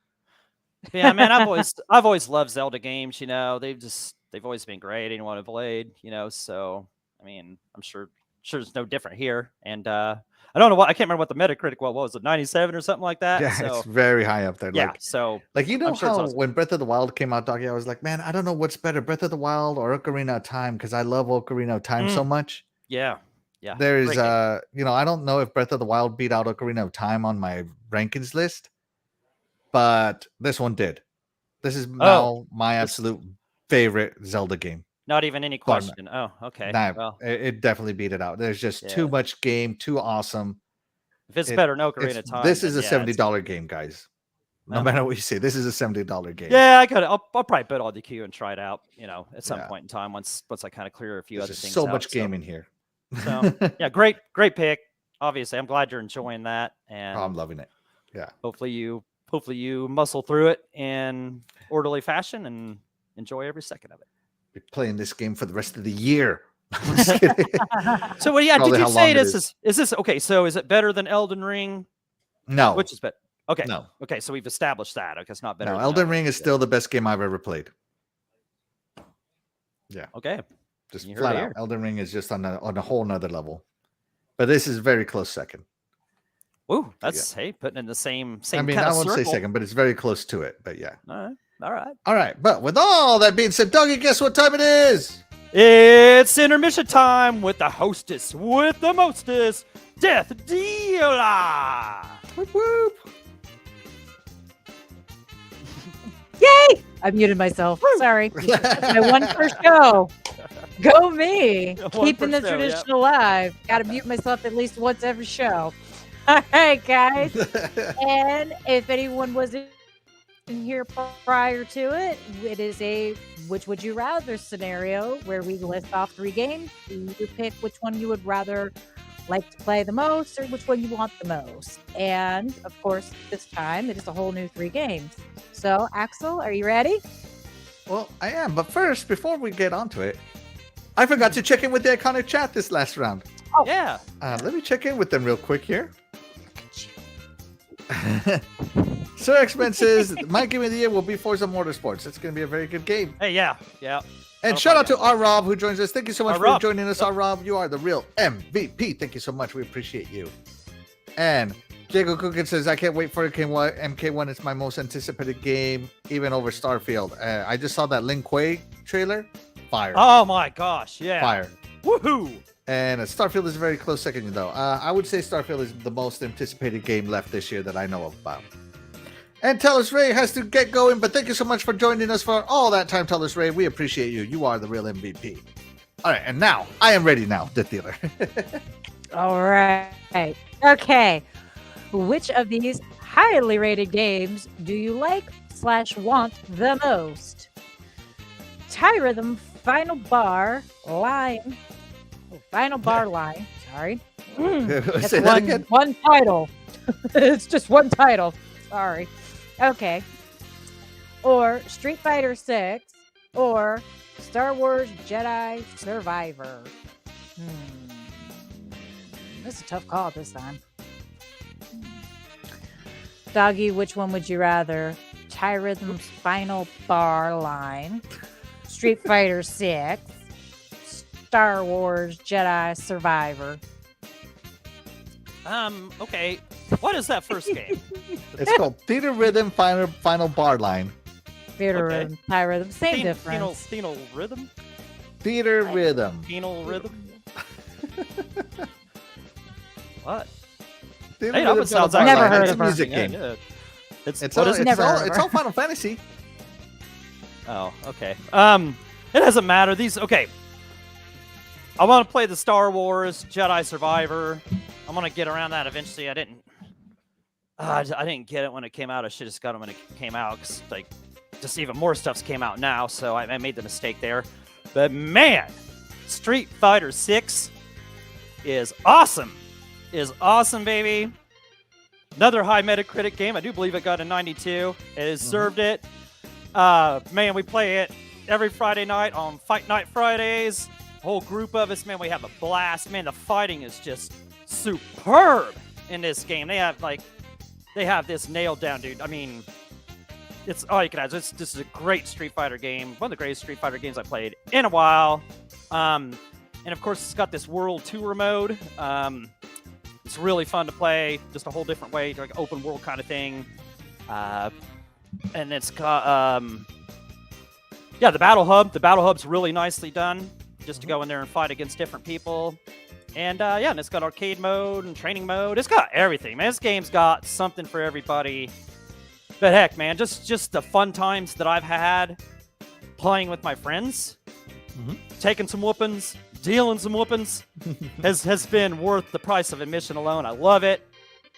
Yeah, man, I've always loved Zelda games. They've always been great. Anyone who played, So I mean, I'm sure sure it's no different here. And I don't know what, I can't remember what the Metacritic was it 97 or something like that? Yeah, So, it's very high up there. yeah, Like, so you know I'm sure it's how awesome. when Breath of the Wild came out, Doggy, I was like, man, I don't know what's better, Breath of the Wild or Ocarina of Time, because I love Ocarina of Time so much. Yeah. Yeah. There's great game. you know, I don't know if Breath of the Wild beat out Ocarina of Time on my rankings list, but this one did. This is now my absolute favorite Zelda game. Not even any question. Oh, okay. Nah, Well, it definitely beat it out. There's just too much game, too awesome. if it's better than Ocarina of Time, this is a then, $70 game, guys. No matter what you say, this is a $70 game. Yeah, I'll probably put it on the queue and try it out, you know, at some point in time once I kind of clear a few other things so out. much game in here. So yeah, great pick. Obviously, I'm glad you're enjoying that, and I'm loving it. Yeah. Hopefully you muscle through it in orderly fashion and enjoy every second of it. Be playing this game for the rest of the year. So well, yeah, Probably did you say this is this okay? So is it better than Elden Ring? No. Which is better? Okay. No. Okay, so we've established that. Okay, it's not better. No, than Elden Ring is still the best game I've ever played. Yeah. Okay. Just You flat heard it out. here. Elden Ring is just on a whole nother level. But this is very close second. Ooh, that's hey, putting in the same I mean, kind I of won't say circle. second, but it's very close to it. But yeah. All right. All right. But with all that being said, Dougie, guess what time it is? It's intermission time with the hostess with the mostest, DeathDealer. Whoop, whoop. Yay! I muted myself. Sorry. That's my one per show. Go me. One Keeping per the show, tradition alive. Got to mute myself at least once every show. All right, guys. And if anyone wasn't here prior to it, it is a which would you rather scenario where we list off 3 games. You pick which one you would rather like to play the most or which one you want the most. And of course, this time it is a whole new 3 games. So, Axel, are you ready? Well, I am. But first, before we get onto it, I forgot to check in with the iconic chat this last round. Oh. Yeah. Let me check in with them real quick here. Sir X-Men says, my game of the year will be Forza Motorsports. It's going to be a very good game. Hey, yeah. And shout out to R. Rob, who joins us. Thank you so much R. for Rob. joining us, R. Rob. You are the real MVP. Thank you so much. We appreciate you. And Diego Cookin says, I can't wait for MK1. It's my most anticipated game, even over Starfield. I just saw that Lin Kuei trailer. Fire. Oh my gosh, yeah. Fire. Woohoo! And Starfield is a very close second, though. I would say Starfield is the most anticipated game left this year that I know about. And Tellus Ray has to get going, but thank you so much for joining us for all that time, Tellus Ray. We appreciate you. You are the real MVP. All right, and now, I am ready now, DeathDealer. All right. Okay. Which of these highly rated games do you like/want the most? Tie Rhythm Final Bar Line. Final Bar Line. Sorry. That's Say that again. one title. It's just one title. Sorry. Okay. Or Street Fighter 6 or Star Wars Jedi Survivor. This is a tough call this time. Doggy, which one would you rather? Tie Rhythm's Final Bar Line, Street Fighter 6, Star Wars Jedi Survivor. Okay. What is that first game? It's called Theater Rhythm Final Bar Line. Theater Okay. Rhythm, Tie Rhythm, same difference. Penal rhythm? Theater Rhythm. Penal rhythm? What? Theater Hey, that Rhythm one sounds Final like Never Bar Line. heard It's of a her. music game. Yeah. It's what all, is it? Never heard of it's her. all Final Fantasy. Oh, okay. It doesn't matter. Okay. I want to play the Star Wars Jedi Survivor. I'm gonna get around that eventually. I didn't get it when it came out. I should have just got it when it came out. 'Cause, like, just even more stuff's came out now, so I made the mistake there. But man, Street Fighter 6 is awesome. Baby. Another high Metacritic game. I do believe it got a 92. It has served it. Man, we play it every Friday night on Fight Night Fridays. Whole group of us, man, we have a blast. Man, the fighting is just superb in this game. They have this nailed down, dude. I mean, it's all you can ask. This is a great Street Fighter game. One of the greatest Street Fighter games I played in a while. And of course, it's got this world tour mode. It's really fun to play, just a whole different way, like open world kind of thing. And it's got, the battle hub. The battle hub's really nicely done, just to go in there and fight against different people. And and it's got arcade mode and training mode. It's got everything, man. This game's got something for everybody. But heck, man, just the fun times that I've had playing with my friends, taking some whoopings, dealing some whoopings, has been worth the price of admission alone. I love it.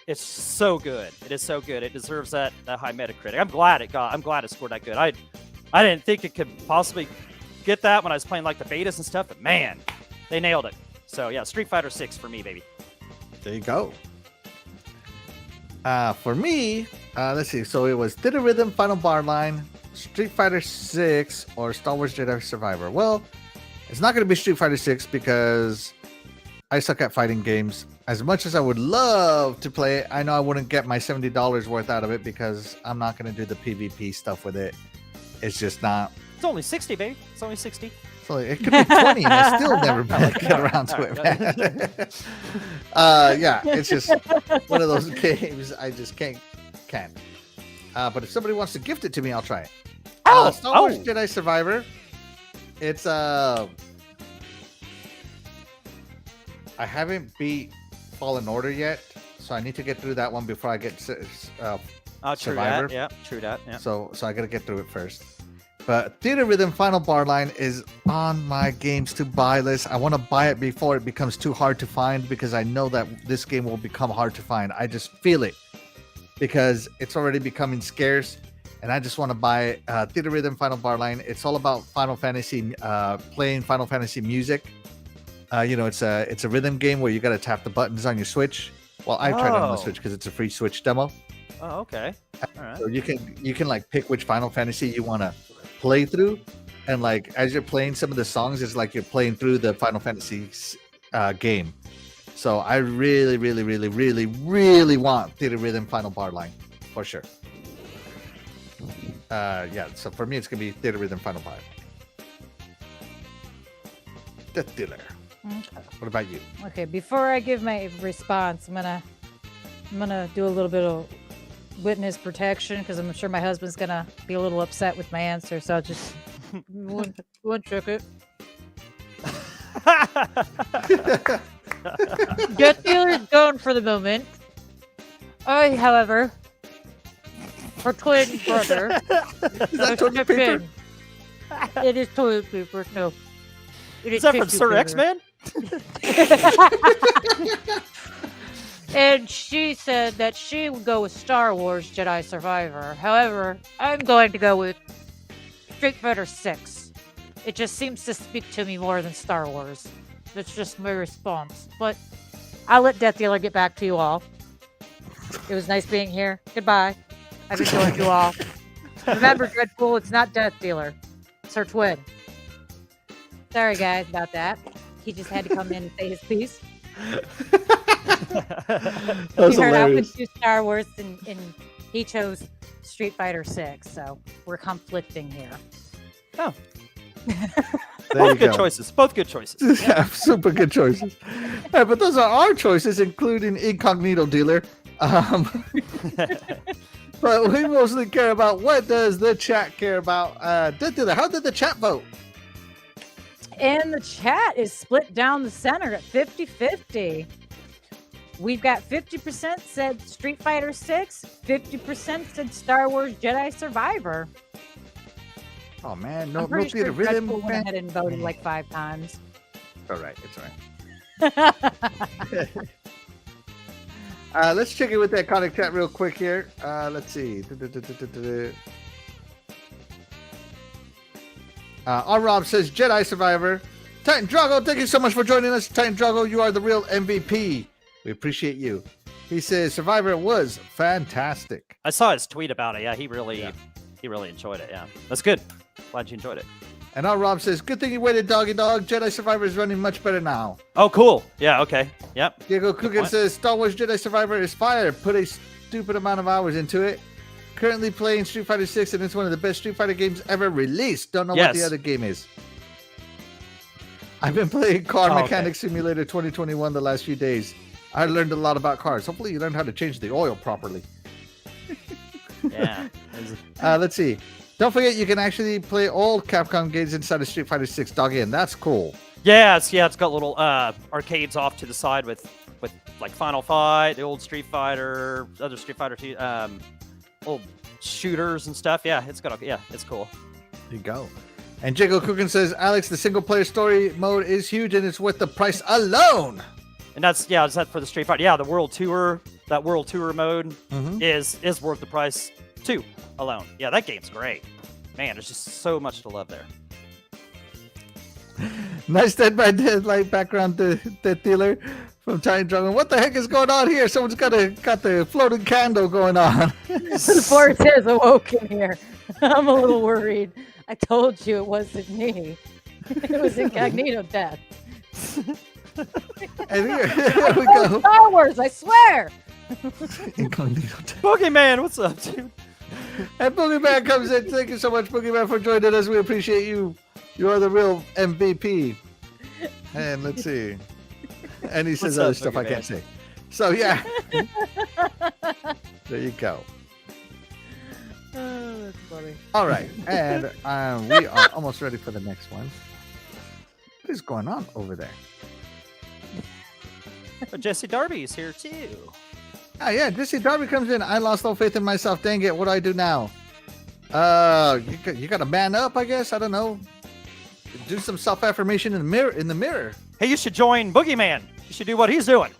It's so good. It is so good. It deserves that high Metacritic. I'm glad it scored that good. I didn't think it could possibly get that when I was playing like the betas and stuff, but man, they nailed it. So yeah, Street Fighter 6 for me, baby. There you go. For me, let's see. So it was Theater Rhythm, Final Bar Line, Street Fighter 6, or Star Wars Jedi Survivor. Well, it's not going to be Street Fighter 6 because I suck at fighting games. As much as I would love to play it, I know I wouldn't get my $70 worth out of it because I'm not going to do the PvP stuff with it. It's just not. It's only 60, baby. It's only 60. So it could be 20 and I still never get around to it, man. Yeah, it's just one of those games I just can't. But if somebody wants to gift it to me, I'll try it. Star Wars Jedi Survivor. It's I haven't beat Fallen Order yet, so I need to get through that one before I get Survivor. True that. Yeah, true that. Yeah. So I gotta get through it first. But Theater Rhythm Final Bar Line is on my games to buy list. I want to buy it before it becomes too hard to find because I know that this game will become hard to find. I just feel it because it's already becoming scarce, and I just want to buy Theater Rhythm Final Bar Line. It's all about Final Fantasy, playing Final Fantasy music. It's a rhythm game where you got to tap the buttons on your Switch. Well, I tried it on the Switch because it's a free Switch demo. Oh, okay. All right. So you can like pick which Final Fantasy you want to play through, and like as you're playing some of the songs, it's like you're playing through the Final Fantasy game. So I really, really, really, really, really want Theater Rhythm Final Bar Line for sure. So for me, it's gonna be Theater Rhythm Final Bar. DeathDealer. Okay. What about you? Okay, before I give my response, I'm gonna do a little bit of witness protection because I'm sure my husband's gonna be a little upset with my answer. So I'll just one second. DeathDealer is gone for the moment. I, however, her twin brother. Is that toilet paper? It is toilet paper. No. Is that from Sir X-Man? And she said that she would go with Star Wars Jedi Survivor. However, I'm going to go with Street Fighter 6. It just seems to speak to me more than Star Wars. That's just my response. But I'll let DeathDealer get back to you all. It was nice being here. Goodbye. I've enjoyed you all. Remember, Dreadpool, it's not DeathDealer. It's her twin. Sorry, guys, about that. He just had to come in and say his piece. That's he heard I would hilarious. do Star Wars, and he chose Street Fighter 6, so we're conflicting here. Oh. There you Good go. choices. Both good choices. Yeah, super good choices. Yeah, but those are our choices, including Incognito Dealer. But we mostly care about what does the chat care about. DeathDealer, how did the chat vote? And the chat is split down the center at 50-50. We've got 50% said Street Fighter 6, 50% said Star Wars Jedi Survivor. Oh man, I'm no pretty Theater sure Rhythm. Dreadpool went ahead and voted like 5 times. It's all right. It's all right. Let's check in with that iconic chat real quick here. Let's see. R. Rob says Jedi Survivor. Titan Drago, thank you so much for joining us. Titan Drago, you are the real MVP. We appreciate you. He says Survivor was fantastic. I saw his tweet about it. Yeah, he really enjoyed it. Yeah, that's good. Glad you enjoyed it. And R. Rob says, good thing you waited, doggy dog. Jedi Survivor is running much better now. Oh, cool. Yeah. Okay. Yep. Diego Coogan says Star Wars Jedi Survivor is fire. Put a stupid amount of hours into it. Currently playing Street Fighter 6, and it's one of the best Street Fighter games ever released. Don't know what the other game is. I've been playing Car Oh, okay. Mechanic Simulator 2021 the last few days. I learned a lot about cars. Hopefully you learned how to change the oil properly. Yeah. Let's see. Don't forget you can actually play all Capcom games inside of Street Fighter 6 Dog-In. That's cool. Yeah, it's got little arcades off to the side with like Final Fight, the old Street Fighter, other Street Fighter 2, old shooters and stuff. Yeah, it's cool. There you go. And Jiggle Cookin says, Alex, the single player story mode is huge and it's worth the price alone. And is that for the Street Fighter? Yeah, the World Tour, that World Tour mode is worth the price too alone. Yeah, that game's great. Man, there's just so much to love there. Nice Dead by Deadlight background to DeathDealer from Tiny Drum. What the heck is going on here? Someone's got the floating candle going on. The force has awoken here. I'm a little worried. I told you it wasn't me. It was Incognito Death. And here we go. Star Wars, I swear. Incognito Death. Boogeyman, what's up, dude? And Boogeyman comes in. Thank you so much, Boogeyman, for joining us. We appreciate you. You are the real MVP. And let's see. And he says What's up, other stuff I can't say. So yeah. There you go. Oh, that's funny. All right. And we are almost ready for the next one. What is going on over there? But Jesse Darby's here too. Ah, yeah, Jesse Darby comes in. I lost all faith in myself. Dang it. What do I do now? You got to man up, I guess. I don't know. Do some self-affirmation in the mirror. Hey, you should join Boogeyman. You should do what he's doing.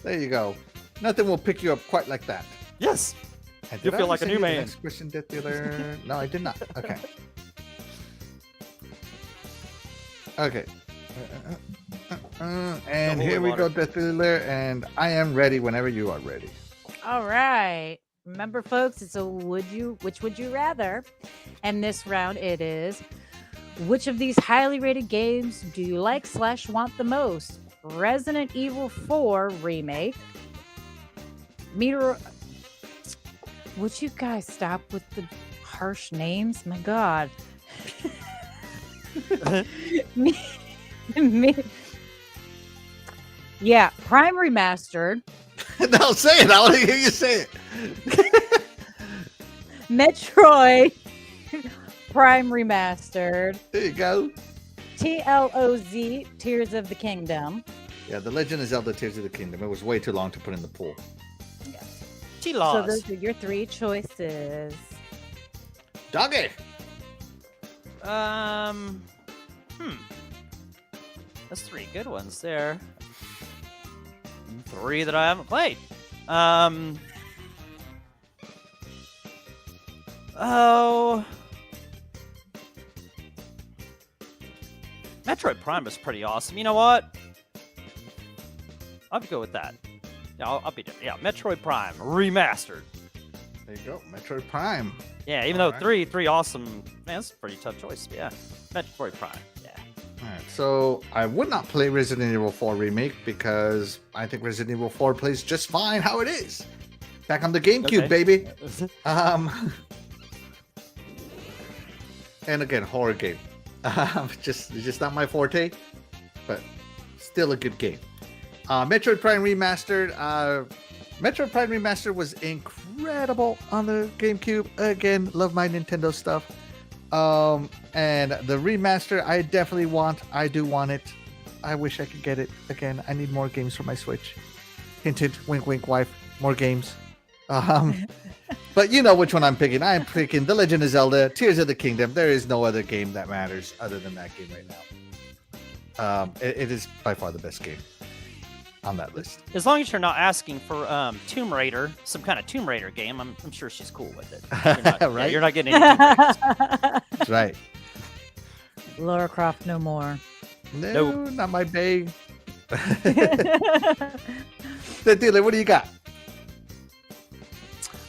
There you go. Nothing will pick you up quite like that. Yes. And You'll did feel I like a send new you the man. Next question, DeathDealer. No, I did not. Okay. Okay. And Holy here we go, water. DeathDealer, and I am ready whenever you are ready. All right. Remember, folks, it's a which would you rather? And this round it is, which of these highly rated games do you like / want the most? Resident Evil 4 remake. Would you guys stop with the harsh names? My God. Yeah, Prime Remastered. No, say it. I want to hear you say it. Metroid Prime Remastered. There you go. TLOZ Tears of the Kingdom. Yeah, The Legend of Zelda Tears of the Kingdom. It was way too long to put in the pool. So T-Laws. those are your three choices. Doggy. That's three good ones there. Three that I haven't played. Metroid Prime is pretty awesome. You know what? I'll go with that. Yeah, I'll be yeah. Metroid Prime remastered. There you go. Metroid Prime. Yeah, even though Alright. three awesome. Man, that's a pretty tough choice. Yeah, Metroid Prime. Yeah. All right, so I would not play Resident Evil 4 Remake because I think Resident Evil 4 plays just fine how it is. Back on the GameCube, Okay. baby. And again, horror game. Just not my forte, but still a good game. Metroid Prime Remastered. Metroid Prime Remastered was incredible on the GameCube. Again, love my Nintendo stuff. And the remaster, I definitely want. I do want it. I wish I could get it again. I need more games for my Switch. Hint, hint, wink, wink, wife. More games. But you know which one I'm picking. I'm picking The Legend of Zelda, Tears of the Kingdom. There is no other game that matters other than that game right now. It is by far the best game on that list. As long as you're not asking for Tomb Raider, some kind of Tomb Raider game, I'm sure she's cool with it. You're not, yeah, Right? you're not getting any Tomb Raiders. That's right. Lara Croft no more. No, Nope. not my babe. The dealer, what do you got?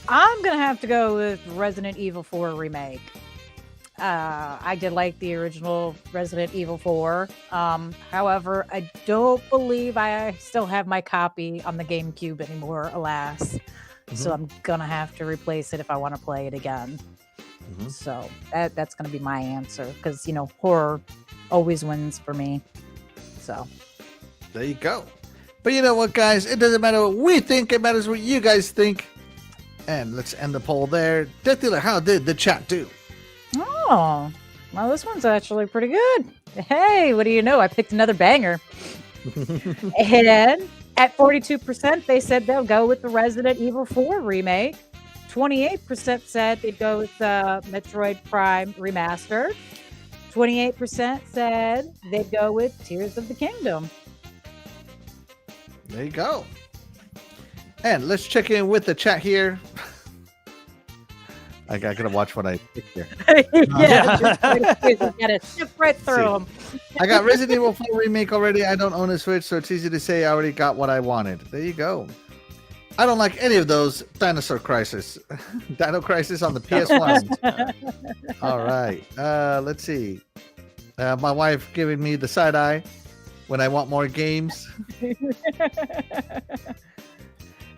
I'm gonna have to go with Resident Evil 4 remake. I did like the original Resident Evil 4. However, I don't believe I still have my copy on the GameCube anymore, alas. So I'm gonna have to replace it if I want to play it again. Mhm. So that's going to be my answer because, horror always wins for me. So There you go. But you know what, guys? It doesn't matter what we think. It matters what you guys think. And let's end the poll there. DeathDealer, how did the chat do? Oh, well, this one's actually pretty good. Hey, what do you know? I picked another banger. And at 42%, they said they'll go with the Resident Evil 4 remake. 28% said they'd go with the Metroid Prime remaster. 28% said they'd go with Tears of the Kingdom. There you go. And let's check in with the chat here. I gotta watch what I pick here. Gotta skip right through them. I got Resident Evil 4 remake already. I don't own a Switch, so it's easy to say I already got what I wanted. There you go. I don't like any of those. Dinosaur Crisis. Dino Crisis on the PS1. All right. Let's see. My wife giving me the side eye when I want more games.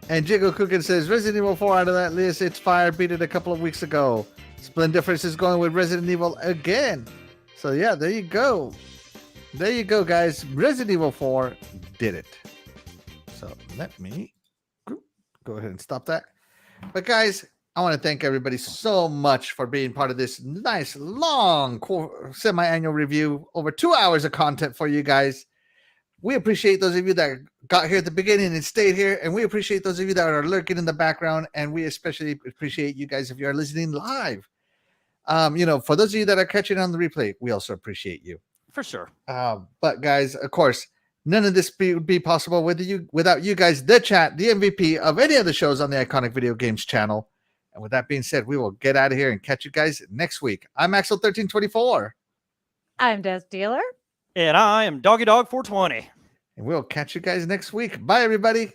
And Jiggle Cookin says, Resident Evil 4 out of that list. It's fire. Beat it a couple of weeks ago. Splendiferous is going with Resident Evil again. So, yeah, there you go. There you go, guys. Resident Evil 4 did it. So, let me go ahead and stop that. But, guys, I want to thank everybody so much for being part of this nice, long, semi-annual review. Over 2 hours of content for you guys. We appreciate those of you that got here at the beginning and stayed here. And we appreciate those of you that are lurking in the background. And we especially appreciate you guys if you're listening live. For those of you that are catching on the replay, we also appreciate you. For sure. But, guys, of course, none of this would be possible without you guys, the chat, the MVP of any of the shows on the Iconic Video Games channel. And with that being said, we will get out of here and catch you guys next week. I'm Axel1324. I'm DeathDealer. And I am Doggy Dog 420. And we'll catch you guys next week. Bye, everybody.